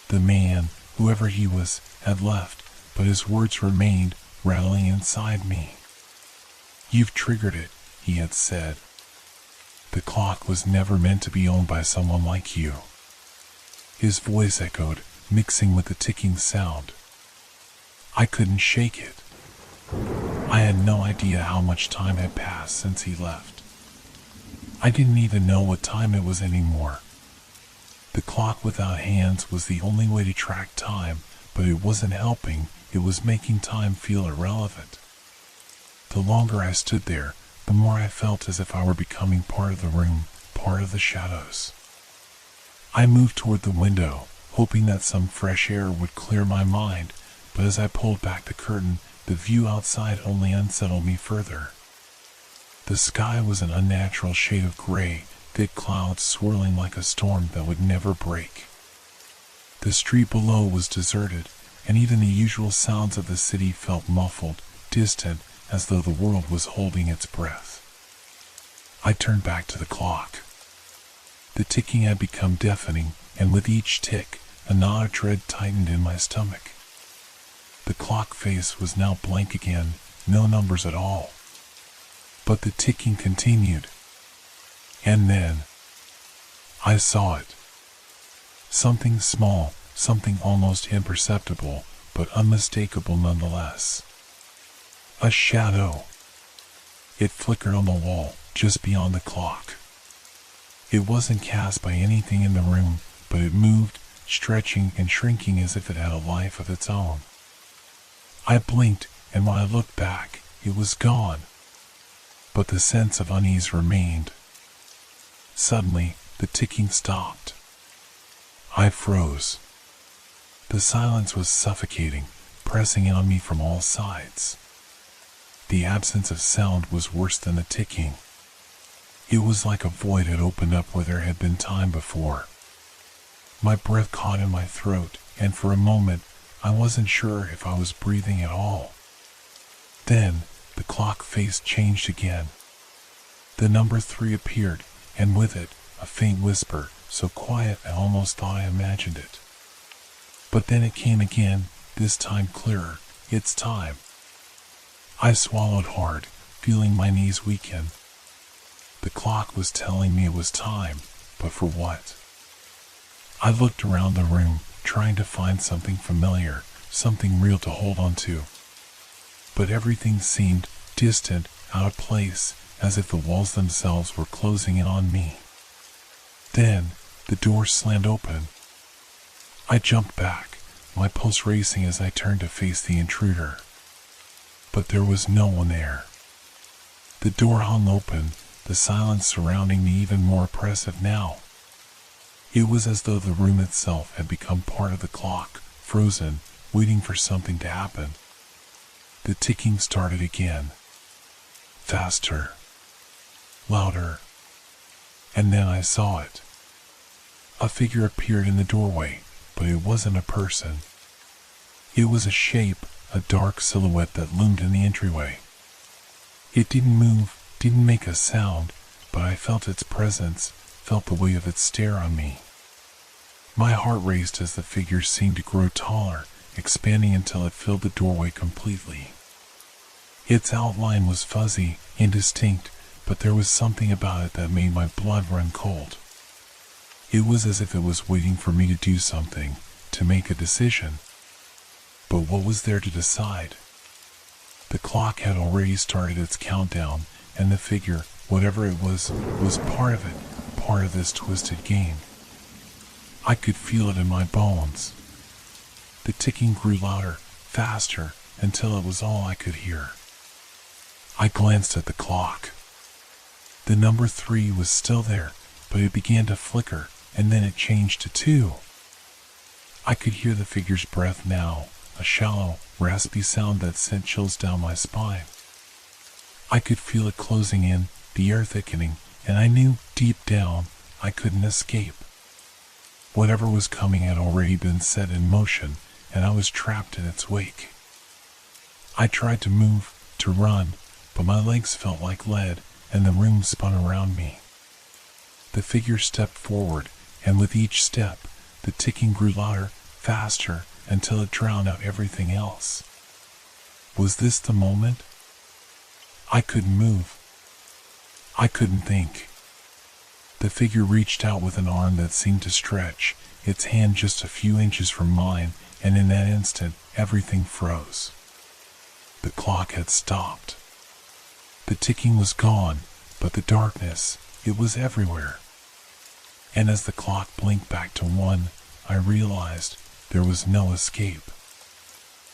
[SPEAKER 1] The man, whoever he was, had left, but his words remained, rattling inside me. "You've triggered it," he had said. "The clock was never meant to be owned by someone like you." His voice echoed, mixing with the ticking sound. I couldn't shake it. I had no idea how much time had passed since he left. I didn't even know what time it was anymore. The clock without hands was the only way to track time, but it wasn't helping, it was making time feel irrelevant. The longer I stood there, the more I felt as if I were becoming part of the room, part of the shadows. I moved toward the window, hoping that some fresh air would clear my mind, but as I pulled back the curtain, the view outside only unsettled me further. The sky was an unnatural shade of gray, thick clouds swirling like a storm that would never break. The street below was deserted, and even the usual sounds of the city felt muffled, distant, as though the world was holding its breath. I turned back to the clock. The ticking had become deafening, and with each tick, a knot of dread tightened in my stomach. The clock face was now blank again, no numbers at all. But the ticking continued, And then I saw it. Something small, something almost imperceptible, but unmistakable nonetheless. A shadow. It flickered on the wall, just beyond the clock. It wasn't cast by anything in the room, but it moved, stretching and shrinking as if it had a life of its own. I blinked, and when I looked back, it was gone. But the sense of unease remained. Suddenly, the ticking stopped. I froze. The silence was suffocating, pressing in on me from all sides. The absence of sound was worse than the ticking. It was like a void had opened up where there had been time before. My breath caught in my throat, and for a moment, I wasn't sure if I was breathing at all. Then, the clock face changed again. The number 3 appeared, and with it, a faint whisper, so quiet I almost thought I imagined it. But then it came again, this time clearer. It's time. I swallowed hard, feeling my knees weaken. The clock was telling me it was time, but for what? I looked around the room, trying to find something familiar, something real to hold on to. But everything seemed distant, out of place, as if the walls themselves were closing in on me. Then, the door slammed open. I jumped back, my pulse racing as I turned to face the intruder. But there was no one there. The door hung open, the silence surrounding me even more oppressive now. It was as though the room itself had become part of the clock, frozen, waiting for something to happen. The ticking started again. Faster. Louder. And then I saw it. A figure appeared in the doorway, but it wasn't a person. It was a shape, a dark silhouette that loomed in the entryway. It didn't move, didn't make a sound, but I felt its presence, felt the weight of its stare on me. My heart raced as the figure seemed to grow taller, expanding until it filled the doorway completely. Its outline was fuzzy, indistinct, but there was something about it that made my blood run cold. It was as if it was waiting for me to do something, to make a decision. But what was there to decide? The clock had already started its countdown, and the figure, whatever it was part of it, part of this twisted game. I could feel it in my bones. The ticking grew louder, faster, until it was all I could hear. I glanced at the clock. The number 3 was still there, but it began to flicker, and then it changed to 2. I could hear the figure's breath now, a shallow, raspy sound that sent chills down my spine. I could feel it closing in, the air thickening, and I knew, deep down, I couldn't escape. Whatever was coming had already been set in motion, and I was trapped in its wake. I tried to move, to run, but my legs felt like lead, and the room spun around me. The figure stepped forward, and with each step, the ticking grew louder, faster, until it drowned out everything else. Was this the moment? I couldn't move. I couldn't think. The figure reached out with an arm that seemed to stretch, its hand just a few inches from mine, and in that instant, everything froze. The clock had stopped. The ticking was gone, but the darkness, it was everywhere. And as the clock blinked back to 1, I realized there was no escape.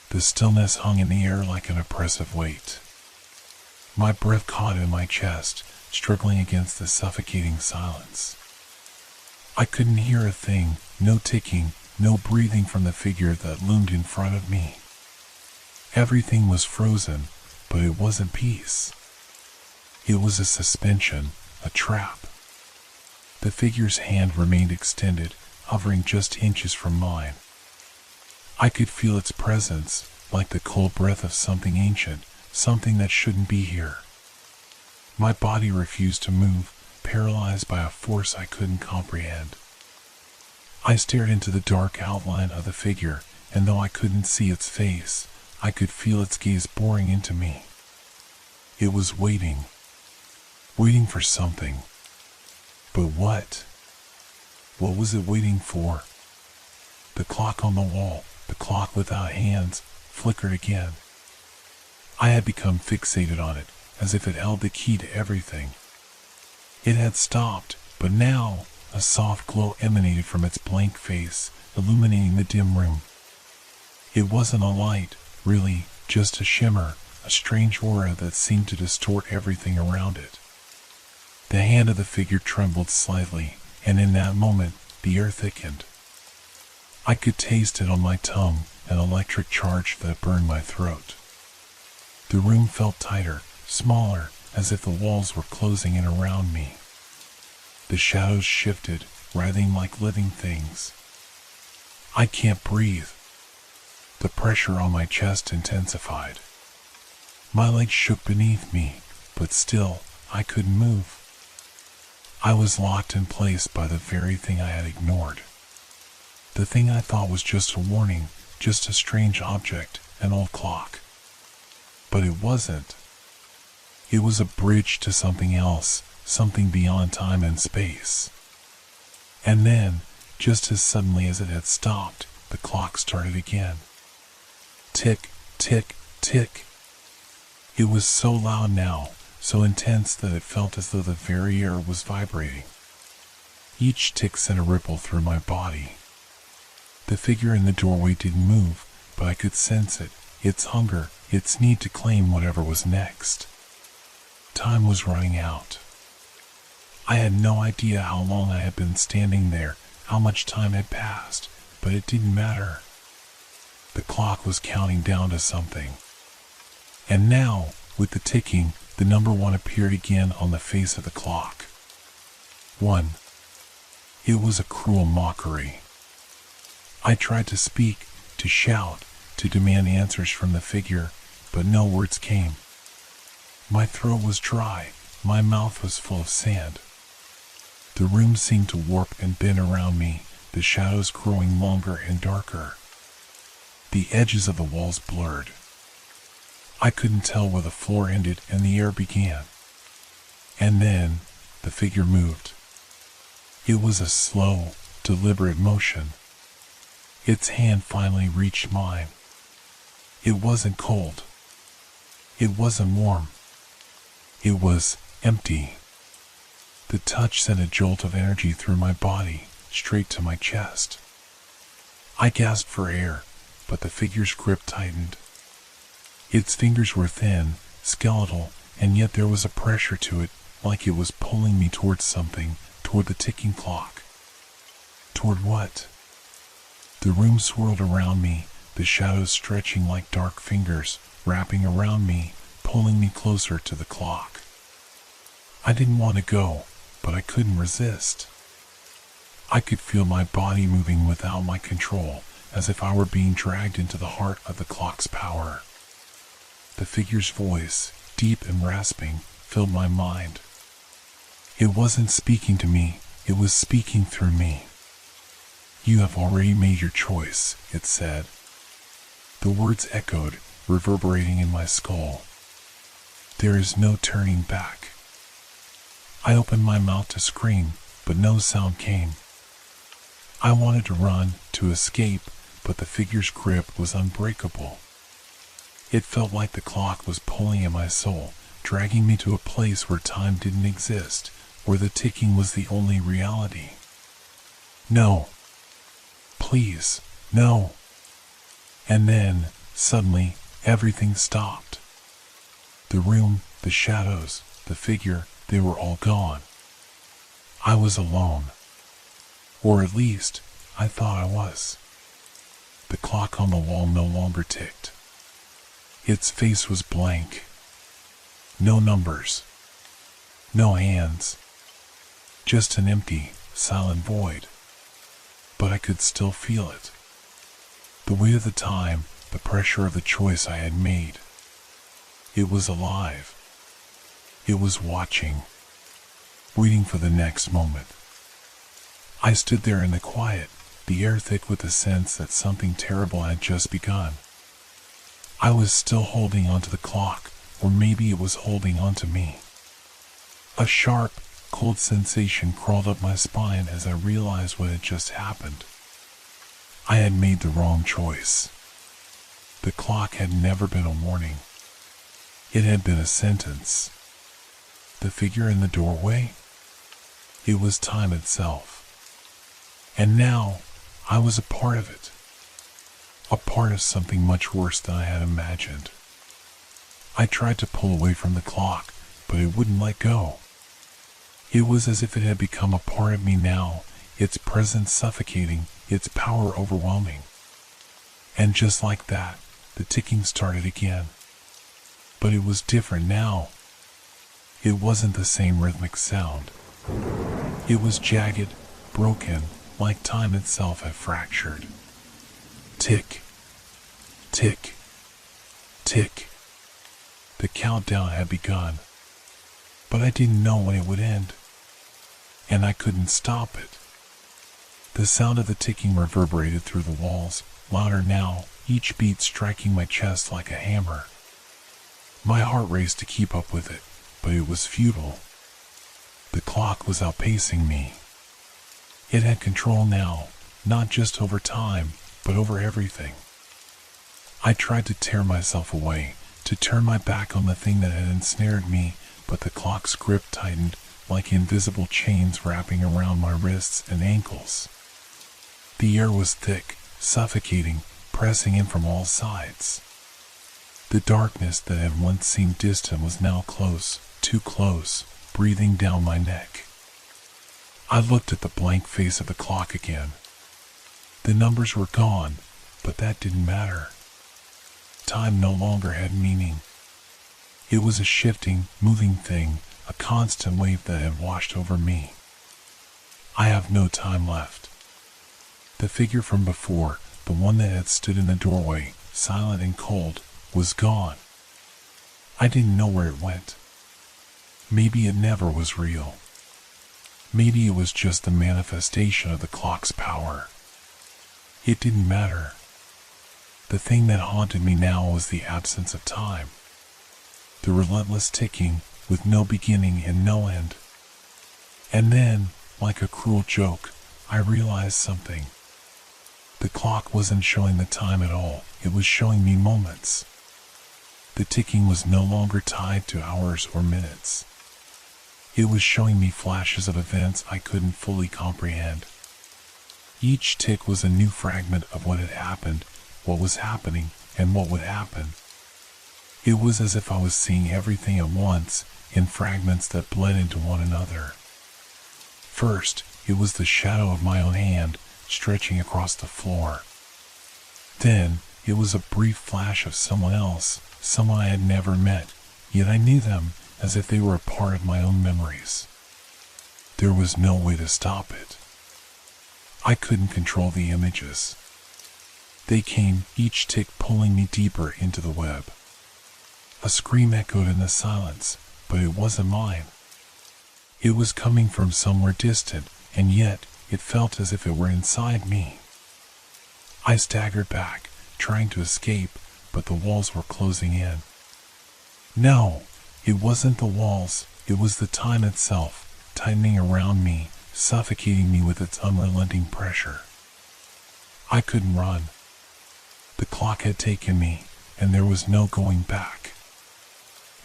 [SPEAKER 1] The stillness hung in the air like an oppressive weight. My breath caught in my chest, struggling against the suffocating silence. I couldn't hear a thing, no ticking, no breathing from the figure that loomed in front of me. Everything was frozen, but it wasn't peace. It was a suspension, a trap. The figure's hand remained extended, hovering just inches from mine. I could feel its presence, like the cold breath of something ancient, something that shouldn't be here. My body refused to move, paralyzed by a force I couldn't comprehend. I stared into the dark outline of the figure, and though I couldn't see its face, I could feel its gaze boring into me. It was waiting for something. But what? What was it waiting for? The clock on the wall, the clock without hands, flickered again. I had become fixated on it, as if it held the key to everything. It had stopped, but now a soft glow emanated from its blank face, illuminating the dim room. It wasn't a light, really, just a shimmer, a strange aura that seemed to distort everything around it. The hand of the figure trembled slightly, and in that moment, the air thickened. I could taste it on my tongue, an electric charge that burned my throat. The room felt tighter, smaller, as if the walls were closing in around me. The shadows shifted, writhing like living things. I can't breathe. The pressure on my chest intensified. My legs shook beneath me, but still, I couldn't move. I was locked in place by the very thing I had ignored. The thing I thought was just a warning, just a strange object, an old clock. But it wasn't. It was a bridge to something else, something beyond time and space. And then, just as suddenly as it had stopped, the clock started again. Tick, tick, tick. It was so loud now, so intense that it felt as though the very air was vibrating. Each tick sent a ripple through my body. The figure in the doorway didn't move, but I could sense it, its hunger, its need to claim whatever was next. Time was running out. I had no idea how long I had been standing there, how much time had passed, but it didn't matter. The clock was counting down to something. And now, with the ticking, the number 1 appeared again on the face of the clock. 1. It was a cruel mockery. I tried to speak, to shout, to demand answers from the figure, but no words came. My throat was dry, my mouth was full of sand. The room seemed to warp and bend around me, the shadows growing longer and darker. The edges of the walls blurred. I couldn't tell where the floor ended and the air began. And then, the figure moved. It was a slow, deliberate motion. Its hand finally reached mine. It wasn't cold. It wasn't warm. It was empty. The touch sent a jolt of energy through my body, straight to my chest. I gasped for air, but the figure's grip tightened. Its fingers were thin, skeletal, and yet there was a pressure to it, like it was pulling me towards something, toward the ticking clock. Toward what? The room swirled around me, the shadows stretching like dark fingers, wrapping around me, pulling me closer to the clock. I didn't want to go, but I couldn't resist. I could feel my body moving without my control, as if I were being dragged into the heart of the clock's power. The figure's voice, deep and rasping, filled my mind. It wasn't speaking to me, it was speaking through me. "You have already made your choice," it said. The words echoed, reverberating in my skull. There is no turning back. I opened my mouth to scream, but no sound came. I wanted to run, to escape, but the figure's grip was unbreakable. It felt like the clock was pulling at my soul, dragging me to a place where time didn't exist, where the ticking was the only reality. No. Please, no. And then, suddenly, everything stopped. The room, the shadows, the figure, they were all gone. I was alone. Or at least, I thought I was. The clock on the wall no longer ticked. Its face was blank. No numbers. No hands. Just an empty, silent void. But I could still feel it. The weight of the time, the pressure of the choice I had made. It was alive. It was watching, waiting for the next moment. I stood there in the quiet, the air thick with the sense that something terrible had just begun. I was still holding onto the clock, or maybe it was holding onto me. A sharp, Cold sensation crawled up my spine as I realized what had just happened. I had made the wrong choice. The clock had never been a warning. It had been a sentence. The figure in the doorway? It was time itself. And now, I was a part of it. A part of something much worse than I had imagined. I tried to pull away from the clock, but it wouldn't let go. It was as if it had become a part of me now, its presence suffocating, its power overwhelming. And just like that, the ticking started again. But it was different now. It wasn't the same rhythmic sound. It was jagged, broken, like time itself had fractured. Tick, tick, tick. The countdown had begun, but I didn't know when it would end, and I couldn't stop it. The sound of the ticking reverberated through the walls, louder now, each beat striking my chest like a hammer. My heart raced to keep up with it, but it was futile. The clock was outpacing me. It had control now, not just over time, but over everything. I tried to tear myself away, to turn my back on the thing that had ensnared me, but the clock's grip tightened, like invisible chains wrapping around my wrists and ankles. The air was thick, suffocating, pressing in from all sides. The darkness that had once seemed distant was now close, too close, breathing down my neck. I looked at the blank face of the clock again. The numbers were gone, but that didn't matter. Time no longer had meaning. It was a shifting, moving thing, a constant wave that had washed over me. I have no time left. The figure from before, the one that had stood in the doorway, silent and cold, was gone. I didn't know where it went. Maybe it never was real. Maybe it was just the manifestation of the clock's power. It didn't matter. The thing that haunted me now was the absence of time. The relentless ticking, with no beginning and no end. And then, like a cruel joke, I realized something. The clock wasn't showing the time at all, it was showing me moments. The ticking was no longer tied to hours or minutes. It was showing me flashes of events I couldn't fully comprehend. Each tick was a new fragment of what had happened, what was happening, and what would happen. It was as if I was seeing everything at once, in fragments that bled into one another. First, it was the shadow of my own hand, stretching across the floor. Then, it was a brief flash of someone else, someone I had never met, yet I knew them as if they were a part of my own memories. There was no way to stop it. I couldn't control the images. They came, each tick pulling me deeper into the web. A scream echoed in the silence, but it wasn't mine. It was coming from somewhere distant, and yet it felt as if it were inside me. I staggered back, trying to escape, but the walls were closing in. No, it wasn't the walls, it was the time itself, tightening around me, suffocating me with its unrelenting pressure. I couldn't run. The clock had taken me, and there was no going back.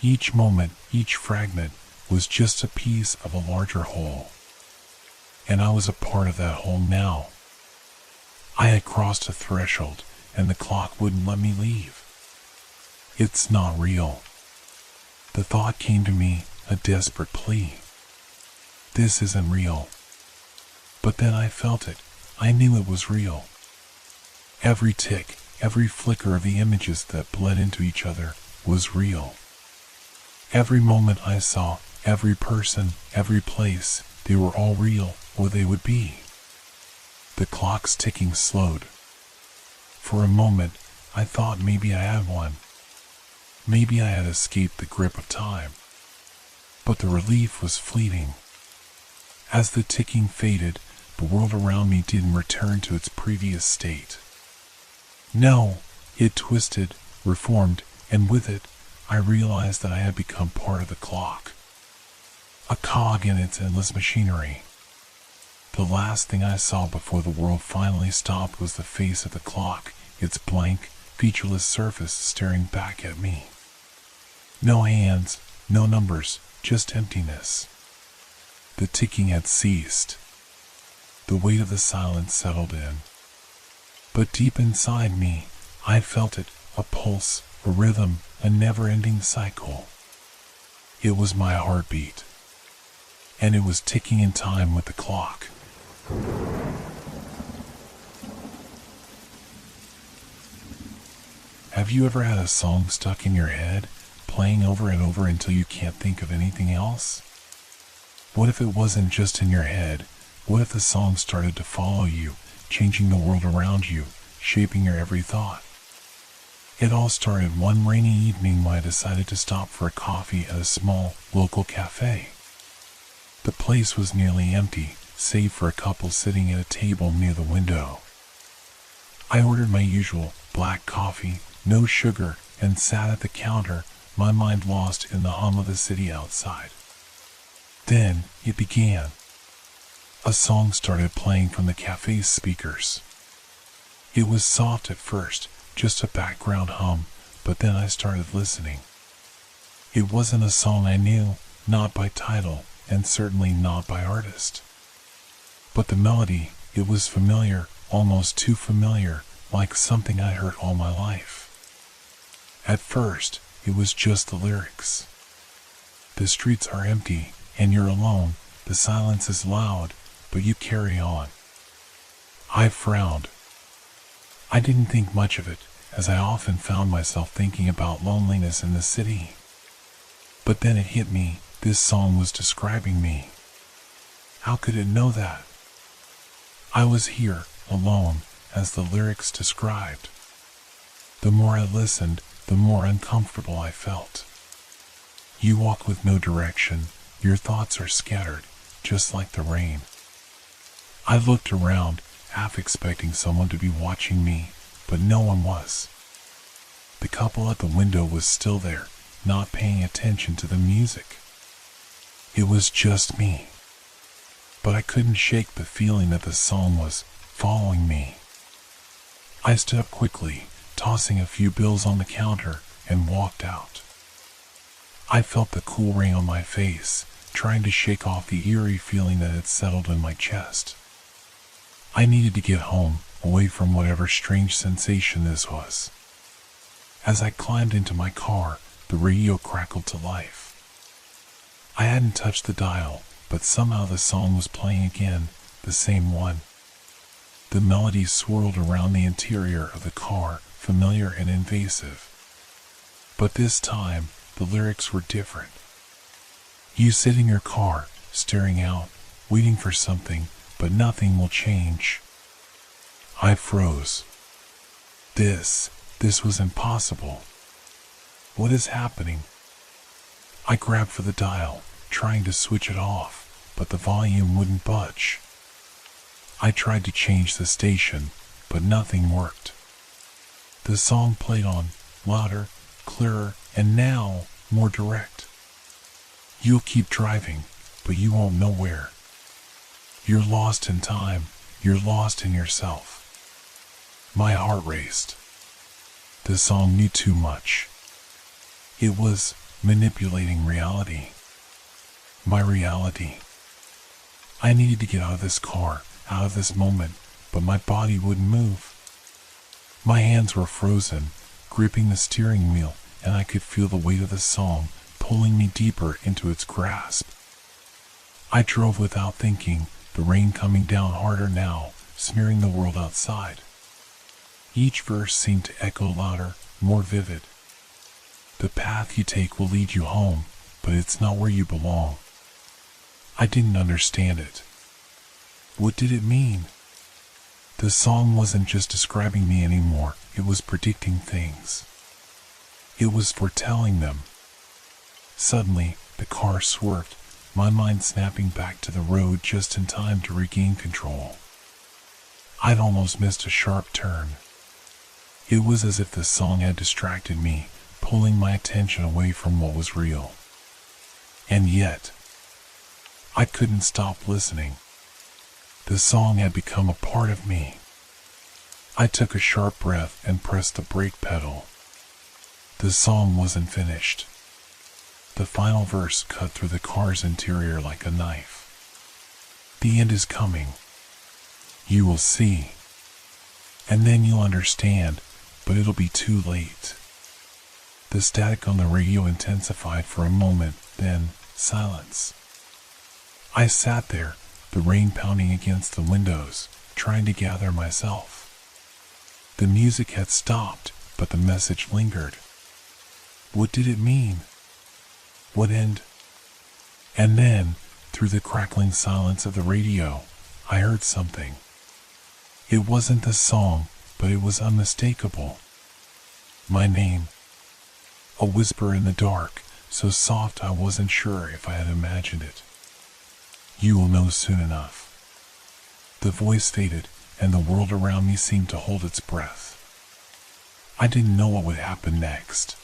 [SPEAKER 1] Each moment, each fragment, was just a piece of a larger whole. And I was a part of that whole now. I had crossed a threshold, and the clock wouldn't let me leave. It's not real. The thought came to me, a desperate plea. This isn't real. But then I felt it. I knew it was real. Every tick, every flicker of the images that bled into each other was real. Every moment I saw, every person, every place, they were all real, or they would be. The clock's ticking slowed. For a moment, I thought maybe I had won. Maybe I had escaped the grip of time. But the relief was fleeting. As the ticking faded, the world around me didn't return to its previous state. No, it twisted, reformed, and with it, I realized that I had become part of the clock. A cog in its endless machinery. The last thing I saw before the world finally stopped was the face of the clock, its blank, featureless surface staring back at me. No hands, no numbers, just emptiness. The ticking had ceased. The weight of the silence settled in. But deep inside me, I felt it, a pulse, a rhythm, a never-ending cycle. It was my heartbeat. And it was ticking in time with the clock. Have you ever had a song stuck in your head, playing over and over until you can't think of anything else? What if it wasn't just in your head? What if the song started to follow you, changing the world around you, shaping your every thought? It all started one rainy evening when I decided to stop for a coffee at a small, local cafe. The place was nearly empty, save for a couple sitting at a table near the window. I ordered my usual black coffee, no sugar, and sat at the counter, my mind lost in the hum of the city outside. Then it began. A song started playing from the cafe's speakers. It was soft at first, just a background hum, but then I started listening. It wasn't a song I knew, not by title, and certainly not by artist. But the melody, it was familiar, almost too familiar, like something I heard all my life. At first, it was just the lyrics. The streets are empty, and you're alone, the silence is loud, but you carry on. I frowned. I didn't think much of it, as I often found myself thinking about loneliness in the city. But then it hit me, this song was describing me. How could it know that? I was here, alone, as the lyrics described. The more I listened, the more uncomfortable I felt. You walk with no direction, your thoughts are scattered, just like the rain. I looked around, half expecting someone to be watching me, but no one was. The couple at the window was still there, not paying attention to the music. It was just me. But I couldn't shake the feeling that the song was following me. I stood up quickly, tossing a few bills on the counter, and walked out. I felt the cool rain on my face, trying to shake off the eerie feeling that had settled in my chest. I needed to get home, away from whatever strange sensation this was. As I climbed into my car, the radio crackled to life. I hadn't touched the dial, but somehow the song was playing again, the same one. The melody swirled around the interior of the car, familiar and invasive. But this time, the lyrics were different. You sit in your car, staring out, waiting for something, but nothing will change. I froze. This was impossible. What is happening? I grabbed for the dial, trying to switch it off, but the volume wouldn't budge. I tried to change the station, but nothing worked. The song played on, louder, clearer, and now more direct. You'll keep driving, but you won't know where. You're lost in time, you're lost in yourself. My heart raced. The song knew too much. It was manipulating reality. My reality. I needed to get out of this car, out of this moment, but my body wouldn't move. My hands were frozen, gripping the steering wheel, and I could feel the weight of the song pulling me deeper into its grasp. I drove without thinking, the rain coming down harder now, smearing the world outside. Each verse seemed to echo louder, more vivid. The path you take will lead you home, but it's not where you belong. I didn't understand it. What did it mean? The song wasn't just describing me anymore, it was predicting things. It was foretelling them. Suddenly, the car swerved, my mind snapping back to the road just in time to regain control. I'd almost missed a sharp turn. It was as if the song had distracted me, pulling my attention away from what was real. And yet, I couldn't stop listening. The song had become a part of me. I took a sharp breath and pressed the brake pedal. The song wasn't finished. The final verse cut through the car's interior like a knife. The end is coming. You will see. And then you'll understand, but it'll be too late. The static on the radio intensified for a moment, then silence. I sat there, the rain pounding against the windows, trying to gather myself. The music had stopped, but the message lingered. What did it mean? What end? And then, through the crackling silence of the radio, I heard something. It wasn't the song, but it was unmistakable. My name. A whisper in the dark, so soft I wasn't sure if I had imagined it. You will know soon enough. The voice faded, and the world around me seemed to hold its breath. I didn't know what would happen next,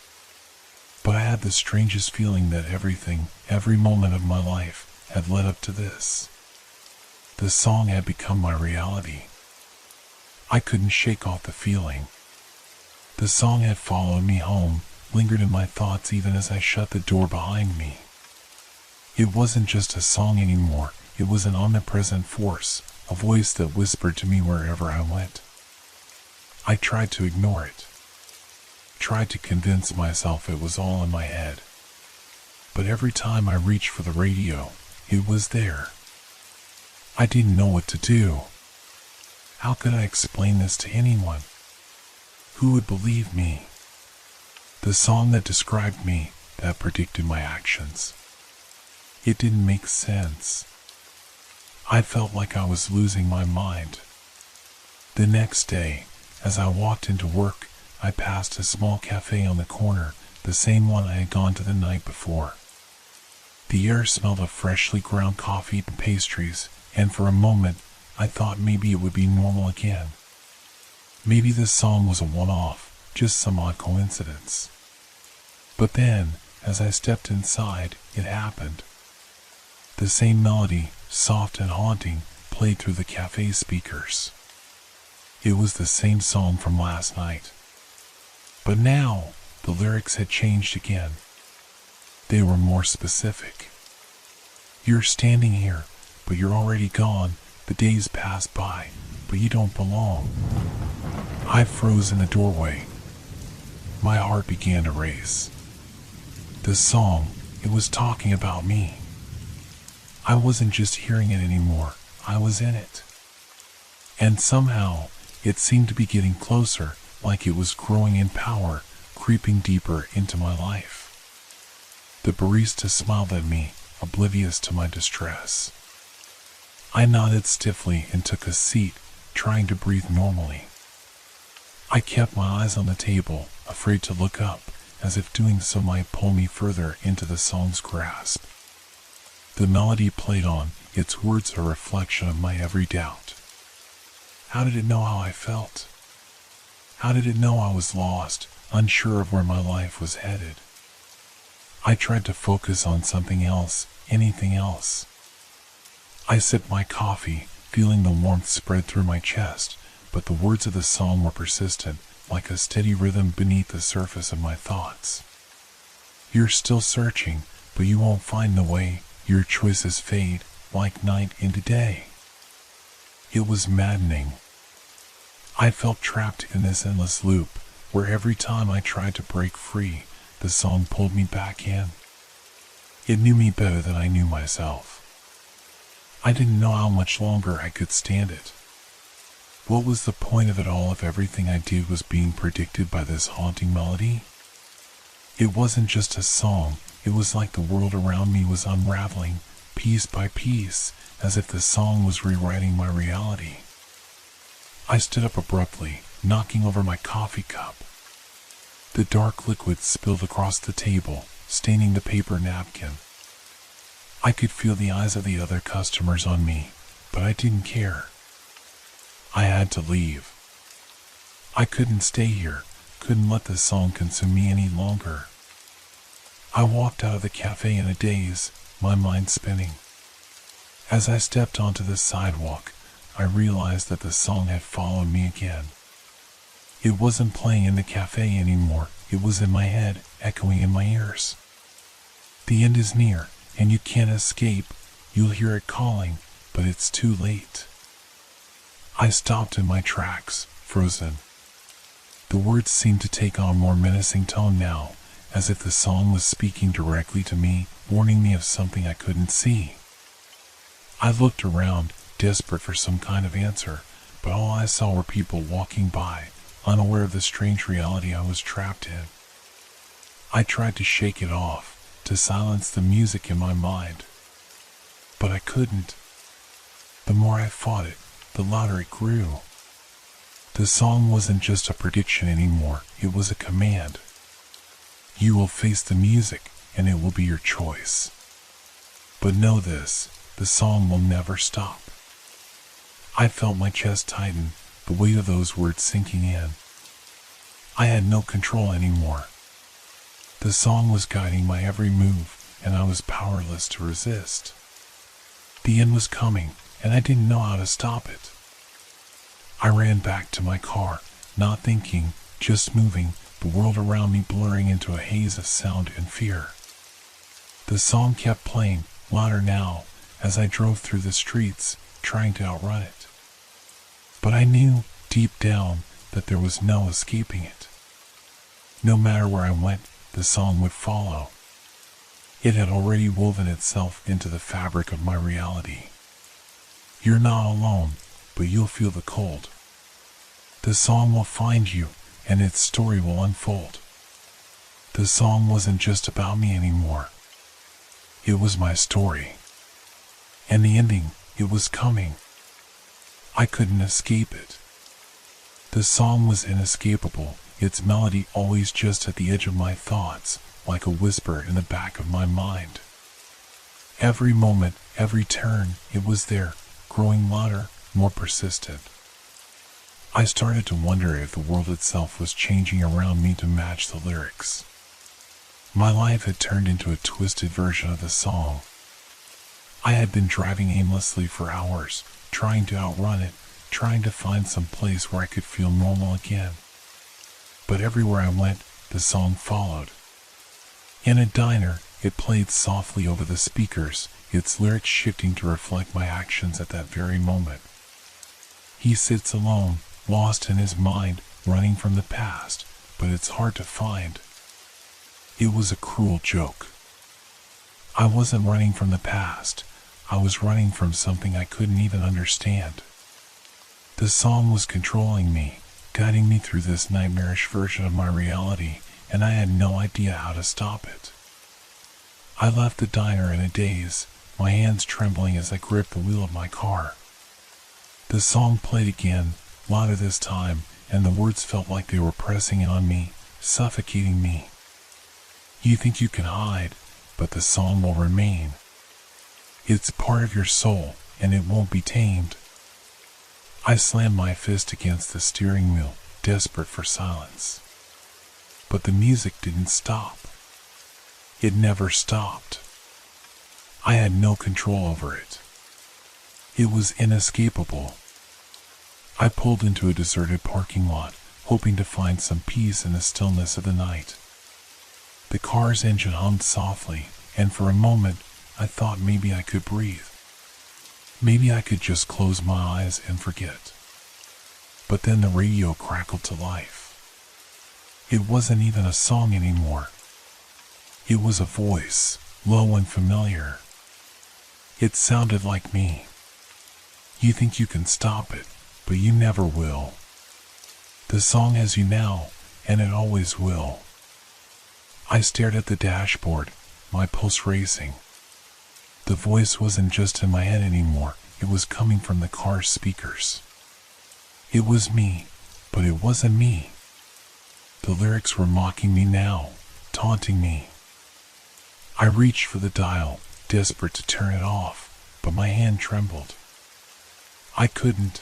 [SPEAKER 1] but I had the strangest feeling that everything, every moment of my life, had led up to this. The song had become my reality. I couldn't shake off the feeling. The song had followed me home, lingered in my thoughts even as I shut the door behind me. It wasn't just a song anymore, it was an omnipresent force, a voice that whispered to me wherever I went. I tried to ignore it. Tried to convince myself it was all in my head. But every time I reached for the radio, it was there. I didn't know what to do. How could I explain this to anyone? Who would believe me? The song that described me, that predicted my actions. It didn't make sense. I felt like I was losing my mind. The next day, as I walked into work, I passed a small cafe on the corner, the same one I had gone to the night before. The air smelled of freshly ground coffee and pastries, and for a moment, I thought maybe it would be normal again. Maybe this song was a one-off, just some odd coincidence. But then, as I stepped inside, it happened. The same melody, soft and haunting, played through the cafe speakers. It was the same song from last night. But now, the lyrics had changed again. They were more specific. You're standing here, but you're already gone. The days pass by, but you don't belong. I froze in the doorway. My heart began to race. The song, it was talking about me. I wasn't just hearing it anymore, I was in it. And somehow, it seemed to be getting closer, like it was growing in power, creeping deeper into my life. The barista smiled at me, oblivious to my distress. I nodded stiffly and took a seat, trying to breathe normally. I kept my eyes on the table, afraid to look up, as if doing so might pull me further into the song's grasp. The melody played on, its words a reflection of my every doubt. How did it know how I felt? How did it know I was lost, unsure of where my life was headed? I tried to focus on something else, anything else. I sipped my coffee, feeling the warmth spread through my chest, but the words of the song were persistent, like a steady rhythm beneath the surface of my thoughts. You're still searching, but you won't find the way. Your choices fade, like night into day. It was maddening. I felt trapped in this endless loop, where every time I tried to break free, the song pulled me back in. It knew me better than I knew myself. I didn't know how much longer I could stand it. What was the point of it all if everything I did was being predicted by this haunting melody? It wasn't just a song, it was like the world around me was unraveling, piece by piece, as if the song was rewriting my reality. I stood up abruptly, knocking over my coffee cup. The dark liquid spilled across the table, staining the paper napkin. I could feel the eyes of the other customers on me, but I didn't care. I had to leave. I couldn't stay here, couldn't let this song consume me any longer. I walked out of the cafe in a daze, my mind spinning. As I stepped onto the sidewalk, I realized that the song had followed me again. It wasn't playing in the cafe anymore, it was in my head, echoing in my ears. The end is near, and you can't escape. You'll hear it calling, but it's too late. I stopped in my tracks, frozen. The words seemed to take on a more menacing tone now, as if the song was speaking directly to me, warning me of something I couldn't see. I looked around, desperate for some kind of answer, but all I saw were people walking by, unaware of the strange reality I was trapped in. I tried to shake it off, to silence the music in my mind. But I couldn't. The more I fought it, the louder it grew. The song wasn't just a prediction anymore, it was a command. You will face the music, and it will be your choice. But know this, the song will never stop. I felt my chest tighten, the weight of those words sinking in. I had no control anymore. The song was guiding my every move, and I was powerless to resist. The end was coming, and I didn't know how to stop it. I ran back to my car, not thinking, just moving, the world around me blurring into a haze of sound and fear. The song kept playing, louder now, as I drove through the streets, trying to outrun it. But I knew, deep down, that there was no escaping it. No matter where I went, the song would follow. It had already woven itself into the fabric of my reality. You're not alone, but you'll feel the cold. The song will find you, and its story will unfold. The song wasn't just about me anymore. It was my story. And the ending, it was coming. I couldn't escape it. The song was inescapable, its melody always just at the edge of my thoughts, like a whisper in the back of my mind. Every moment, every turn, it was there, growing louder, more persistent. I started to wonder if the world itself was changing around me to match the lyrics. My life had turned into a twisted version of the song. I had been driving aimlessly for hours, trying to outrun it, trying to find some place where I could feel normal again. But everywhere I went, the song followed. In a diner, it played softly over the speakers, its lyrics shifting to reflect my actions at that very moment. He sits alone, lost in his mind, running from the past, but it's hard to find. It was a cruel joke. I wasn't running from the past, I was running from something I couldn't even understand. The song was controlling me, guiding me through this nightmarish version of my reality, and I had no idea how to stop it. I left the diner in a daze, my hands trembling as I gripped the wheel of my car. The song played again, louder this time, and the words felt like they were pressing in on me, suffocating me. You think you can hide, but the song will remain. It's part of your soul, and it won't be tamed. I slammed my fist against the steering wheel, desperate for silence. But the music didn't stop. It never stopped. I had no control over it. It was inescapable. I pulled into a deserted parking lot, hoping to find some peace in the stillness of the night. The car's engine hummed softly, and for a moment, I thought maybe I could breathe. Maybe I could just close my eyes and forget. But then the radio crackled to life. It wasn't even a song anymore. It was a voice, low and familiar. It sounded like me. You think you can stop it, but you never will. The song has you now, and it always will. I stared at the dashboard, my pulse racing. The voice wasn't just in my head anymore, it was coming from the car's speakers. It was me, but it wasn't me. The lyrics were mocking me now, taunting me. I reached for the dial, desperate to turn it off, but my hand trembled. I couldn't.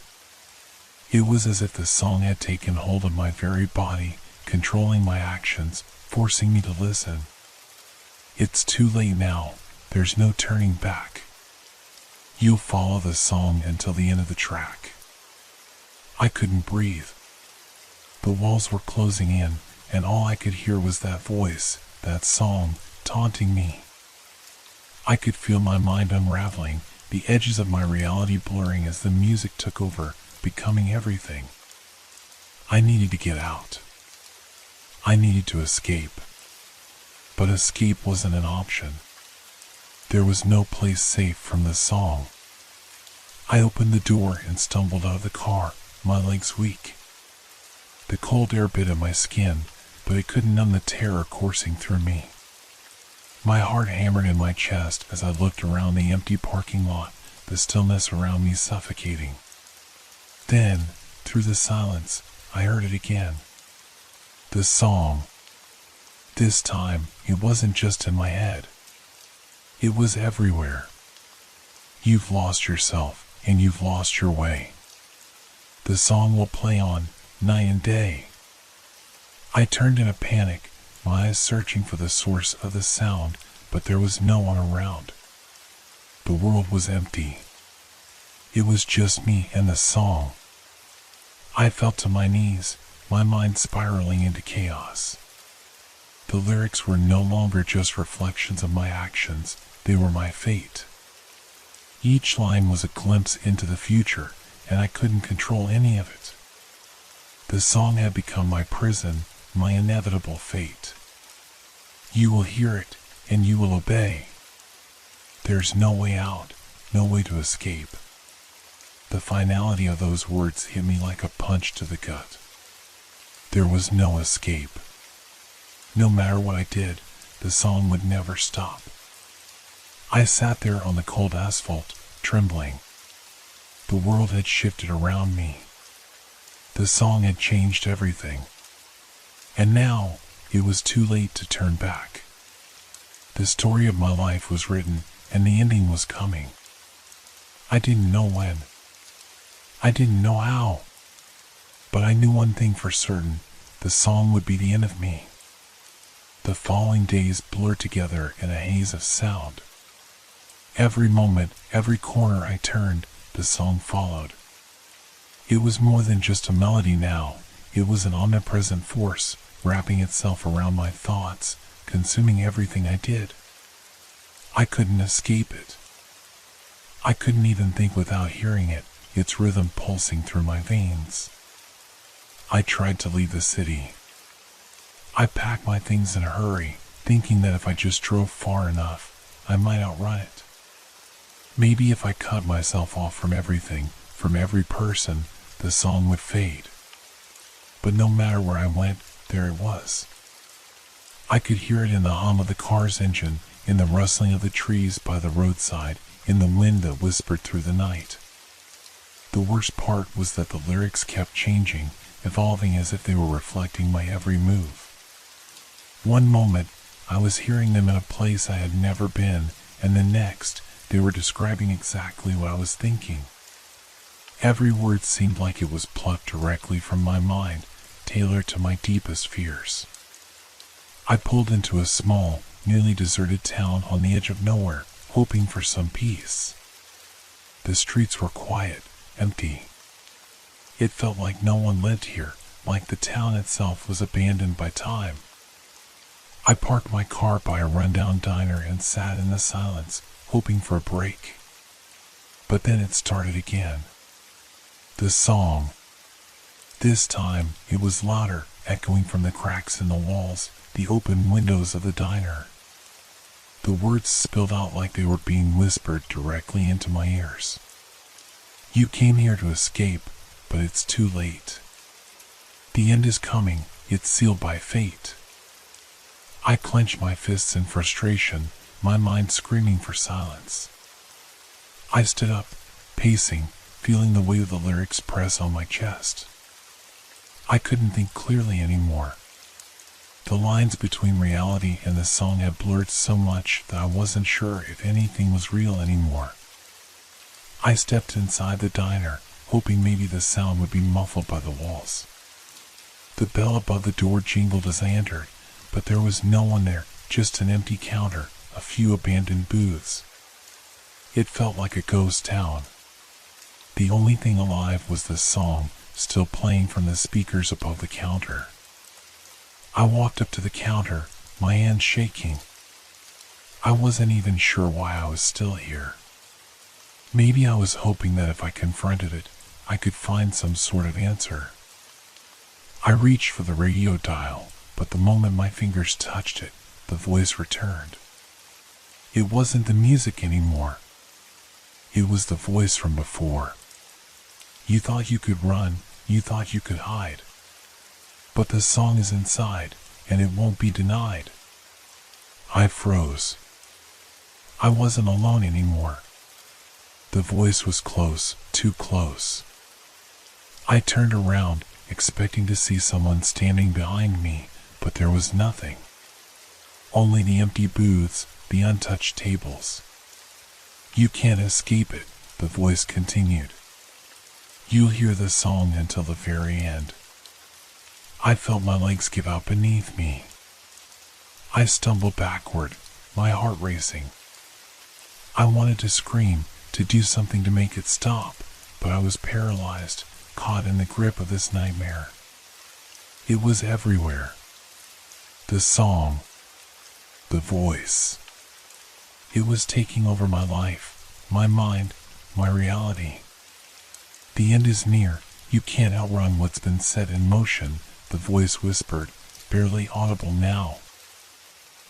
[SPEAKER 1] It was as if the song had taken hold of my very body, controlling my actions, forcing me to listen. It's too late now, there's no turning back. You'll follow the song until the end of the track. I couldn't breathe. The walls were closing in, and all I could hear was that voice, that song, taunting me. I could feel my mind unraveling, the edges of my reality blurring as the music took over, becoming everything. I needed to get out. I needed to escape. But escape wasn't an option. There was no place safe from the song. I opened the door and stumbled out of the car, my legs weak. The cold air bit at my skin, but it couldn't numb the terror coursing through me. My heart hammered in my chest as I looked around the empty parking lot, the stillness around me suffocating. Then, through the silence, I heard it again. The song. This time, it wasn't just in my head. It was everywhere. You've lost yourself, and you've lost your way. The song will play on, night and day. I turned in a panic, my eyes searching for the source of the sound, but there was no one around. The world was empty. It was just me and the song. I fell to my knees, my mind spiraling into chaos. The lyrics were no longer just reflections of my actions, they were my fate. Each line was a glimpse into the future, and I couldn't control any of it. The song had become my prison, my inevitable fate. You will hear it, and you will obey. There's no way out, no way to escape. The finality of those words hit me like a punch to the gut. There was no escape. No matter what I did, the song would never stop. I sat there on the cold asphalt, trembling. The world had shifted around me. The song had changed everything. And now, it was too late to turn back. The story of my life was written, and the ending was coming. I didn't know when. I didn't know how. But I knew one thing for certain, the song would be the end of me. The following days blurred together in a haze of sound. Every moment, every corner I turned, the song followed. It was more than just a melody now, it was an omnipresent force, wrapping itself around my thoughts, consuming everything I did. I couldn't escape it. I couldn't even think without hearing it, its rhythm pulsing through my veins. I tried to leave the city. I packed my things in a hurry, thinking that if I just drove far enough, I might outrun it. Maybe if I cut myself off from everything, from every person, the song would fade. But no matter where I went, there it was. I could hear it in the hum of the car's engine, in the rustling of the trees by the roadside, in the wind that whispered through the night. The worst part was that the lyrics kept changing, evolving as if they were reflecting my every move. One moment, I was hearing them in a place I had never been, and the next, they were describing exactly what I was thinking. Every word seemed like it was plucked directly from my mind, tailored to my deepest fears. I pulled into a small, nearly deserted town on the edge of nowhere, hoping for some peace. The streets were quiet, empty. It felt like no one lived here, like the town itself was abandoned by time. I parked my car by a rundown diner and sat in the silence, hoping for a break. But then it started again. The song. This time, it was louder, echoing from the cracks in the walls, the open windows of the diner. The words spilled out like they were being whispered directly into my ears. You came here to escape, but it's too late. The end is coming, it's sealed by fate. I clenched my fists in frustration, my mind screaming for silence. I stood up, pacing, feeling the weight of the lyrics press on my chest. I couldn't think clearly anymore. The lines between reality and the song had blurred so much that I wasn't sure if anything was real anymore. I stepped inside the diner, hoping maybe the sound would be muffled by the walls. The bell above the door jingled as I entered, but there was no one there, just an empty counter, a few abandoned booths. It felt like a ghost town. The only thing alive was the song, still playing from the speakers above the counter. I walked up to the counter, my hands shaking. I wasn't even sure why I was still here. Maybe I was hoping that if I confronted it, I could find some sort of answer. I reached for the radio dial, but the moment my fingers touched it, the voice returned. It wasn't the music anymore. It was the voice from before. You thought you could run, you thought you could hide. But the song is inside, and it won't be denied. I froze. I wasn't alone anymore. The voice was close, too close. I turned around, expecting to see someone standing behind me, but there was nothing. Only the empty booths, the untouched tables. You can't escape it, the voice continued. You'll hear the song until the very end. I felt my legs give out beneath me. I stumbled backward, my heart racing. I wanted to scream, to do something to make it stop, but I was paralyzed, caught in the grip of this nightmare. It was everywhere. The song. The voice. It was taking over my life, my mind, my reality. The end is near, you can't outrun what's been set in motion, the voice whispered, barely audible now.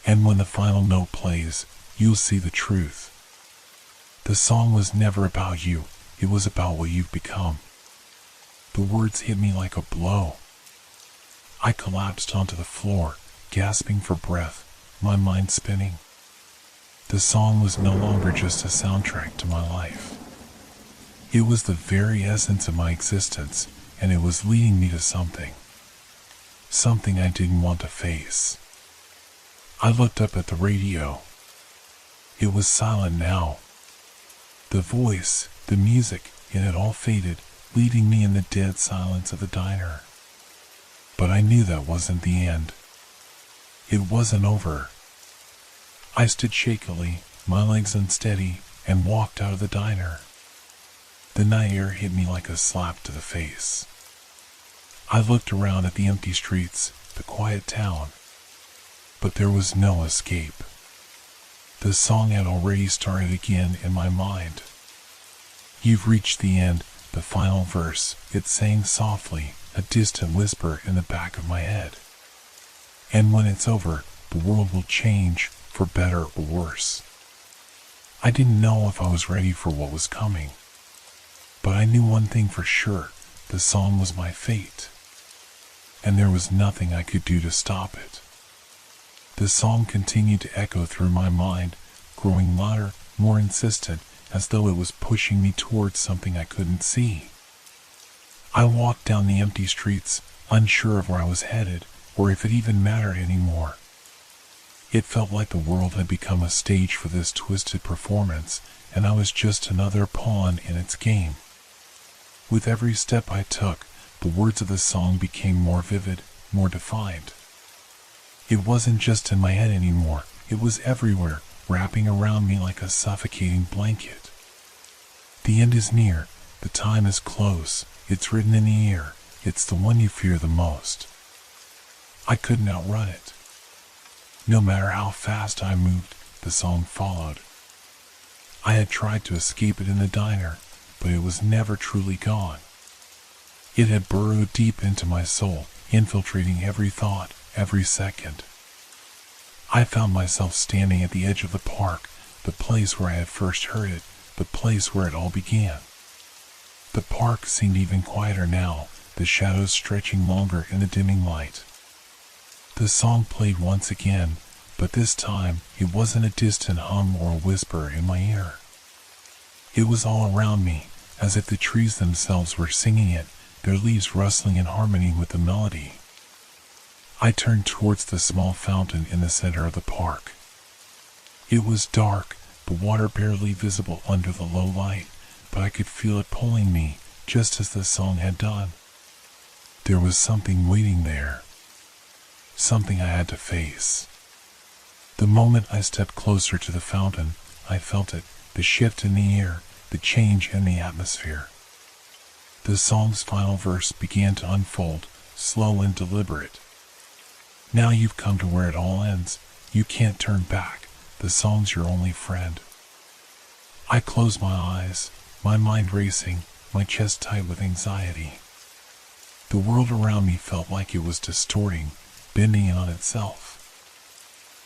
[SPEAKER 1] And when the final note plays, you'll see the truth. The song was never about you, it was about what you've become. The words hit me like a blow. I collapsed onto the floor, gasping for breath, my mind spinning. The song was no longer just a soundtrack to my life. It was the very essence of my existence, and it was leading me to something. Something I didn't want to face. I looked up at the radio. It was silent now. The voice, the music, it had all faded, leaving me in the dead silence of the diner. But I knew that wasn't the end. It wasn't over. I stood shakily, my legs unsteady, and walked out of the diner. The night air hit me like a slap to the face. I looked around at the empty streets, the quiet town. But there was no escape. The song had already started again in my mind. You've reached the end, the final verse, it sang softly, a distant whisper in the back of my head. And when it's over, the world will change, for better or worse. I didn't know if I was ready for what was coming. But I knew one thing for sure, the song was my fate. And there was nothing I could do to stop it. The song continued to echo through my mind, growing louder, more insistent, as though it was pushing me towards something I couldn't see. I walked down the empty streets, unsure of where I was headed, or if it even mattered anymore. It felt like the world had become a stage for this twisted performance, and I was just another pawn in its game. With every step I took, the words of the song became more vivid, more defined. It wasn't just in my head anymore, it was everywhere, wrapping around me like a suffocating blanket. The end is near, the time is close, it's written in the air, it's the one you fear the most. I couldn't outrun it. No matter how fast I moved, the song followed. I had tried to escape it in the diner, but it was never truly gone. It had burrowed deep into my soul, infiltrating every thought, every second. I found myself standing at the edge of the park, the place where I had first heard it, the place where it all began. The park seemed even quieter now, the shadows stretching longer in the dimming light. The song played once again, but this time it wasn't a distant hum or a whisper in my ear. It was all around me, as if the trees themselves were singing it, their leaves rustling in harmony with the melody. I turned towards the small fountain in the center of the park. It was dark, the water barely visible under the low light, but I could feel it pulling me, just as the song had done. There was something waiting there. Something I had to face. The moment I stepped closer to the fountain, I felt it, the shift in the air, the change in the atmosphere. The song's final verse began to unfold, slow and deliberate. Now you've come to where it all ends. You can't turn back. The song's your only friend. I closed my eyes, my mind racing, my chest tight with anxiety. The world around me felt like it was distorting, bending in on itself.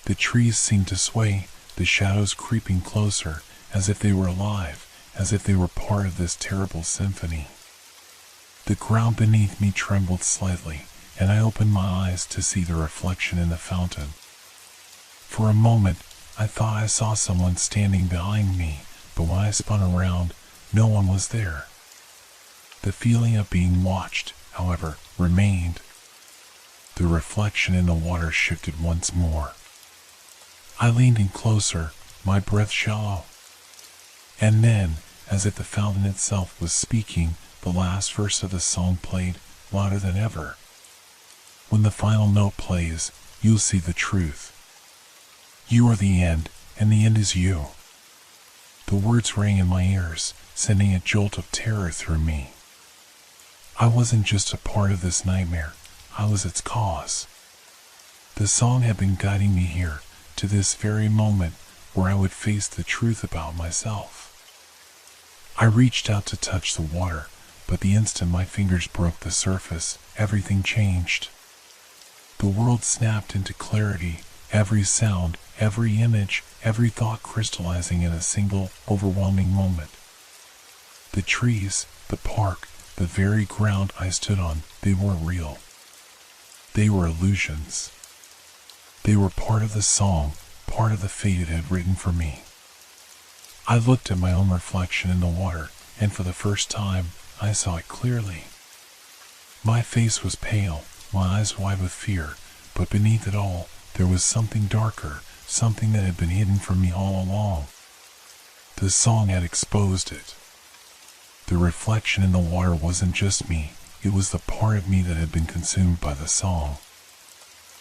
[SPEAKER 1] The trees seemed to sway, the shadows creeping closer, as if they were alive, as if they were part of this terrible symphony. The ground beneath me trembled slightly, and I opened my eyes to see the reflection in the fountain. For a moment, I thought I saw someone standing behind me, but when I spun around, no one was there. The feeling of being watched, however, remained. The reflection in the water shifted once more. I leaned in closer, my breath shallow. And then, as if the fountain itself was speaking, the last verse of the song played, louder than ever. When the final note plays, you'll see the truth. You are the end, and the end is you. The words rang in my ears, sending a jolt of terror through me. I wasn't just a part of this nightmare, I was its cause. The song had been guiding me here, to this very moment where I would face the truth about myself. I reached out to touch the water, but the instant my fingers broke the surface, everything changed. The world snapped into clarity, every sound, every image, every thought crystallizing in a single, overwhelming moment. The trees, the park, the very ground I stood on, they weren't real. They were illusions. They were part of the song, part of the fate it had written for me. I looked at my own reflection in the water, and for the first time, I saw it clearly. My face was pale, my eyes wide with fear, but beneath it all, there was something darker, something that had been hidden from me all along. The song had exposed it. The reflection in the water wasn't just me, it was the part of me that had been consumed by the song.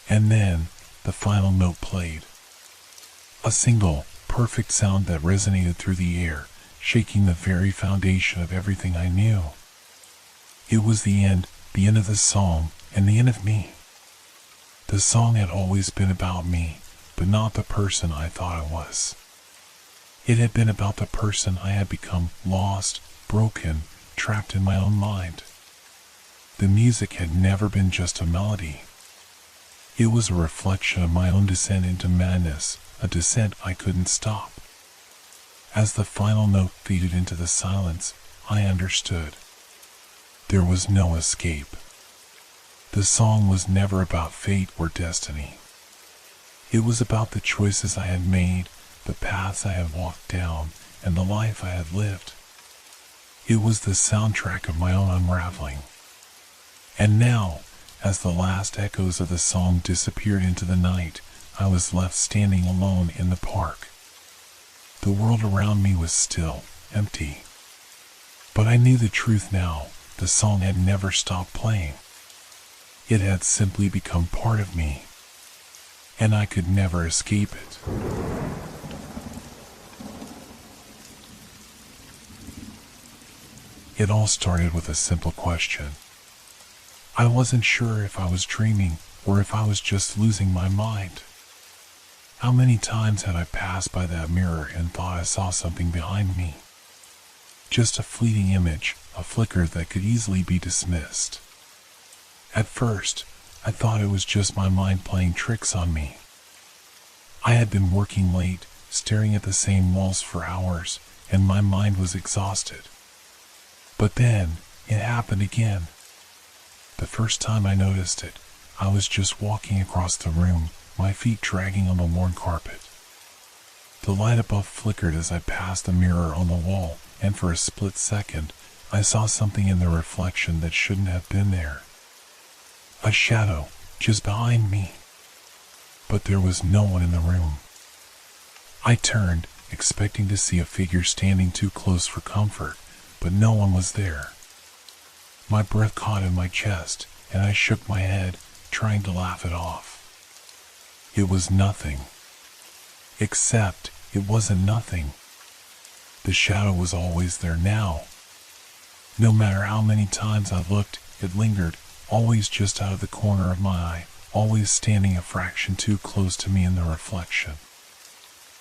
[SPEAKER 1] And then, the final note played. A single, perfect sound that resonated through the air, shaking the very foundation of everything I knew. It was the end of the song, and the end of me. The song had always been about me, but not the person I thought I was. It had been about the person I had become, lost, broken, trapped in my own mind. The music had never been just a melody. It was a reflection of my own descent into madness, a descent I couldn't stop. As the final note faded into the silence, I understood. There was no escape. The song was never about fate or destiny. It was about the choices I had made, the paths I had walked down, and the life I had lived. It was the soundtrack of my own unraveling. And now, as the last echoes of the song disappeared into the night, I was left standing alone in the park. The world around me was still, empty. But I knew the truth now. The song had never stopped playing. It had simply become part of me, and I could never escape it. It all started with a simple question. I wasn't sure if I was dreaming or if I was just losing my mind. How many times had I passed by that mirror and thought I saw something behind me? Just a fleeting image, a flicker that could easily be dismissed. At first, I thought it was just my mind playing tricks on me. I had been working late, staring at the same walls for hours, and my mind was exhausted. But then, it happened again. The first time I noticed it, I was just walking across the room, my feet dragging on the worn carpet. The light above flickered as I passed the mirror on the wall, and for a split second, I saw something in the reflection that shouldn't have been there. A shadow, just behind me. But there was no one in the room. I turned, expecting to see a figure standing too close for comfort, but no one was there. My breath caught in my chest, and I shook my head, trying to laugh it off. It was nothing. Except, it wasn't nothing. The shadow was always there now. No matter how many times I looked, it lingered, always just out of the corner of my eye, always standing a fraction too close to me in the reflection.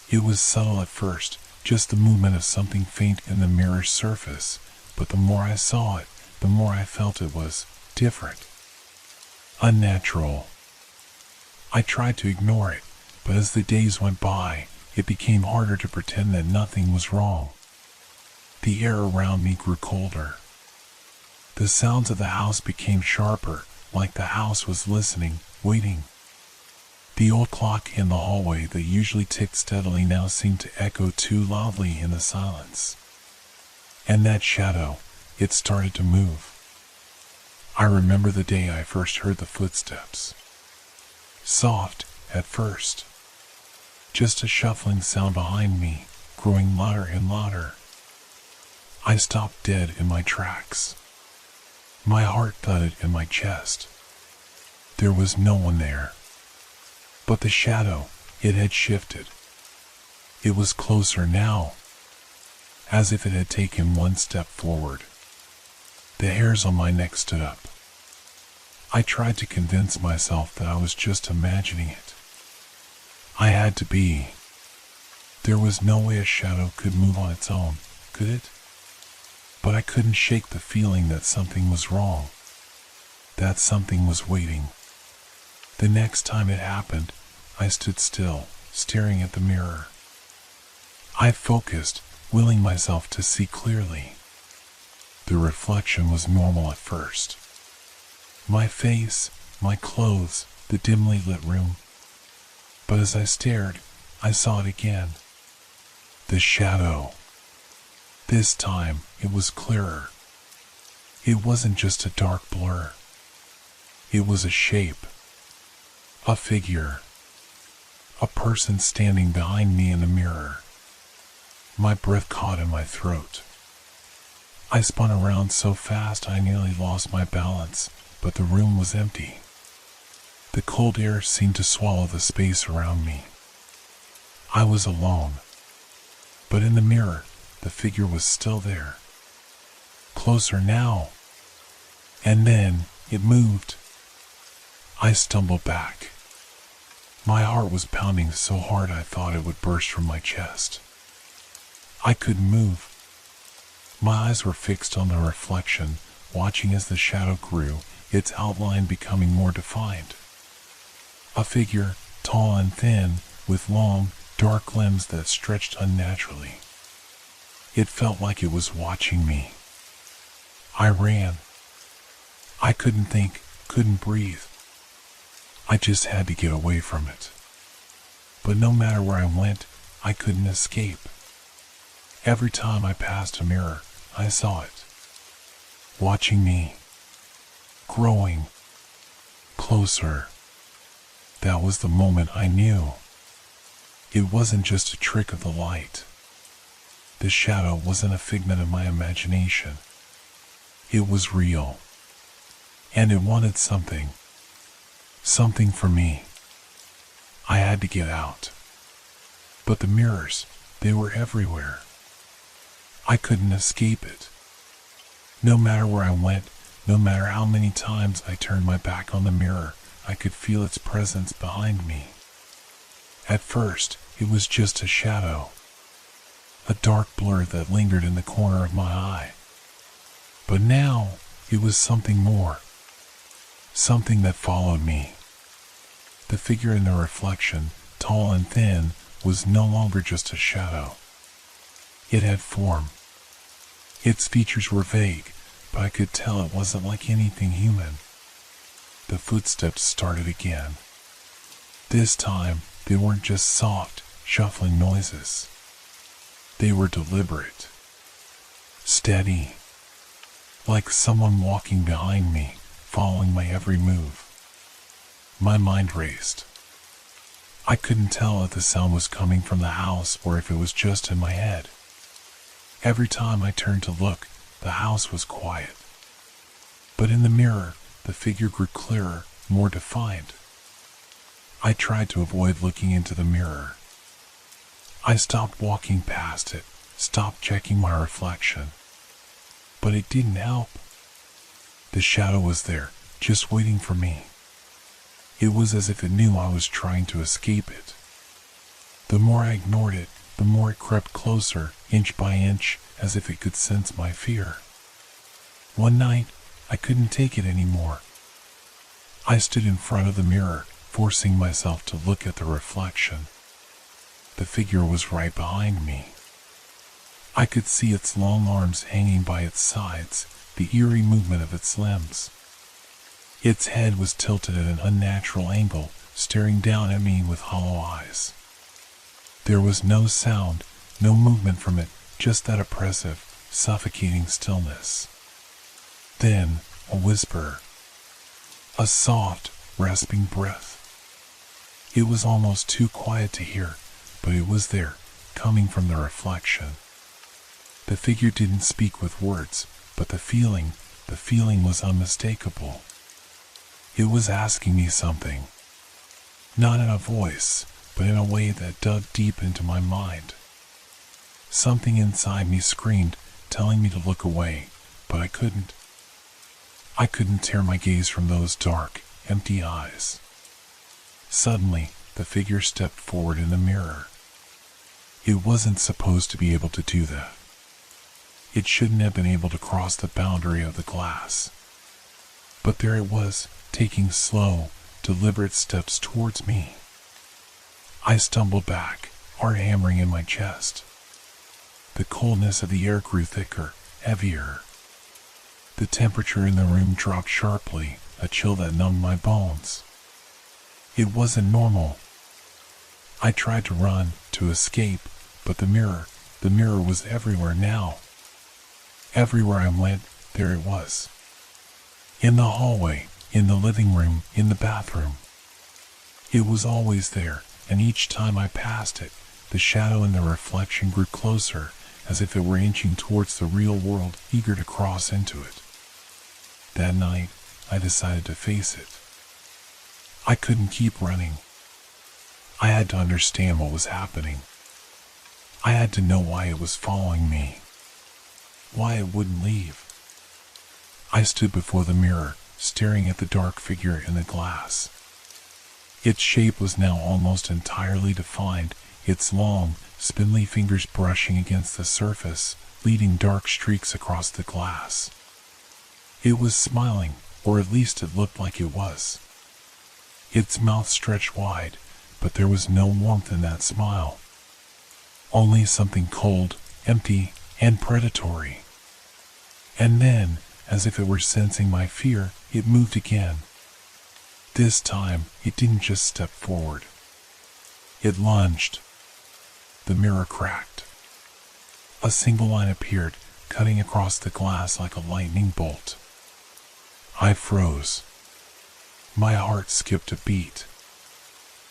[SPEAKER 1] It was subtle at first, just the movement of something faint in the mirror's surface, but the more I saw it, the more I felt it was different. Unnatural. I tried to ignore it, but as the days went by, it became harder to pretend that nothing was wrong. The air around me grew colder. The sounds of the house became sharper, like the house was listening, waiting. The old clock in the hallway that usually ticked steadily now seemed to echo too loudly in the silence. And that shadow, it started to move. I remember the day I first heard the footsteps. Soft, at first. Just a shuffling sound behind me, growing louder and louder. I stopped dead in my tracks. My heart thudded in my chest. There was no one there. But the shadow, it had shifted. It was closer now, as if it had taken one step forward. The hairs on my neck stood up. I tried to convince myself that I was just imagining it. I had to be. There was no way a shadow could move on its own, could it? But I couldn't shake the feeling that something was wrong. That something was waiting. The next time it happened, I stood still, staring at the mirror. I focused, willing myself to see clearly. The reflection was normal at first. My face, my clothes, the dimly lit room. But as I stared, I saw it again. The shadow. This time, it was clearer. It wasn't just a dark blur. It was a shape. A figure. A person standing behind me in the mirror. My breath caught in my throat. I spun around so fast I nearly lost my balance, but the room was empty. The cold air seemed to swallow the space around me. I was alone. But in the mirror, the figure was still there. Closer now. And then, it moved. I stumbled back. My heart was pounding so hard I thought it would burst from my chest. I couldn't move. My eyes were fixed on the reflection, watching as the shadow grew, its outline becoming more defined. A figure, tall and thin, with long, dark limbs that stretched unnaturally. It felt like it was watching me. I ran. I couldn't think, couldn't breathe. I just had to get away from it. But no matter where I went, I couldn't escape. Every time I passed a mirror, I saw it. Watching me. Growing. Closer. That was the moment I knew. It wasn't just a trick of the light. The shadow wasn't a figment of my imagination. It was real. And it wanted something. Something for me. I had to get out. But the mirrors, they were everywhere. I couldn't escape it. No matter where I went, no matter how many times I turned my back on the mirror, I could feel its presence behind me. At first, it was just a shadow. A dark blur that lingered in the corner of my eye. But now, it was something more. Something that followed me. The figure in the reflection, tall and thin, was no longer just a shadow. It had form. Its features were vague, but I could tell it wasn't like anything human. The footsteps started again. This time, they weren't just soft, shuffling noises. They were deliberate. Steady. Like someone walking behind me, following my every move. My mind raced. I couldn't tell if the sound was coming from the house or if it was just in my head. Every time I turned to look, the house was quiet. But in the mirror, the figure grew clearer, more defined. I tried to avoid looking into the mirror. I stopped walking past it, stopped checking my reflection. But it didn't help. The shadow was there, just waiting for me. It was as if it knew I was trying to escape it. The more I ignored it, the more it crept closer, inch by inch, as if it could sense my fear. One night, I couldn't take it anymore. I stood in front of the mirror, forcing myself to look at the reflection. The figure was right behind me. I could see its long arms hanging by its sides, the eerie movement of its limbs. Its head was tilted at an unnatural angle, staring down at me with hollow eyes. There was no sound, no movement from it, just that oppressive, suffocating stillness. Then, a whisper. A soft, rasping breath. It was almost too quiet to hear, but it was there, coming from the reflection. The figure didn't speak with words, but the feeling was unmistakable. It was asking me something. Not in a voice, but in a way that dug deep into my mind. Something inside me screamed, telling me to look away, but I couldn't. I couldn't tear my gaze from those dark, empty eyes. Suddenly, the figure stepped forward in the mirror. It wasn't supposed to be able to do that. It shouldn't have been able to cross the boundary of the glass. But there it was, taking slow, deliberate steps towards me. I stumbled back, heart hammering in my chest. The coldness of the air grew thicker, heavier. The temperature in the room dropped sharply, a chill that numbed my bones. It wasn't normal. I tried to run, to escape, but the mirror was everywhere now. Everywhere I went, there it was. In the hallway, in the living room, in the bathroom. It was always there, and each time I passed it, the shadow in the reflection grew closer, as if it were inching towards the real world, eager to cross into it. That night, I decided to face it. I couldn't keep running. I had to understand what was happening. I had to know why it was following me. Why it wouldn't leave. I stood before the mirror, staring at the dark figure in the glass. Its shape was now almost entirely defined, its long, spindly fingers brushing against the surface, leading dark streaks across the glass. It was smiling, or at least it looked like it was. Its mouth stretched wide, but there was no warmth in that smile. Only something cold, empty, and predatory. And then, as if it were sensing my fear, it moved again. This time, it didn't just step forward. It lunged. The mirror cracked. A single line appeared, cutting across the glass like a lightning bolt. I froze. My heart skipped a beat.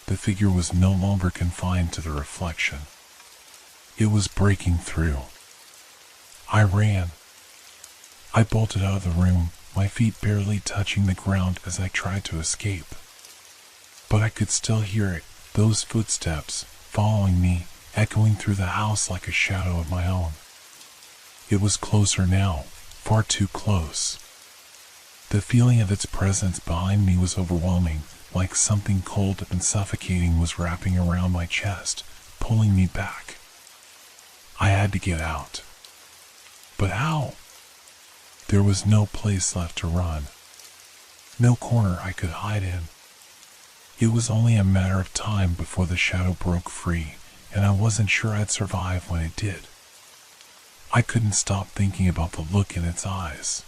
[SPEAKER 1] The figure was no longer confined to the reflection. It was breaking through. I ran. I bolted out of the room, my feet barely touching the ground as I tried to escape. But I could still hear it, those footsteps, following me, echoing through the house like a shadow of my own. It was closer now, far too close. The feeling of its presence behind me was overwhelming, like something cold and suffocating was wrapping around my chest, pulling me back. I had to get out. But how? There was no place left to run. No corner I could hide in. It was only a matter of time before the shadow broke free, and I wasn't sure I'd survive when it did. I couldn't stop thinking about the look in its eyes.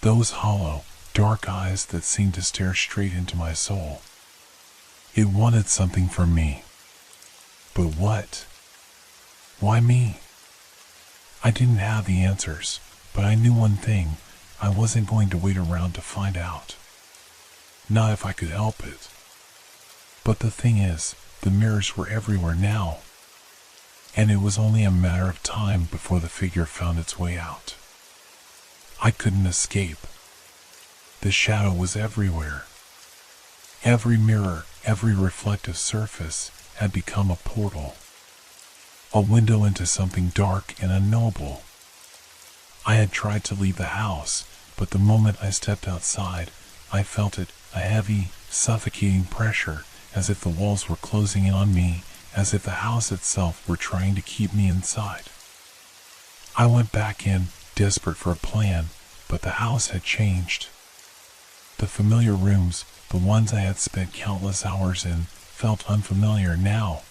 [SPEAKER 1] Those hollow, dark eyes that seemed to stare straight into my soul. It wanted something from me. But what? Why me? I didn't have the answers, but I knew one thing: I wasn't going to wait around to find out. Not if I could help it. But the thing is, the mirrors were everywhere now, and it was only a matter of time before the figure found its way out. I couldn't escape. The shadow was everywhere. Every mirror, every reflective surface had become a portal. a window into something dark and unknowable. I had tried to leave the house, but the moment I stepped outside, I felt it, a heavy, suffocating pressure, as if the walls were closing in on me, as if the house itself were trying to keep me inside. I went back in, desperate for a plan, but the house had changed. The familiar rooms, the ones I had spent countless hours in, felt unfamiliar now.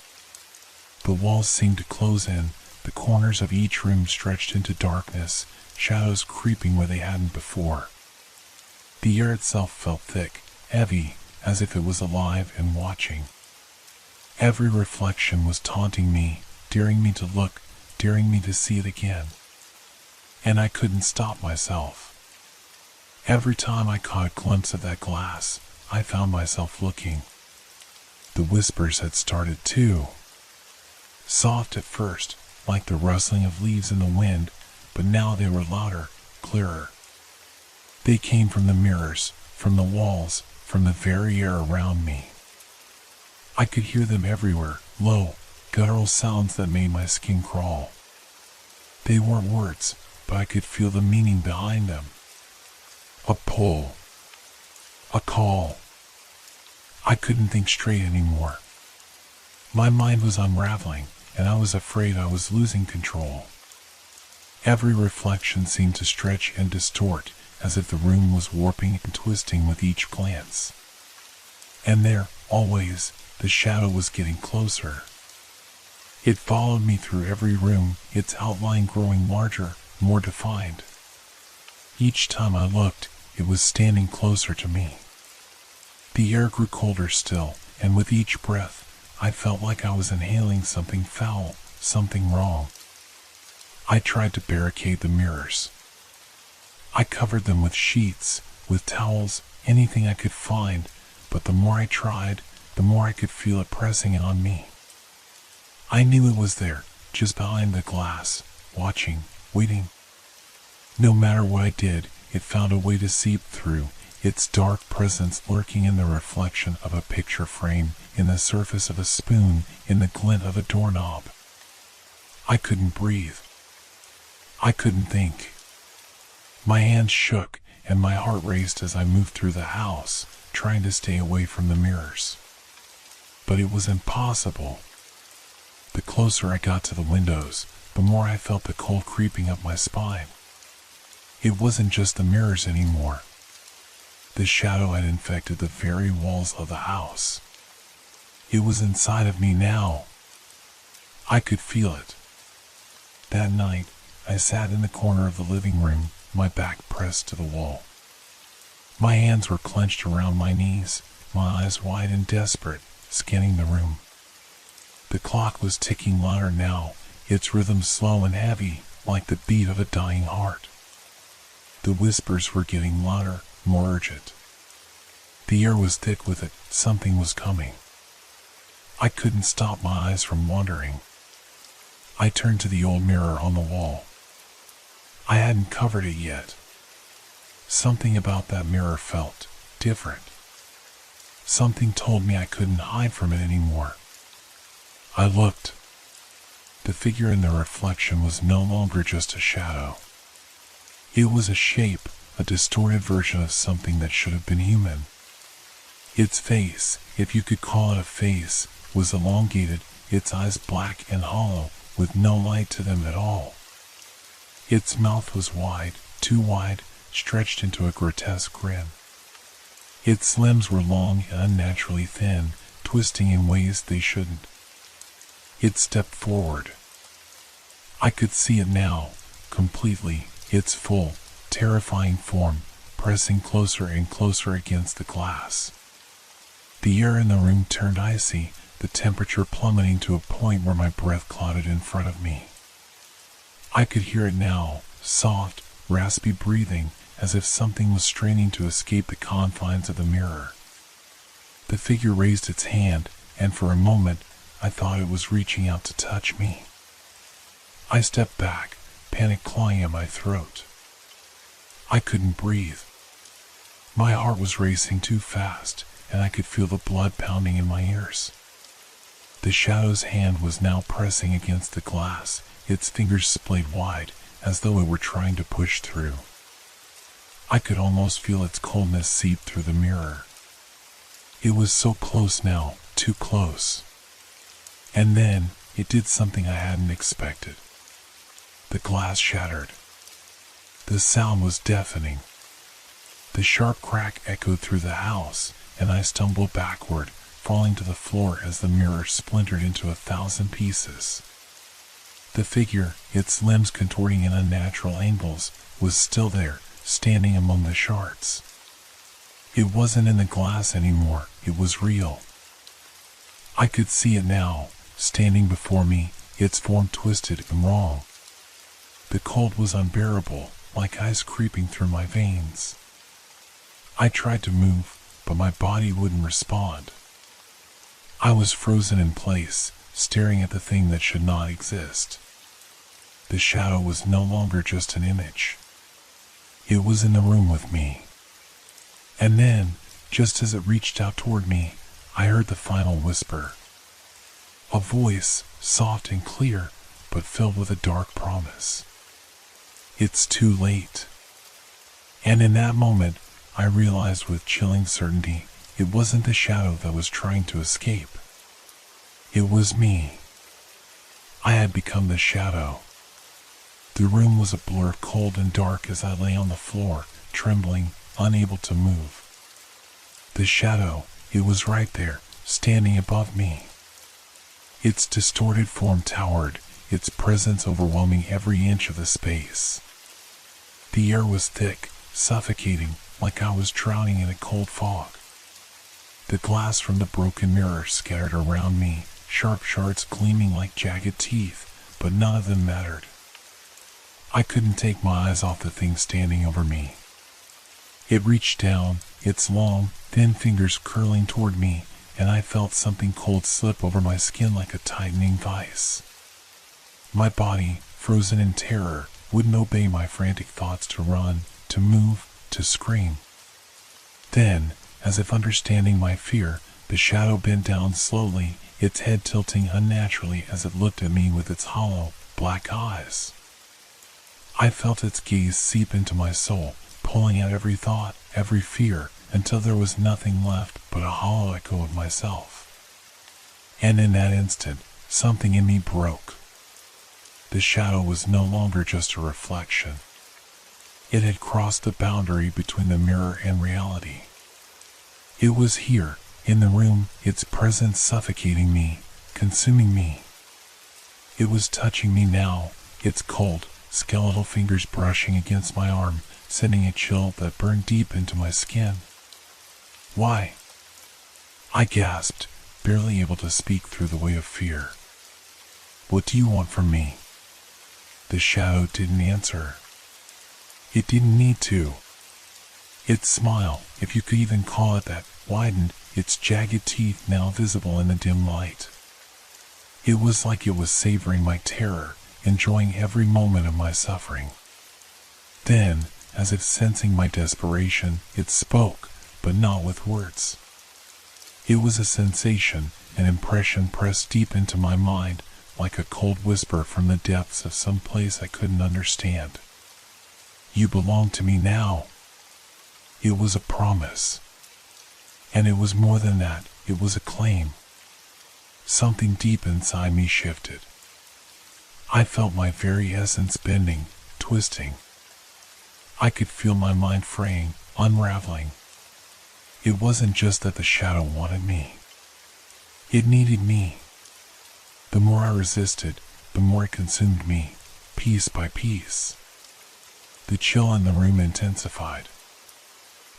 [SPEAKER 1] The walls seemed to close in, the corners of each room stretched into darkness, shadows creeping where they hadn't before. The air itself felt thick, heavy, as if it was alive and watching. Every reflection was taunting me, daring me to look, daring me to see it again. And I couldn't stop myself. Every time I caught a glimpse of that glass, I found myself looking. The whispers had started too. Soft at first, like the rustling of leaves in the wind, but now they were louder, clearer. They came from the mirrors, from the walls, from the very air around me. I could hear them everywhere, low, guttural sounds that made my skin crawl. They weren't words, but I could feel the meaning behind them. A pull. A call. I couldn't think straight anymore. My mind was unraveling, and I was afraid I was losing control. Every reflection seemed to stretch and distort, as if the room was warping and twisting with each glance. And there, always, the shadow was getting closer. It followed me through every room, its outline growing larger, more defined. Each time I looked, it was standing closer to me. The air grew colder still, and with each breath, I felt like I was inhaling something foul, something wrong. I tried to barricade the mirrors. I covered them with sheets, with towels, anything I could find, but the more I tried, the more I could feel it pressing in on me. I knew it was there, just behind the glass, watching, waiting. No matter what I did, it found a way to seep through, its dark presence lurking in the reflection of a picture frame, in the surface of a spoon, in the glint of a doorknob. I couldn't breathe. I couldn't think. My hands shook, and my heart raced as I moved through the house, trying to stay away from the mirrors. But it was impossible. The closer I got to the windows, the more I felt the cold creeping up my spine. It wasn't just the mirrors anymore. The shadow had infected the very walls of the house. It was inside of me now. I could feel it. That night, I sat in the corner of the living room, my back pressed to the wall. My hands were clenched around my knees, my eyes wide and desperate, scanning the room. The clock was ticking louder now, its rhythm slow and heavy, like the beat of a dying heart. The whispers were getting louder, more urgent. The air was thick with it, something was coming. I couldn't stop my eyes from wandering. I turned to the old mirror on the wall. I hadn't covered it yet. Something about that mirror felt different. Something told me I couldn't hide from it anymore. I looked. The figure in the reflection was no longer just a shadow. It was a shape, a distorted version of something that should have been human. Its face, if you could call it a face, was elongated, its eyes black and hollow, with no light to them at all. Its mouth was wide, too wide, stretched into a grotesque grin. Its limbs were long and unnaturally thin, twisting in ways they shouldn't. It stepped forward. I could see it now, completely, its full, terrifying form, pressing closer and closer against the glass. The air in the room turned icy, the temperature plummeting to a point where my breath clotted in front of me. I could hear it now, soft, raspy breathing, as if something was straining to escape the confines of the mirror. The figure raised its hand, and for a moment, I thought it was reaching out to touch me. I stepped back, panic clawing at my throat. I couldn't breathe. My heart was racing too fast, and I could feel the blood pounding in my ears. The shadow's hand was now pressing against the glass, its fingers splayed wide, as though it were trying to push through. I could almost feel its coldness seep through the mirror. It was so close now, too close. And then, it did something I hadn't expected. The glass shattered. The sound was deafening. The sharp crack echoed through the house, and I stumbled backward, falling to the floor as the mirror splintered into 1,000 pieces. The figure, its limbs contorting in unnatural angles, was still there, standing among the shards. It wasn't in the glass anymore, it was real. I could see it now, standing before me, its form twisted and wrong. The cold was unbearable, like ice creeping through my veins. I tried to move, but my body wouldn't respond. I was frozen in place, staring at the thing that should not exist. The shadow was no longer just an image. It was in the room with me. And then, just as it reached out toward me, I heard the final whisper. A voice, soft and clear, but filled with a dark promise. It's too late. And in that moment, I realized with chilling certainty, it wasn't the shadow that was trying to escape. It was me. I had become the shadow. The room was a blur of cold and dark as I lay on the floor, trembling, unable to move. The shadow, it was right there, standing above me. Its distorted form towered, its presence overwhelming every inch of the space. The air was thick, suffocating, like I was drowning in a cold fog. The glass from the broken mirror scattered around me, sharp shards gleaming like jagged teeth, but none of them mattered. I couldn't take my eyes off the thing standing over me. It reached down, its long, thin fingers curling toward me, and I felt something cold slip over my skin like a tightening vice. My body, frozen in terror, wouldn't obey my frantic thoughts to run, to move, to scream. Then, as if understanding my fear, the shadow bent down slowly, its head tilting unnaturally as it looked at me with its hollow, black eyes. I felt its gaze seep into my soul, pulling at every thought, every fear, until there was nothing left but a hollow echo of myself. And in that instant, something in me broke. The shadow was no longer just a reflection. It had crossed the boundary between the mirror and reality. It was here, in the room, its presence suffocating me, consuming me. It was touching me now, its cold, skeletal fingers brushing against my arm, sending a chill that burned deep into my skin. Why? I gasped, barely able to speak through the weight of fear. What do you want from me? The shadow didn't answer. It didn't need to. Its smile, if you could even call it that, widened, its jagged teeth now visible in the dim light. It was like it was savoring my terror, enjoying every moment of my suffering. Then, as if sensing my desperation, it spoke, but not with words. It was a sensation, an impression pressed deep into my mind, like a cold whisper from the depths of some place I couldn't understand. You belong to me now. It was a promise. And it was more than that, it was a claim. Something deep inside me shifted. I felt my very essence bending, twisting. I could feel my mind fraying, unraveling. It wasn't just that the shadow wanted me. It needed me. The more I resisted, the more it consumed me, piece by piece. The chill in the room intensified.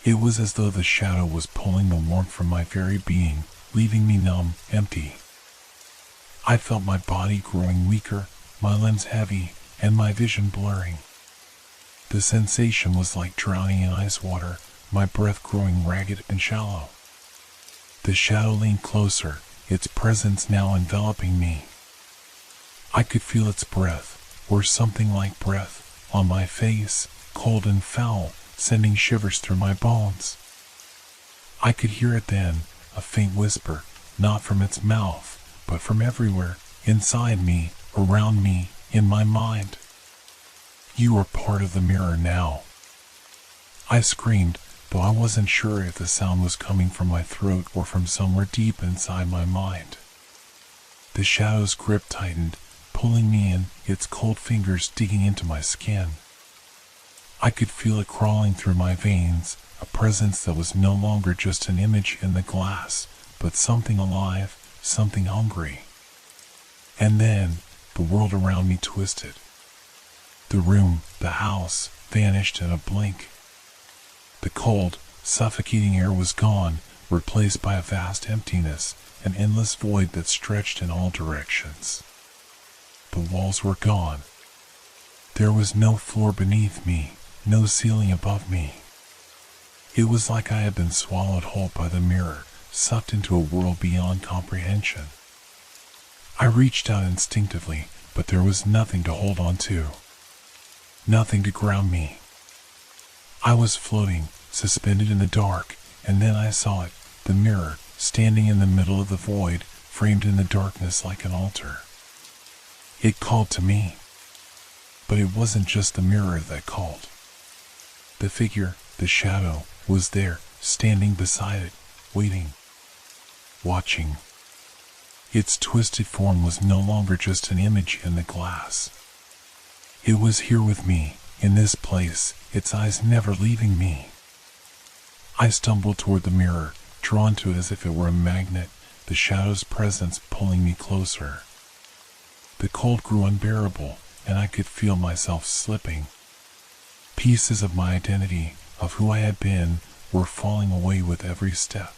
[SPEAKER 1] It was as though the shadow was pulling the warmth from my very being, leaving me numb, empty. I felt my body growing weaker, my limbs heavy, and my vision blurring. The sensation was like drowning in ice water, my breath growing ragged and shallow. The shadow leaned closer, its presence now enveloping me. I could feel its breath, or something like breath, on my face, cold and foul, sending shivers through my bones. I could hear it then, a faint whisper, not from its mouth, but from everywhere, inside me, around me, in my mind. You are part of the mirror now. I screamed, though I wasn't sure if the sound was coming from my throat or from somewhere deep inside my mind. The shadow's grip tightened, pulling me in, its cold fingers digging into my skin. I could feel it crawling through my veins, a presence that was no longer just an image in the glass, but something alive, something hungry. And then, the world around me twisted. The room, the house, vanished in a blink. The cold, suffocating air was gone, replaced by a vast emptiness, an endless void that stretched in all directions. The walls were gone. There was no floor beneath me, no ceiling above me. It was like I had been swallowed whole by the mirror, sucked into a world beyond comprehension. I reached out instinctively, but there was nothing to hold on to. Nothing to ground me. I was floating, suspended in the dark, and then I saw it, the mirror, standing in the middle of the void, framed in the darkness like an altar. It called to me. But it wasn't just the mirror that called. The figure, the shadow, was there, standing beside it, waiting, watching. Its twisted form was no longer just an image in the glass. It was here with me, in this place, its eyes never leaving me. I stumbled toward the mirror, drawn to it as if it were a magnet, the shadow's presence pulling me closer. The cold grew unbearable, and I could feel myself slipping. Pieces of my identity, of who I had been, were falling away with every step.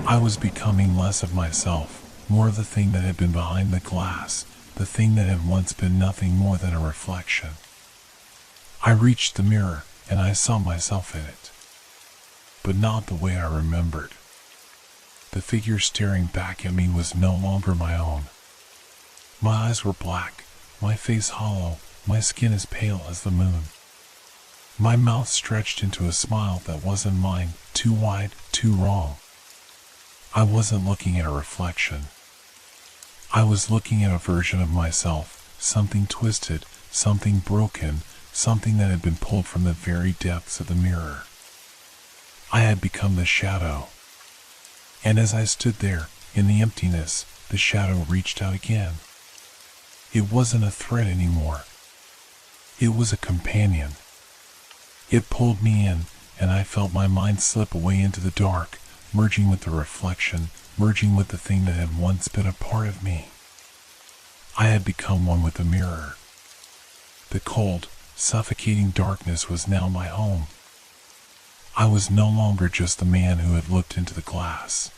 [SPEAKER 1] I was becoming less of myself, more of the thing that had been behind the glass, the thing that had once been nothing more than a reflection. I reached the mirror, and I saw myself in it. But not the way I remembered. The figure staring back at me was no longer my own. My eyes were black, my face hollow, my skin as pale as the moon. My mouth stretched into a smile that wasn't mine, too wide, too wrong. I wasn't looking at a reflection. I was looking at a version of myself, something twisted, something broken, something that had been pulled from the very depths of the mirror. I had become the shadow. And as I stood there, in the emptiness, the shadow reached out again. It wasn't a threat anymore. It was a companion. It pulled me in, and I felt my mind slip away into the dark, merging with the reflection, merging with the thing that had once been a part of me. I had become one with the mirror. The cold, suffocating darkness was now my home. I was no longer just the man who had looked into the glass.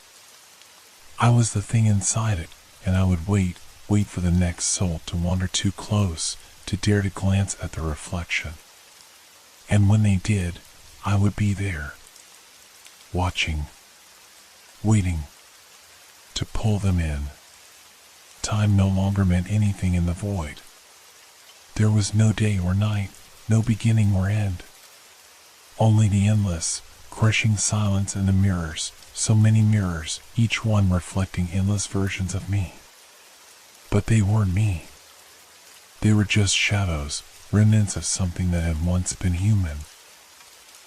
[SPEAKER 1] I was the thing inside it, and I would wait for the next soul to wander too close, to dare to glance at the reflection. And when they did, I would be there, watching, waiting, to pull them in. Time no longer meant anything in the void. There was no day or night, no beginning or end. Only the endless, crushing silence in the mirrors, so many mirrors, each one reflecting endless versions of me. But they weren't me. They were just shadows, remnants of something that had once been human.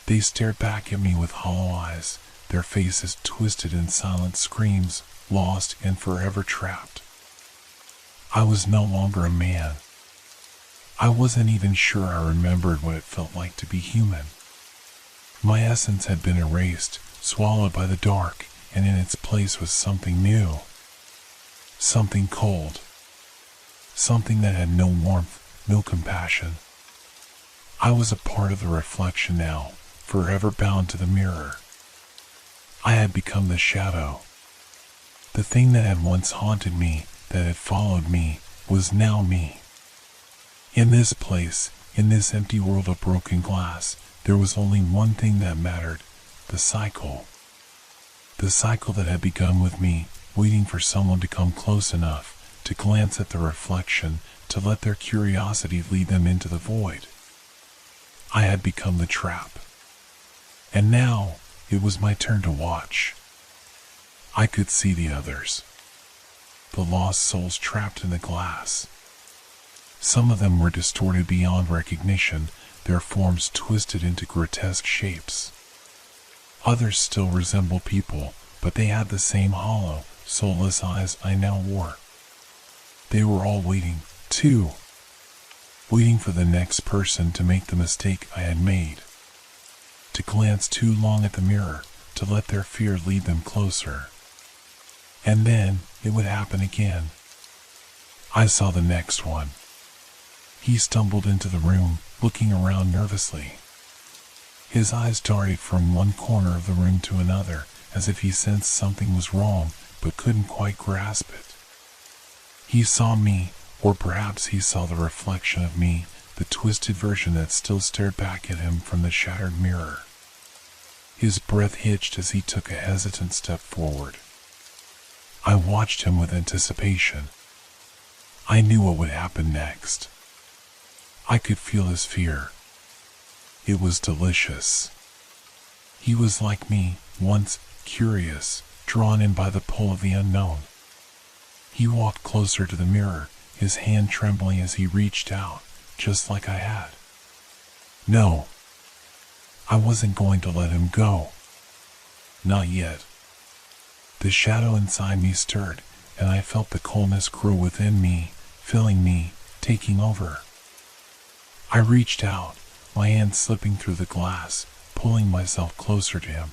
[SPEAKER 1] They stared back at me with hollow eyes, their faces twisted in silent screams, lost and forever trapped. I was no longer a man. I wasn't even sure I remembered what it felt like to be human. My essence had been erased, swallowed by the dark, and in its place was something new. Something cold. Something that had no warmth, no compassion. I was a part of the reflection now, forever bound to the mirror. I had become the shadow. The thing that had once haunted me, that had followed me, was now me. In this place, in this empty world of broken glass, there was only one thing that mattered, the cycle. The cycle that had begun with me, waiting for someone to come close enough, to glance at the reflection, to let their curiosity lead them into the void. I had become the trap. And now, it was my turn to watch. I could see the others. the lost souls trapped in the glass. Some of them were distorted beyond recognition, their forms twisted into grotesque shapes. Others still resembled people, but they had the same hollow, soulless eyes I now wore. They were all waiting, too. Waiting for the next person to make the mistake I had made. To glance too long at the mirror, to let their fear lead them closer. And then, it would happen again. I saw the next one. He stumbled into the room, looking around nervously. His eyes darted from one corner of the room to another, as if he sensed something was wrong, but couldn't quite grasp it. He saw me, or perhaps he saw the reflection of me, the twisted version that still stared back at him from the shattered mirror. His breath hitched as he took a hesitant step forward. I watched him with anticipation. I knew what would happen next. I could feel his fear. It was delicious. He was like me, once curious, drawn in by the pull of the unknown. He walked closer to the mirror, his hand trembling as he reached out, just like I had. No, I wasn't going to let him go. Not yet. The shadow inside me stirred, and I felt the coldness grow within me, filling me, taking over. I reached out, my hand slipping through the glass, pulling myself closer to him.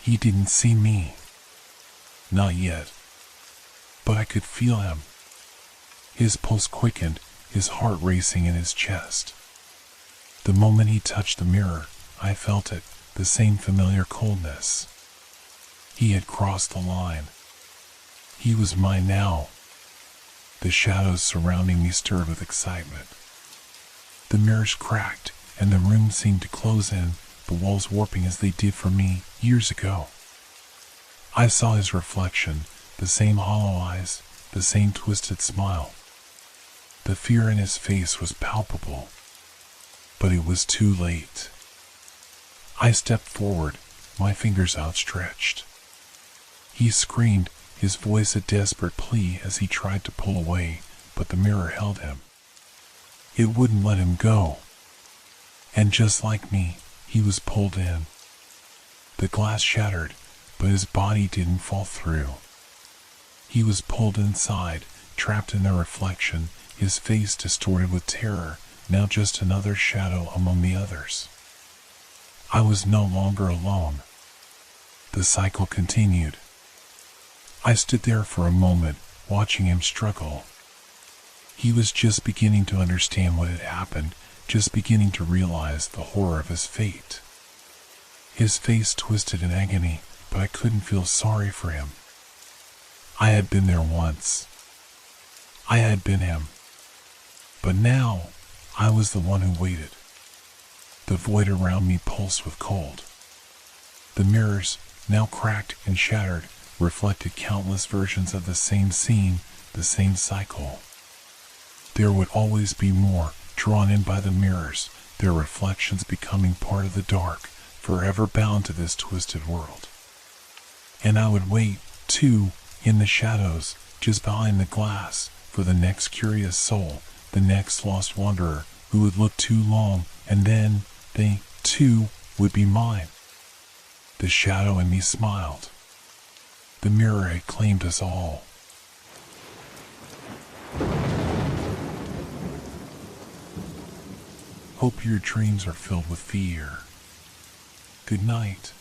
[SPEAKER 1] He didn't see me. Not yet. But I could feel him. His pulse quickened, his heart racing in his chest. The moment he touched the mirror, I felt it, the same familiar coldness. He had crossed the line. He was mine now. The shadows surrounding me stirred with excitement. The mirrors cracked, and the room seemed to close in, the walls warping as they did for me years ago. I saw his reflection, the same hollow eyes, the same twisted smile. The fear in his face was palpable, but it was too late. I stepped forward, my fingers outstretched. He screamed, his voice a desperate plea as he tried to pull away, but the mirror held him. It wouldn't let him go. And just like me, he was pulled in. The glass shattered, but his body didn't fall through. He was pulled inside, trapped in the reflection, his face distorted with terror, now just another shadow among the others. I was no longer alone. The cycle continued. I stood there for a moment, watching him struggle. He was just beginning to understand what had happened, just beginning to realize the horror of his fate. His face twisted in agony, but I couldn't feel sorry for him. I had been there once. I had been him. But now, I was the one who waited. The void around me pulsed with cold. The mirrors, now cracked and shattered, reflected countless versions of the same scene, the same cycle. There would always be more, drawn in by the mirrors, their reflections becoming part of the dark, forever bound to this twisted world. And I would wait, too, in the shadows, just behind the glass, for the next curious soul, the next lost wanderer, who would look too long, and then they, too, would be mine. The shadow in me smiled. The mirror had claimed us all. Hope your dreams are filled with fear. Good night.